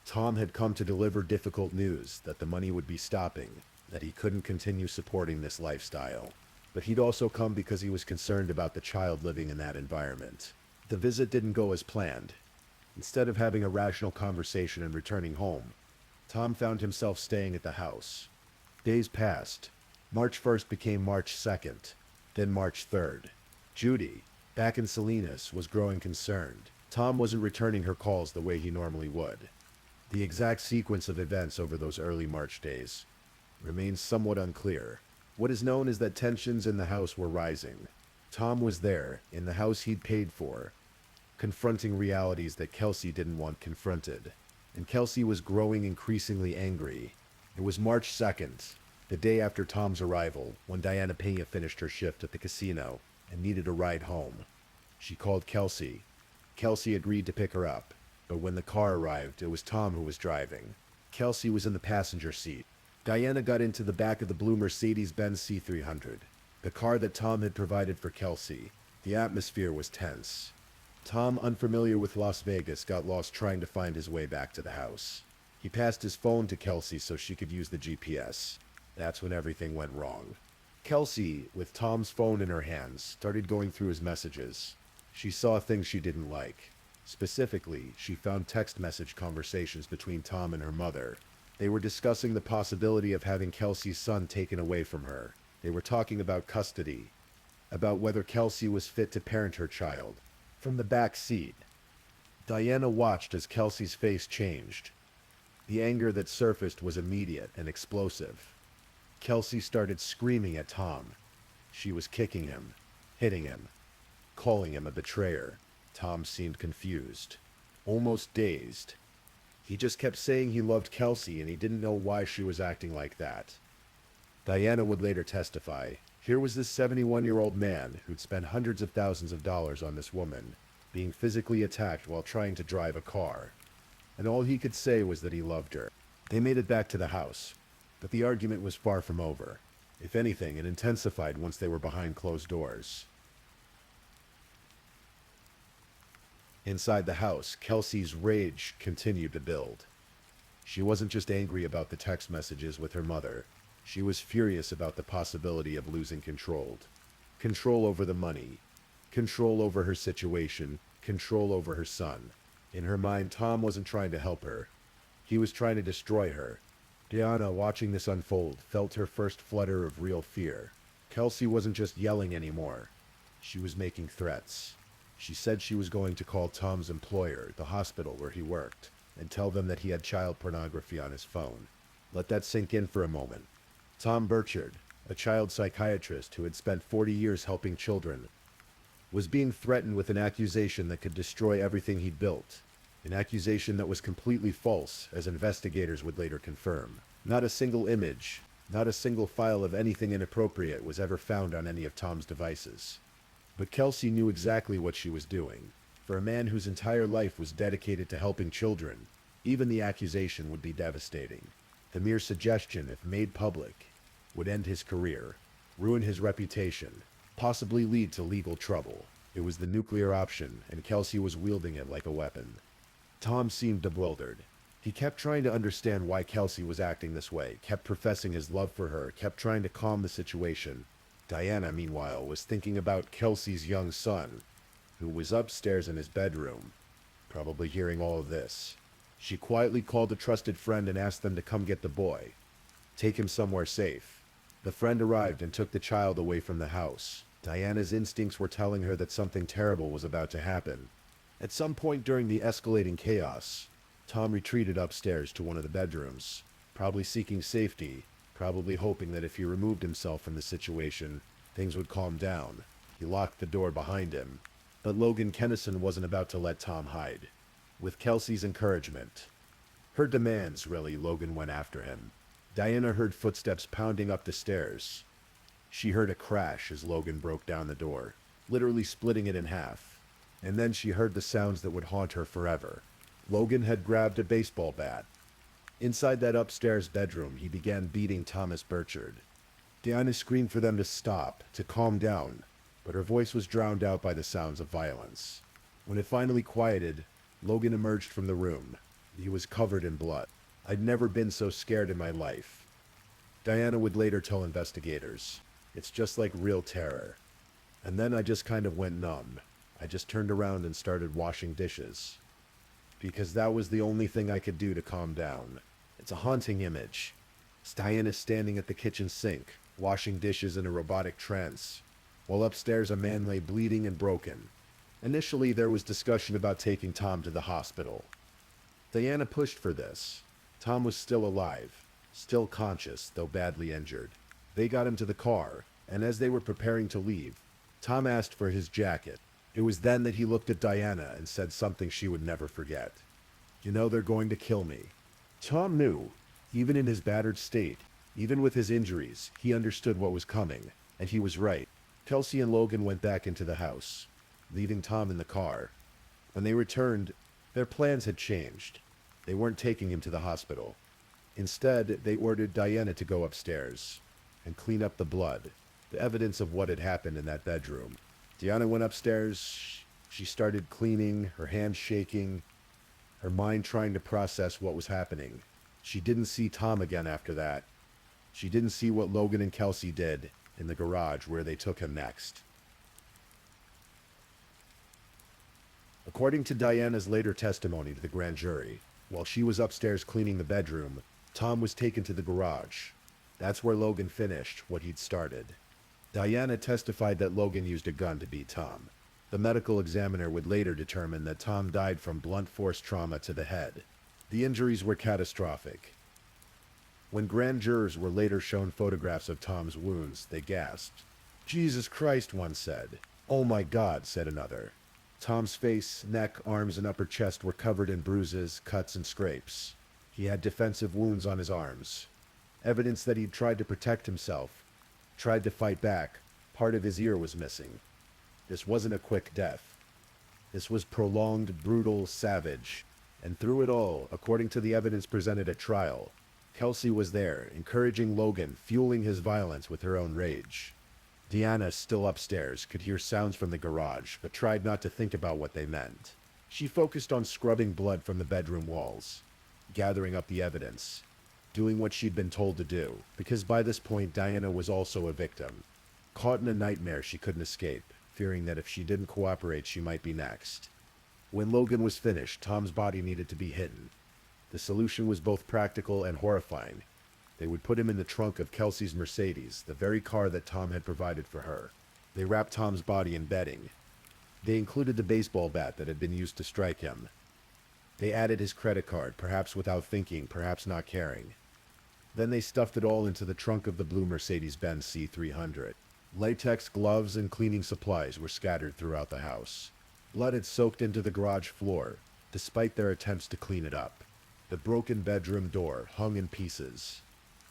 Tom had come to deliver difficult news that the money would be stopping, that he couldn't continue supporting this lifestyle. But he'd also come because he was concerned about the child living in that environment. The visit didn't go as planned. Instead of having a rational conversation and returning home, Tom found himself staying at the house. Days passed. March 1st became March 2nd, then March 3rd. Judy, back in Salinas, was growing concerned. Tom wasn't returning her calls the way he normally would. The exact sequence of events over those early March days remains somewhat unclear. What is known is that tensions in the house were rising. Tom was there, in the house he'd paid for, confronting realities that Kelsey didn't want confronted. And Kelsey was growing increasingly angry. It was March 2nd, the day after Tom's arrival, when Diana Pena finished her shift at the casino and needed a ride home. She called Kelsey. Kelsey agreed to pick her up, but when the car arrived, it was Tom who was driving. Kelsey was in the passenger seat. Diana got into the back of the blue Mercedes-Benz C300, the car that Tom had provided for Kelsey. The atmosphere was tense. Tom, unfamiliar with Las Vegas, got lost trying to find his way back to the house. He passed his phone to Kelsey so she could use the GPS. That's when everything went wrong. Kelsey, with Tom's phone in her hands, started going through his messages. She saw things she didn't like. Specifically, she found text message conversations between Tom and her mother. They were discussing the possibility of having Kelsey's son taken away from her. They were talking about custody, about whether Kelsey was fit to parent her child. From the back seat, Diana watched as Kelsey's face changed. The anger that surfaced was immediate and explosive. Kelsey started screaming at Tom. She was kicking him, hitting him, calling him a betrayer. Tom seemed confused, almost dazed. He just kept saying he loved Kelsey and he didn't know why she was acting like that. Diana would later testify. Here was this 71-year-old man who'd spent hundreds of thousands of dollars on this woman, being physically attacked while trying to drive a car. And all he could say was that he loved her. They made it back to the house, but the argument was far from over. If anything, it intensified once they were behind closed doors. Inside the house, Kelsey's rage continued to build. She wasn't just angry about the text messages with her mother. She was furious about the possibility of losing control. Control over the money, control over her situation, control over her son. In her mind, Tom wasn't trying to help her. He was trying to destroy her. Diana, watching this unfold, felt her first flutter of real fear. Kelsey wasn't just yelling anymore. She was making threats. She said she was going to call Tom's employer, the hospital where he worked, and tell them that he had child pornography on his phone. Let that sink in for a moment. Tom Burchard, a child psychiatrist who had spent 40 years helping children, was being threatened with an accusation that could destroy everything he'd built. An accusation that was completely false, as investigators would later confirm. Not a single image, not a single file of anything inappropriate was ever found on any of Tom's devices. But Kelsey knew exactly what she was doing. For a man whose entire life was dedicated to helping children, even the accusation would be devastating. The mere suggestion, if made public, would end his career, ruin his reputation, possibly lead to legal trouble. It was the nuclear option, and Kelsey was wielding it like a weapon. Tom seemed bewildered. He kept trying to understand why Kelsey was acting this way, kept professing his love for her, kept trying to calm the situation. Diana, meanwhile, was thinking about Kelsey's young son, who was upstairs in his bedroom, probably hearing all of this. She quietly called a trusted friend and asked them to come get the boy. Take him somewhere safe. The friend arrived and took the child away from the house. Diana's instincts were telling her that something terrible was about to happen. At some point during the escalating chaos, Tom retreated upstairs to one of the bedrooms, probably seeking safety, probably hoping that if he removed himself from the situation, things would calm down. He locked the door behind him. But Logan Kennison wasn't about to let Tom hide. With Kelsey's encouragement, her demands, really, Logan went after him. Diana heard footsteps pounding up the stairs. She heard a crash as Logan broke down the door, literally splitting it in half. And then she heard the sounds that would haunt her forever. Logan had grabbed a baseball bat. Inside that upstairs bedroom, he began beating Thomas Burchard. Diana screamed for them to stop, to calm down, but her voice was drowned out by the sounds of violence. When it finally quieted, Logan emerged from the room. He was covered in blood. I'd never been so scared in my life. Diana would later tell investigators, "It's just like real terror." And then I just kind of went numb. I just turned around and started washing dishes. Because that was the only thing I could do to calm down. It's a haunting image. It's Diana standing at the kitchen sink, washing dishes in a robotic trance, while upstairs a man lay bleeding and broken. Initially, there was discussion about taking Tom to the hospital. Diana pushed for this. Tom was still alive, still conscious, though badly injured. They got him to the car, and as they were preparing to leave, Tom asked for his jacket. It was then that he looked at Diana and said something she would never forget. "You know they're going to kill me." Tom knew. Even in his battered state, even with his injuries, he understood what was coming, and he was right. Kelsey and Logan went back into the house, leaving Tom in the car. When they returned, their plans had changed. They weren't taking him to the hospital. Instead, they ordered Diana to go upstairs and clean up the blood, the evidence of what had happened in that bedroom. Diana went upstairs. She started cleaning, her hands shaking, her mind trying to process what was happening. She didn't see Tom again after that. She didn't see what Logan and Kelsey did in the garage where they took him next. According to Diana's later testimony to the grand jury, while she was upstairs cleaning the bedroom, Tom was taken to the garage. That's where Logan finished what he'd started. Diana testified that Logan used a gun to beat Tom. The medical examiner would later determine that Tom died from blunt force trauma to the head. The injuries were catastrophic. When grand jurors were later shown photographs of Tom's wounds, they gasped. "Jesus Christ," one said. "Oh my God," said another. Tom's face, neck, arms, and upper chest were covered in bruises, cuts, and scrapes. He had defensive wounds on his arms. Evidence that he'd tried to protect himself, tried to fight back. Part of his ear was missing. This wasn't a quick death. This was prolonged, brutal, savage. And through it all, according to the evidence presented at trial, Kelsey was there, encouraging Logan, fueling his violence with her own rage. Diana, still upstairs, could hear sounds from the garage, but tried not to think about what they meant. She focused on scrubbing blood from the bedroom walls, gathering up the evidence, doing what she'd been told to do, because by this point Diana was also a victim. Caught in a nightmare she couldn't escape, fearing that if she didn't cooperate she might be next. When Logan was finished, Tom's body needed to be hidden. The solution was both practical and horrifying. They would put him in the trunk of Kelsey's Mercedes, the very car that Tom had provided for her. They wrapped Tom's body in bedding. They included the baseball bat that had been used to strike him. They added his credit card, perhaps without thinking, perhaps not caring. Then they stuffed it all into the trunk of the blue Mercedes-Benz C300. Latex gloves and cleaning supplies were scattered throughout the house. Blood had soaked into the garage floor, despite their attempts to clean it up. The broken bedroom door hung in pieces.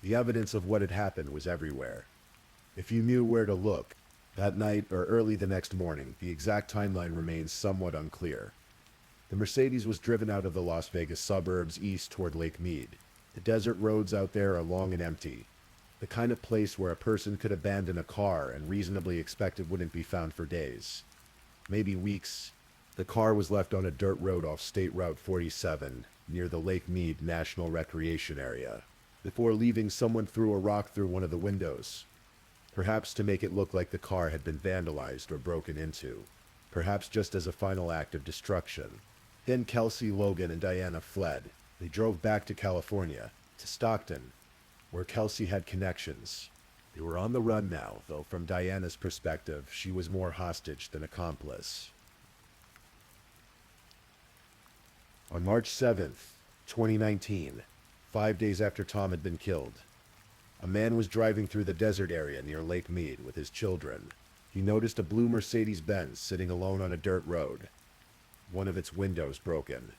The evidence of what had happened was everywhere. If you knew where to look, that night or early the next morning, the exact timeline remains somewhat unclear. The Mercedes was driven out of the Las Vegas suburbs east toward Lake Mead. The desert roads out there are long and empty, the kind of place where a person could abandon a car and reasonably expect it wouldn't be found for days, maybe weeks. The car was left on a dirt road off State Route 47 near the Lake Mead National Recreation Area. Before leaving, someone threw a rock through one of the windows, perhaps to make it look like the car had been vandalized or broken into, perhaps just as a final act of destruction. Then Kelsey, Logan, and Diana fled. They drove back to California, to Stockton. where Kelsey had connections. They were on the run now, though from Diana's perspective, she was more hostage than accomplice. On March 7th, 2019, 5 days after Tom had been killed, a man was driving through the desert area near Lake Mead with his children. He noticed a blue Mercedes-Benz sitting alone on a dirt road, one of its windows broken.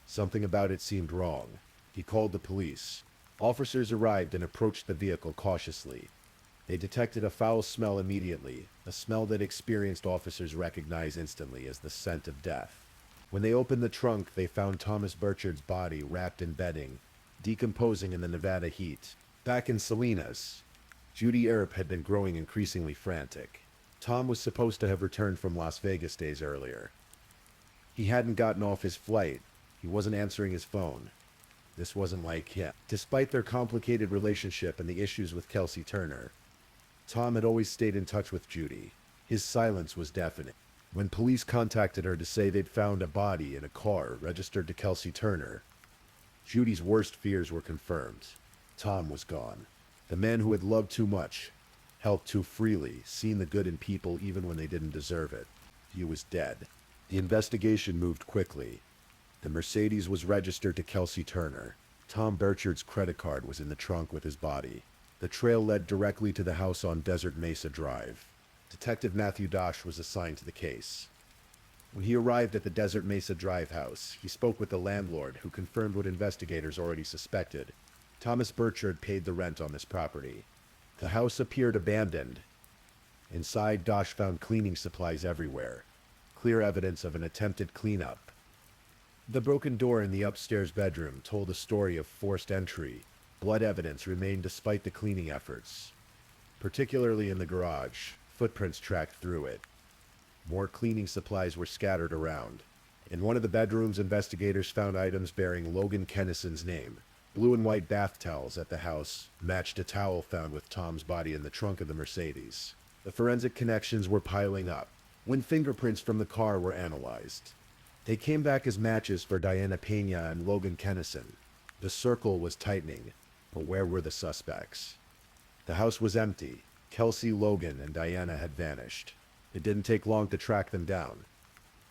Something about it seemed wrong. He called the police. Officers arrived and approached the vehicle cautiously. They detected a foul smell immediately, a smell that experienced officers recognized instantly as the scent of death. When they opened the trunk, they found Thomas Burchard's body wrapped in bedding, decomposing in the Nevada heat. Back in Salinas, Judy Earp had been growing increasingly frantic. Tom was supposed to have returned from Las Vegas days earlier. He hadn't gotten off his flight. He wasn't answering his phone. This wasn't like him. Despite their complicated relationship and the issues with Kelsey Turner, Tom had always stayed in touch with Judy. His silence was deafening. When police contacted her to say they'd found a body in a car registered to Kelsey Turner, Judy's worst fears were confirmed. Tom was gone. The man who had loved too much, helped too freely, seen the good in people even when they didn't deserve it. He was dead. The investigation moved quickly. The Mercedes was registered to Kelsey Turner. Tom Burchard's credit card was in the trunk with his body. The trail led directly to the house on Desert Mesa Drive. Detective Matthew Dosh was assigned to the case. When he arrived at the Desert Mesa Drive house, he spoke with the landlord, who confirmed what investigators already suspected. Thomas Burchard paid the rent on this property. The house appeared abandoned. Inside, Dosh found cleaning supplies everywhere, clear evidence of an attempted cleanup. The broken door in the upstairs bedroom told a story of forced entry. Blood evidence remained despite the cleaning efforts. Particularly in the garage, footprints tracked through it. More cleaning supplies were scattered around. In one of the bedrooms, investigators found items bearing Logan Kennison's name. Blue and white bath towels at the house matched a towel found with Tom's body in the trunk of the Mercedes. The forensic connections were piling up when fingerprints from the car were analyzed. They came back as matches for Diana Pena and Logan Kennison. The circle was tightening, but where were the suspects? The house was empty. Kelsey, Logan, and Diana had vanished. It didn't take long to track them down.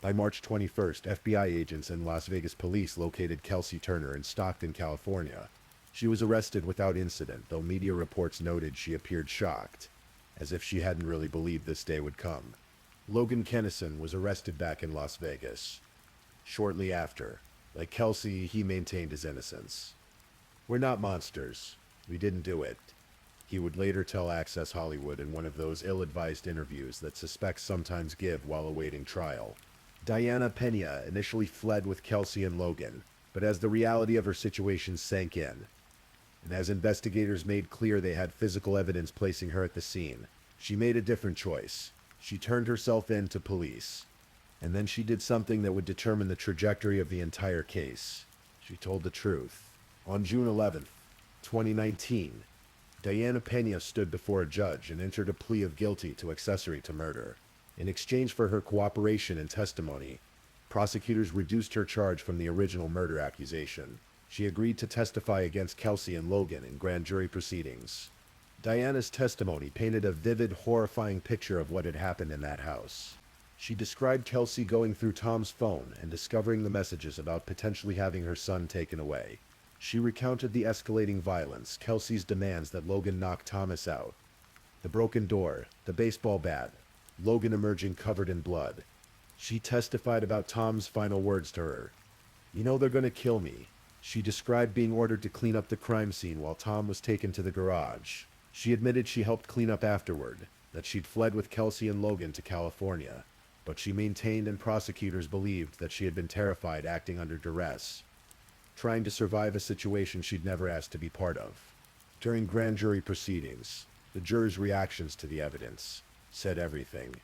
By March 21st, FBI agents and Las Vegas police located Kelsey Turner in Stockton, California. She was arrested without incident, though media reports noted she appeared shocked, as if she hadn't really believed this day would come. Logan Kennison was arrested back in Las Vegas. Shortly after, like Kelsey, he maintained his innocence. "We're not monsters. We didn't do it," he would later tell Access Hollywood in one of those ill-advised interviews that suspects sometimes give while awaiting trial. Diana Pena initially fled with Kelsey and Logan, but as the reality of her situation sank in, and as investigators made clear they had physical evidence placing her at the scene, she made a different choice. She turned herself in to police. And then she did something that would determine the trajectory of the entire case. She told the truth. On June 11th, 2019, Diana Pena stood before a judge and entered a plea of guilty to accessory to murder. In exchange for her cooperation and testimony, prosecutors reduced her charge from the original murder accusation. She agreed to testify against Kelsey and Logan in grand jury proceedings. Diana's testimony painted a vivid, horrifying picture of what had happened in that house. She described Kelsey going through Tom's phone and discovering the messages about potentially having her son taken away. She recounted the escalating violence, Kelsey's demands that Logan knock Thomas out, the broken door, the baseball bat, Logan emerging covered in blood. She testified about Tom's final words to her. "You know they're gonna kill me." She described being ordered to clean up the crime scene while Tom was taken to the garage. She admitted she helped clean up afterward, that she'd fled with Kelsey and Logan to California, but she maintained and prosecutors believed that she had been terrified, acting under duress, trying to survive a situation she'd never asked to be part of. During grand jury proceedings, the jurors' reactions to the evidence said everything.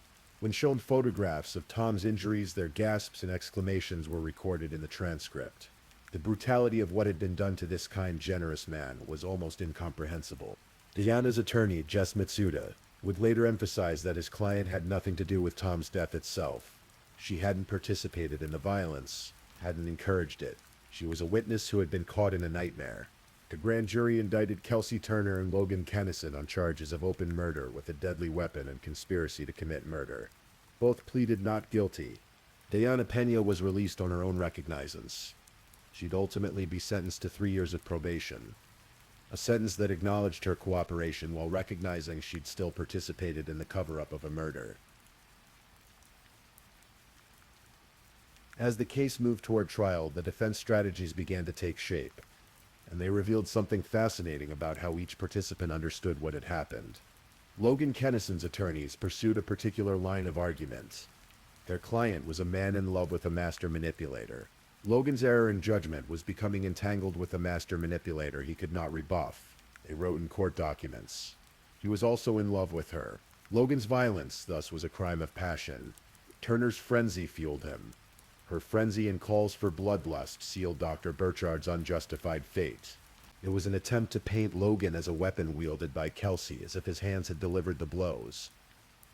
When shown photographs of Tom's injuries, their gasps and exclamations were recorded in the transcript. The brutality of what had been done to this kind, generous man was almost incomprehensible. Diana's attorney, Jess Mitsuda, would later emphasize that his client had nothing to do with Tom's death itself. She hadn't participated in the violence, hadn't encouraged it. She was a witness who had been caught in a nightmare. The grand jury indicted Kelsey Turner and Logan Kennison on charges of open murder with a deadly weapon and conspiracy to commit murder. Both pleaded not guilty. Diana Pena was released on her own recognizance. She'd ultimately be sentenced to 3 years of probation, a sentence that acknowledged her cooperation while recognizing she'd still participated in the cover-up of a murder. As the case moved toward trial, the defense strategies began to take shape, and they revealed something fascinating about how each participant understood what had happened. Logan Kennison's attorneys pursued a particular line of argument. Their client was a man in love with a master manipulator. Logan's error in judgment was becoming entangled with a master manipulator he could not rebuff, they wrote in court documents. He was also in love with her. Logan's violence, thus, was a crime of passion. Turner's frenzy fueled him. Her frenzy and calls for bloodlust sealed Dr. Burchard's unjustified fate. It was an attempt to paint Logan as a weapon wielded by Kelsey, as if his hands had delivered the blows.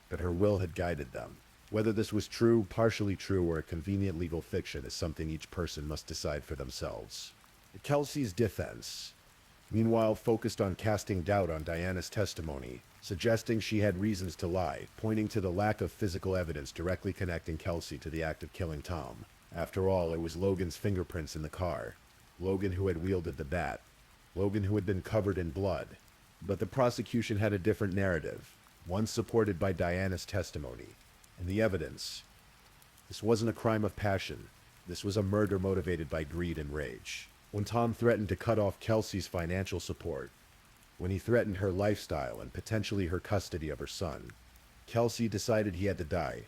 But her will had guided them. Whether this was true, partially true, or a convenient legal fiction is something each person must decide for themselves. Kelsey's defense, meanwhile, focused on casting doubt on Diana's testimony, suggesting she had reasons to lie, pointing to the lack of physical evidence directly connecting Kelsey to the act of killing Tom. After all, it was Logan's fingerprints in the car. Logan who had wielded the bat. Logan who had been covered in blood. But the prosecution had a different narrative, one supported by Diana's testimony and the evidence. This wasn't a crime of passion. This was a murder motivated by greed and rage. When Tom threatened to cut off Kelsey's financial support, when he threatened her lifestyle and potentially her custody of her son, Kelsey decided he had to die.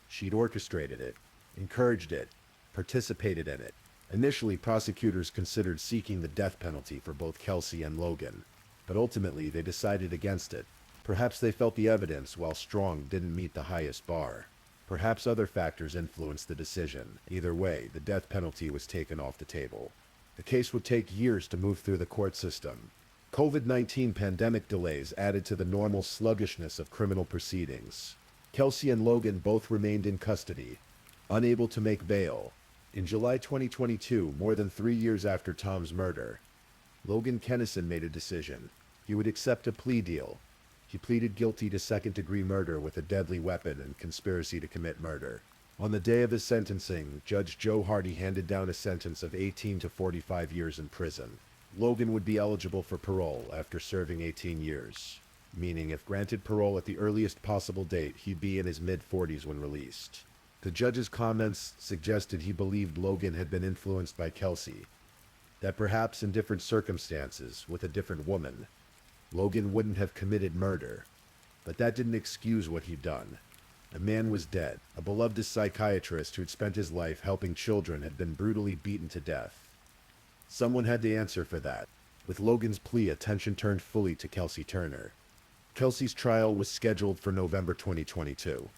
She'd orchestrated it, encouraged it, participated in it. Initially, prosecutors considered seeking the death penalty for both Kelsey and Logan, but ultimately they decided against it. Perhaps they felt the evidence, while strong, didn't meet the highest bar. Perhaps other factors influenced the decision. Either way, the death penalty was taken off the table. The case would take years to move through the court system. COVID-19 pandemic delays added to the normal sluggishness of criminal proceedings. Kelsey and Logan both remained in custody, unable to make bail. In July 2022, more than 3 years after Tom's murder, Logan Kennison made a decision. He would accept a plea deal. He pleaded guilty to second-degree murder with a deadly weapon and conspiracy to commit murder. On the day of his sentencing, Judge Joe Hardy handed down a sentence of 18 to 45 years in prison. Logan would be eligible for parole after serving 18 years, meaning if granted parole at the earliest possible date, he'd be in his mid-40s when released. The judge's comments suggested he believed Logan had been influenced by Kelsey, that perhaps in different circumstances, with a different woman, Logan wouldn't have committed murder, but that didn't excuse what he'd done. A man was dead. A beloved psychiatrist who'd spent his life helping children had been brutally beaten to death. Someone had to answer for that. With Logan's plea, attention turned fully to Kelsey Turner. Kelsey's trial was scheduled for November 2022.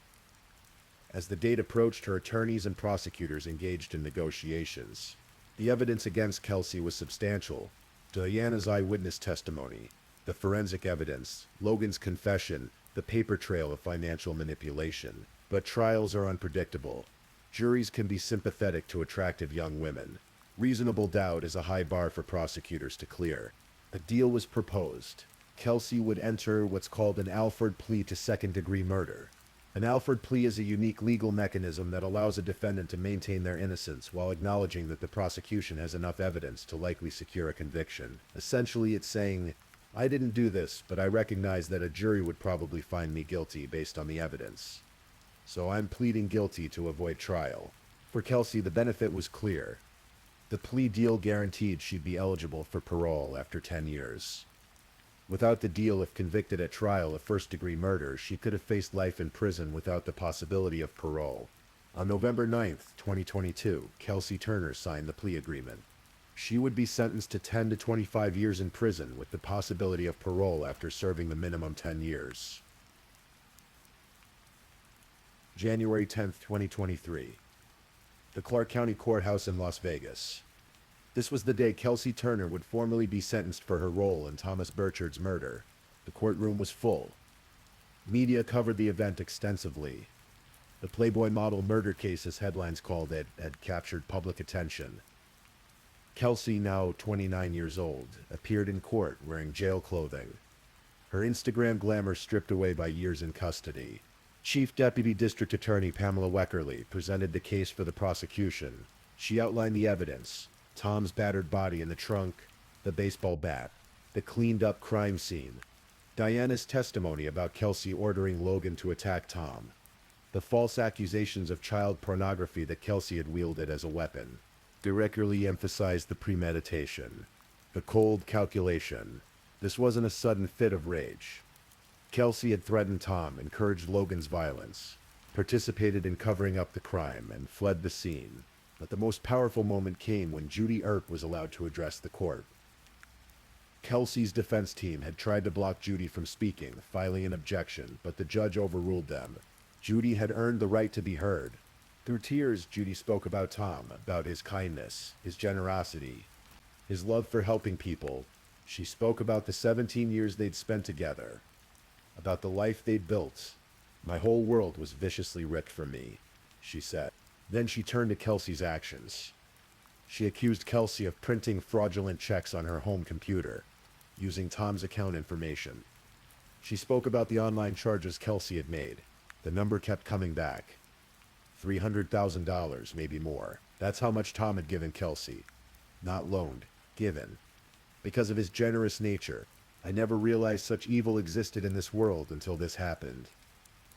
As the date approached, her attorneys and prosecutors engaged in negotiations. The evidence against Kelsey was substantial. Diana's eyewitness testimony, the forensic evidence, Logan's confession, the paper trail of financial manipulation. But trials are unpredictable. Juries can be sympathetic to attractive young women. Reasonable doubt is a high bar for prosecutors to clear. A deal was proposed. Kelsey would enter what's called an Alford plea to second-degree murder. An Alford plea is a unique legal mechanism that allows a defendant to maintain their innocence while acknowledging that the prosecution has enough evidence to likely secure a conviction. Essentially, it's saying, I didn't do this, but I recognize that a jury would probably find me guilty based on the evidence. So I'm pleading guilty to avoid trial. For Kelsey, the benefit was clear. The plea deal guaranteed she'd be eligible for parole after 10 years. Without the deal, if convicted at trial of first-degree murder, she could have faced life in prison without the possibility of parole. On November 9th, 2022, Kelsey Turner signed the plea agreement. She would be sentenced to 10 to 25 years in prison with the possibility of parole after serving the minimum 10 years. January 10th, 2023. The Clark County Courthouse in Las Vegas. This was the day Kelsey Turner would formally be sentenced for her role in Thomas Burchard's murder. The courtroom was full. Media covered the event extensively. The Playboy model murder case, as headlines called it, had captured public attention. Kelsey, now 29 years old, appeared in court wearing jail clothing, her Instagram glamour stripped away by years in custody. Chief Deputy District Attorney Pamela Weckerly presented the case for the prosecution. She outlined the evidence: Tom's battered body in the trunk, the baseball bat, the cleaned-up crime scene, Diana's testimony about Kelsey ordering Logan to attack Tom, the false accusations of child pornography that Kelsey had wielded as a weapon. Directly emphasized the premeditation, the cold calculation. This wasn't a sudden fit of rage. Kelsey had threatened Tom, encouraged Logan's violence, participated in covering up the crime, and fled the scene. But the most powerful moment came when Judy Earp was allowed to address the court. Kelsey's defense team had tried to block Judy from speaking, filing an objection, but the judge overruled them. Judy had earned the right to be heard. Through tears, Judy spoke about Tom, about his kindness, his generosity, his love for helping people. She spoke about the 17 years they'd spent together, about the life they'd built. "My whole world was viciously ripped from me," she said. Then she turned to Kelsey's actions. She accused Kelsey of printing fraudulent checks on her home computer, using Tom's account information. She spoke about the online charges Kelsey had made. The number kept coming back. $300,000, maybe more. That's how much Tom had given Kelsey. Not loaned, given. Because of his generous nature, I never realized such evil existed in this world until this happened,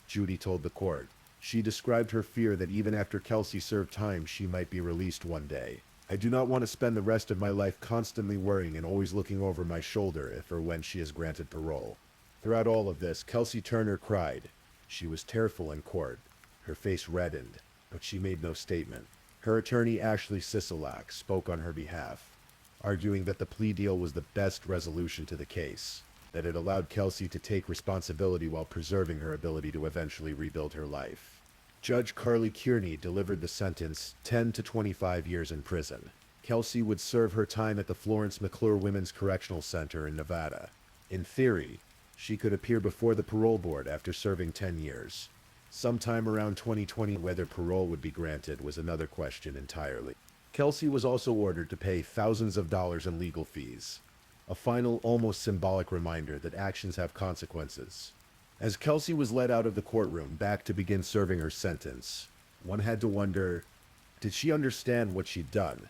Judy told the court. She described her fear that even after Kelsey served time, she might be released one day. "I do not want to spend the rest of my life constantly worrying and always looking over my shoulder if or when she is granted parole." Throughout all of this, Kelsey Turner cried. She was tearful in court. Her face reddened, but she made no statement. Her attorney, Ashley Sisolak, spoke on her behalf, arguing that the plea deal was the best resolution to the case, that it allowed Kelsey to take responsibility while preserving her ability to eventually rebuild her life. Judge Carly Kearney delivered the sentence, 10 to 25 years in prison. Kelsey would serve her time at the Florence McClure Women's Correctional Center in Nevada. In theory, she could appear before the parole board after serving 10 years. Sometime around 2020, whether parole would be granted was another question entirely. Kelsey was also ordered to pay thousands of dollars in legal fees, a final, almost symbolic reminder that actions have consequences. As Kelsey was led out of the courtroom back to begin serving her sentence, one had to wonder, did she understand what she'd done?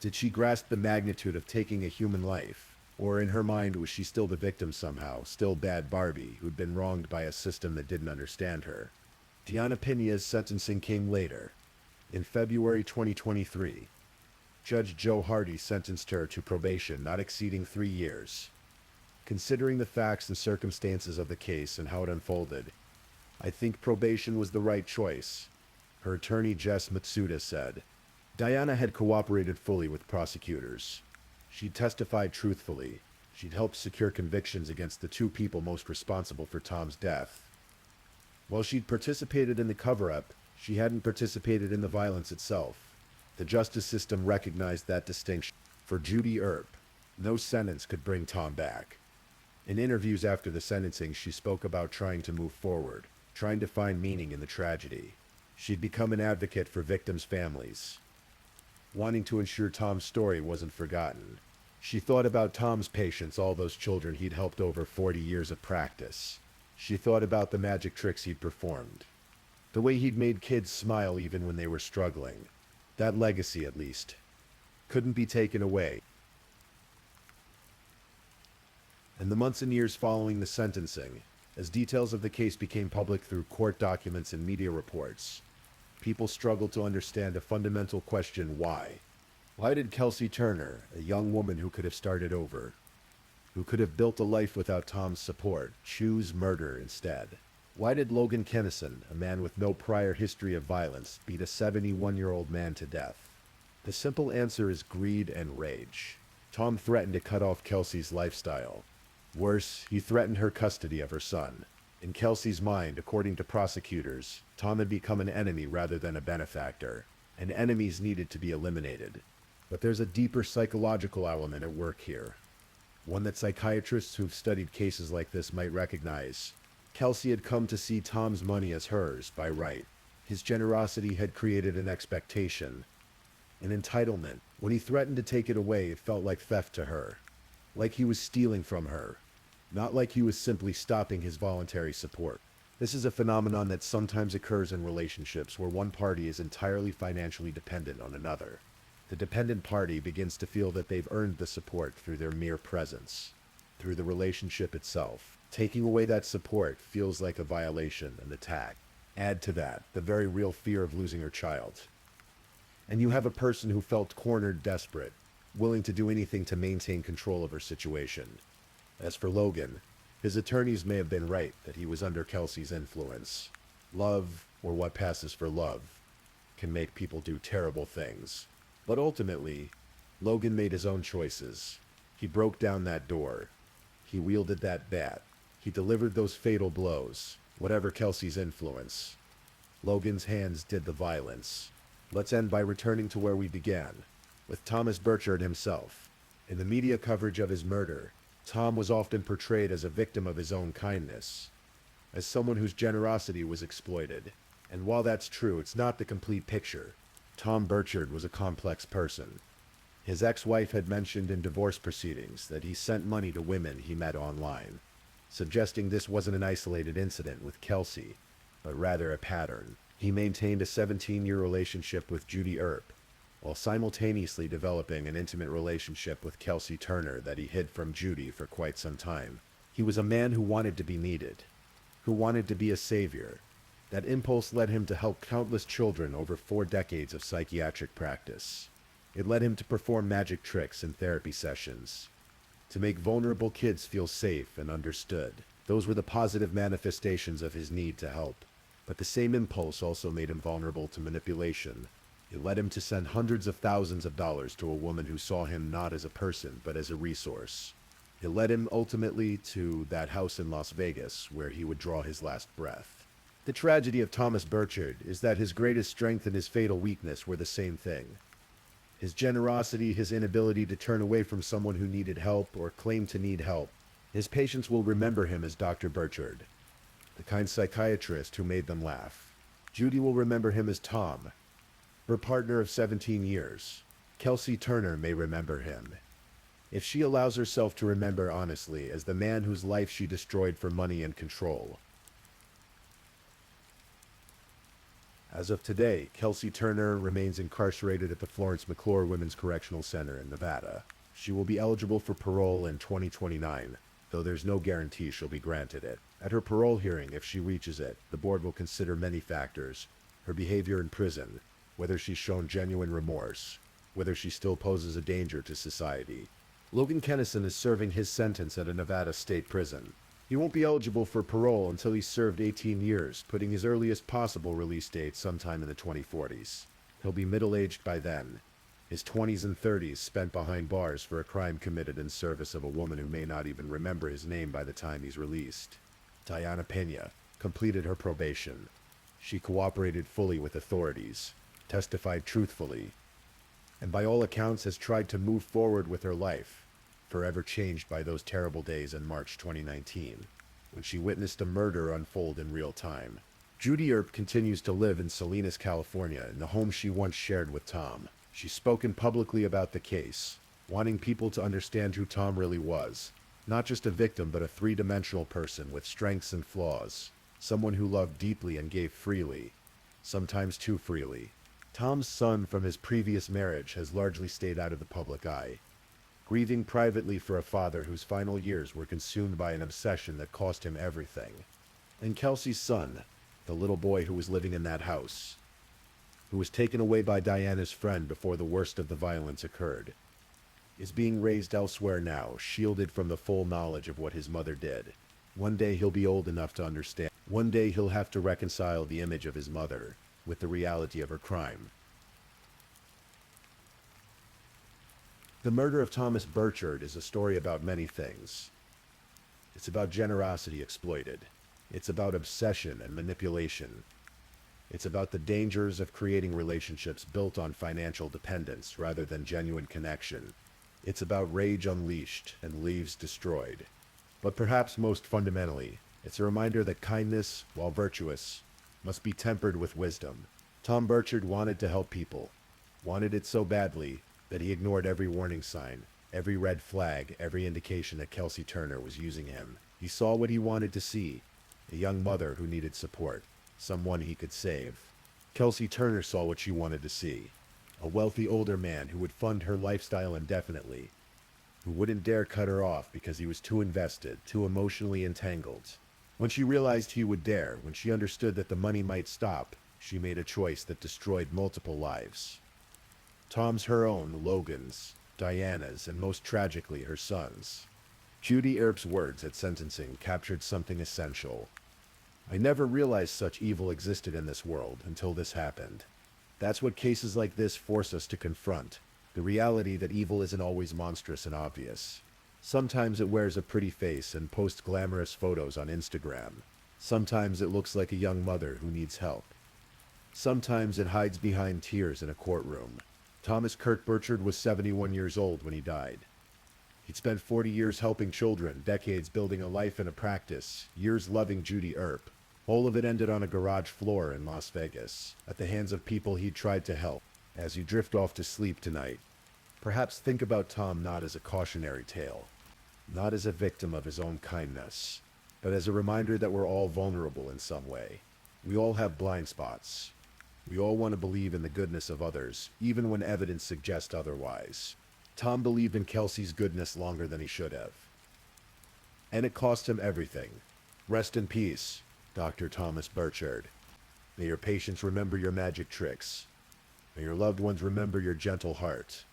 Did she grasp the magnitude of taking a human life? Or in her mind, was she still the victim somehow, still bad Barbie, who'd been wronged by a system that didn't understand her? Diana Pena's sentencing came later. In February 2023, Judge Joe Hardy sentenced her to probation not exceeding 3 years. Considering the facts and circumstances of the case and how it unfolded, I think probation was the right choice, her attorney Jess Matsuda said. Diana had cooperated fully with prosecutors. She'd testified truthfully. She'd helped secure convictions against the two people most responsible for Tom's death. While she'd participated in the cover-up, she hadn't participated in the violence itself. The justice system recognized that distinction. For Judy Earp, no sentence could bring Tom back. In interviews after the sentencing, she spoke about trying to move forward, trying to find meaning in the tragedy. She'd become an advocate for victims' families, wanting to ensure Tom's story wasn't forgotten. She thought about Tom's patients, all those children he'd helped over 40 years of practice. She thought about the magic tricks he'd performed, the way he'd made kids smile even when they were struggling. That legacy, at least, couldn't be taken away. In the months and years following the sentencing, as details of the case became public through court documents and media reports, people struggled to understand a fundamental question: why? Why did Kelsey Turner, a young woman who could have started over, who could have built a life without Tom's support, choose murder instead? Why did Logan Kennison, a man with no prior history of violence, beat a 71-year-old man to death? The simple answer is greed and rage. Tom threatened to cut off Kelsey's lifestyle. Worse, he threatened her custody of her son. In Kelsey's mind, according to prosecutors, Tom had become an enemy rather than a benefactor, and enemies needed to be eliminated. But there's a deeper psychological element at work here, one that psychiatrists who've studied cases like this might recognize. Kelsey had come to see Tom's money as hers by right. His generosity had created an expectation, an entitlement, When he threatened to take it away, it felt like theft to her, like he was stealing from her, not like he was simply stopping his voluntary support. This is a phenomenon that sometimes occurs in relationships where one party is entirely financially dependent on another. The dependent party begins to feel that they've earned the support through their mere presence, through the relationship itself. Taking away that support feels like a violation, an attack. Add to that the very real fear of losing her child. And you have a person who felt cornered, desperate, willing to do anything to maintain control of her situation. As for Logan, his attorneys may have been right that he was under Kelsey's influence. Love, or what passes for love, can make people do terrible things. But ultimately, Logan made his own choices. He broke down that door. He wielded that bat. He delivered those fatal blows. Whatever Kelsey's influence, Logan's hands did the violence. Let's end by returning to where we began, with Thomas Burchard himself. In the media coverage of his murder, Tom was often portrayed as a victim of his own kindness, as someone whose generosity was exploited. And while that's true, it's not the complete picture. Tom Burchard was a complex person. His ex-wife had mentioned in divorce proceedings that he sent money to women he met online, suggesting this wasn't an isolated incident with Kelsey, but rather a pattern. He maintained a 17-year relationship with Judy Earp, while simultaneously developing an intimate relationship with Kelsey Turner that he hid from Judy for quite some time. He was a man who wanted to be needed, who wanted to be a savior. That impulse led him to help countless children over 4 decades of psychiatric practice. It led him to perform magic tricks in therapy sessions, to make vulnerable kids feel safe and understood. Those were the positive manifestations of his need to help. But the same impulse also made him vulnerable to manipulation. It led him to send hundreds of thousands of dollars to a woman who saw him not as a person, but as a resource. It led him ultimately to that house in Las Vegas where he would draw his last breath. The tragedy of Thomas Burchard is that his greatest strength and his fatal weakness were the same thing. His generosity, his inability to turn away from someone who needed help or claimed to need help. His patients will remember him as Dr. Burchard, the kind psychiatrist who made them laugh. Judy will remember him as Tom, her partner of 17 years. Kelsey Turner may remember him, if she allows herself to remember honestly, as the man whose life she destroyed for money and control. As of today, Kelsey Turner remains incarcerated at the Florence McClure Women's Correctional Center in Nevada. She will be eligible for parole in 2029, though there's no guarantee she'll be granted it. At her parole hearing, if she reaches it, the board will consider many factors: her behavior in prison, whether she's shown genuine remorse, whether she still poses a danger to society. Logan Kennison is serving his sentence at a Nevada state prison. He won't be eligible for parole until he's served 18 years, putting his earliest possible release date sometime in the 2040s. He'll be middle-aged by then, his 20s and 30s spent behind bars for a crime committed in service of a woman who may not even remember his name by the time he's released. Diana Pena completed her probation. She cooperated fully with authorities, testified truthfully, and by all accounts has tried to move forward with her life, forever changed by those terrible days in March 2019, when she witnessed a murder unfold in real time. Judy Earp continues to live in Salinas, California, in the home she once shared with Tom. She's spoken publicly about the case, wanting people to understand who Tom really was. Not just a victim, but a three-dimensional person with strengths and flaws. Someone who loved deeply and gave freely, sometimes too freely. Tom's son from his previous marriage has largely stayed out of the public eye, grieving privately for a father whose final years were consumed by an obsession that cost him everything. And Kelsey's son, the little boy who was living in that house, who was taken away by Diana's friend before the worst of the violence occurred, is being raised elsewhere now, shielded from the full knowledge of what his mother did. One day he'll be old enough to understand. One day he'll have to reconcile the image of his mother with the reality of her crime. The murder of Thomas Burchard is a story about many things. It's about generosity exploited. It's about obsession and manipulation. It's about the dangers of creating relationships built on financial dependence rather than genuine connection. It's about rage unleashed and lives destroyed. But perhaps most fundamentally, it's a reminder that kindness, while virtuous, must be tempered with wisdom. Tom Burchard wanted to help people, wanted it so badly that he ignored every warning sign, every red flag, every indication that Kelsey Turner was using him. He saw what he wanted to see, a young mother who needed support, someone he could save. Kelsey Turner saw what she wanted to see, a wealthy older man who would fund her lifestyle indefinitely, who wouldn't dare cut her off because he was too invested, too emotionally entangled. When she realized he would dare, when she understood that the money might stop, she made a choice that destroyed multiple lives. Tom's her own, Logan's, Diana's, and most tragically, her son's. Judy Earp's words at sentencing captured something essential. I never realized such evil existed in this world until this happened. That's what cases like this force us to confront, the reality that evil isn't always monstrous and obvious. Sometimes it wears a pretty face and posts glamorous photos on Instagram. Sometimes it looks like a young mother who needs help. Sometimes it hides behind tears in a courtroom. Thomas Kurt Burchard was 71 years old when he died. He'd spent 40 years helping children, decades building a life and a practice, years loving Judy Earp. All of it ended on a garage floor in Las Vegas, at the hands of people he'd tried to help. As you drift off to sleep tonight, perhaps think about Tom not as a cautionary tale, not as a victim of his own kindness, but as a reminder that we're all vulnerable in some way. We all have blind spots. We all want to believe in the goodness of others, even when evidence suggests otherwise. Tom believed in Kelsey's goodness longer than he should have. And it cost him everything. Rest in peace, Dr. Thomas Burchard. May your patients remember your magic tricks. May your loved ones remember your gentle heart.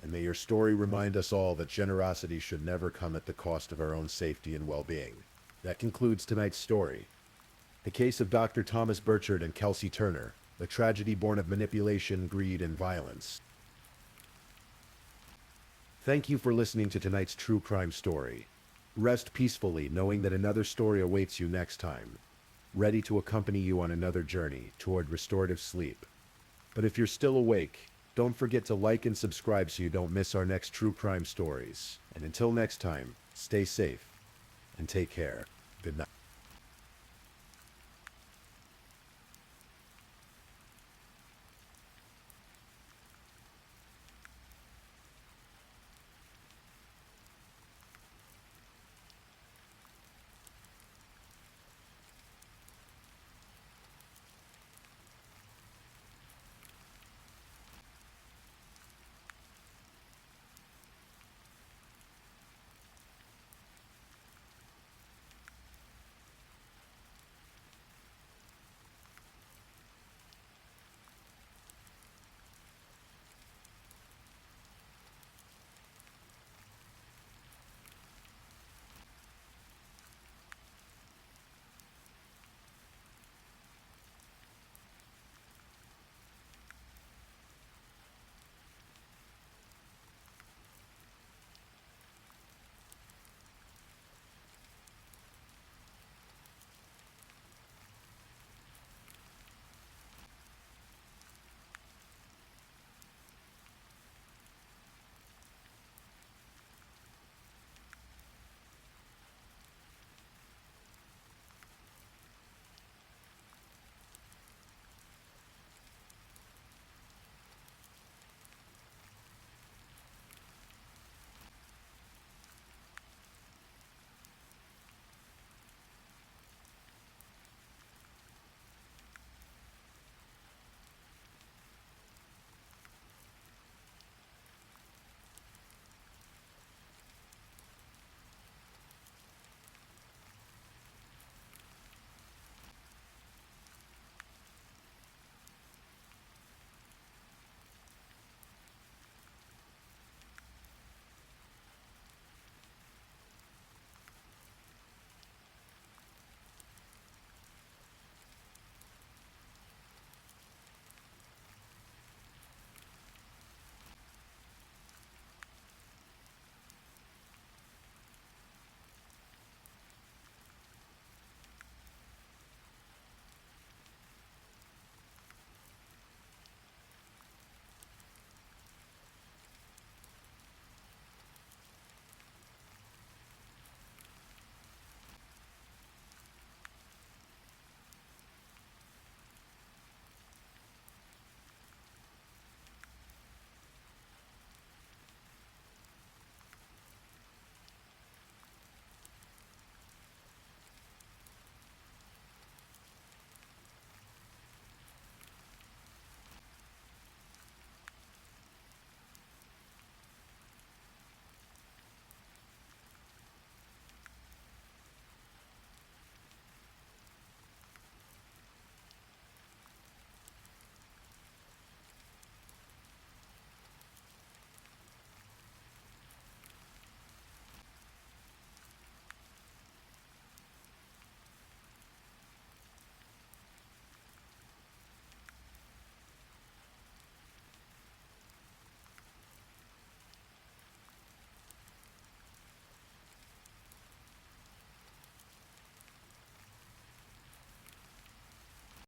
And may your story remind us all that generosity should never come at the cost of our own safety and well-being. That concludes tonight's story. The case of Dr. Thomas Burchard and Kelsey Turner, the tragedy born of manipulation, greed, and violence. Thank you for listening to tonight's true crime story. Rest peacefully knowing that another story awaits you next time, ready to accompany you on another journey toward restorative sleep. But if you're still awake, don't forget to like and subscribe so you don't miss our next true crime stories. And until next time, stay safe and take care. Good night.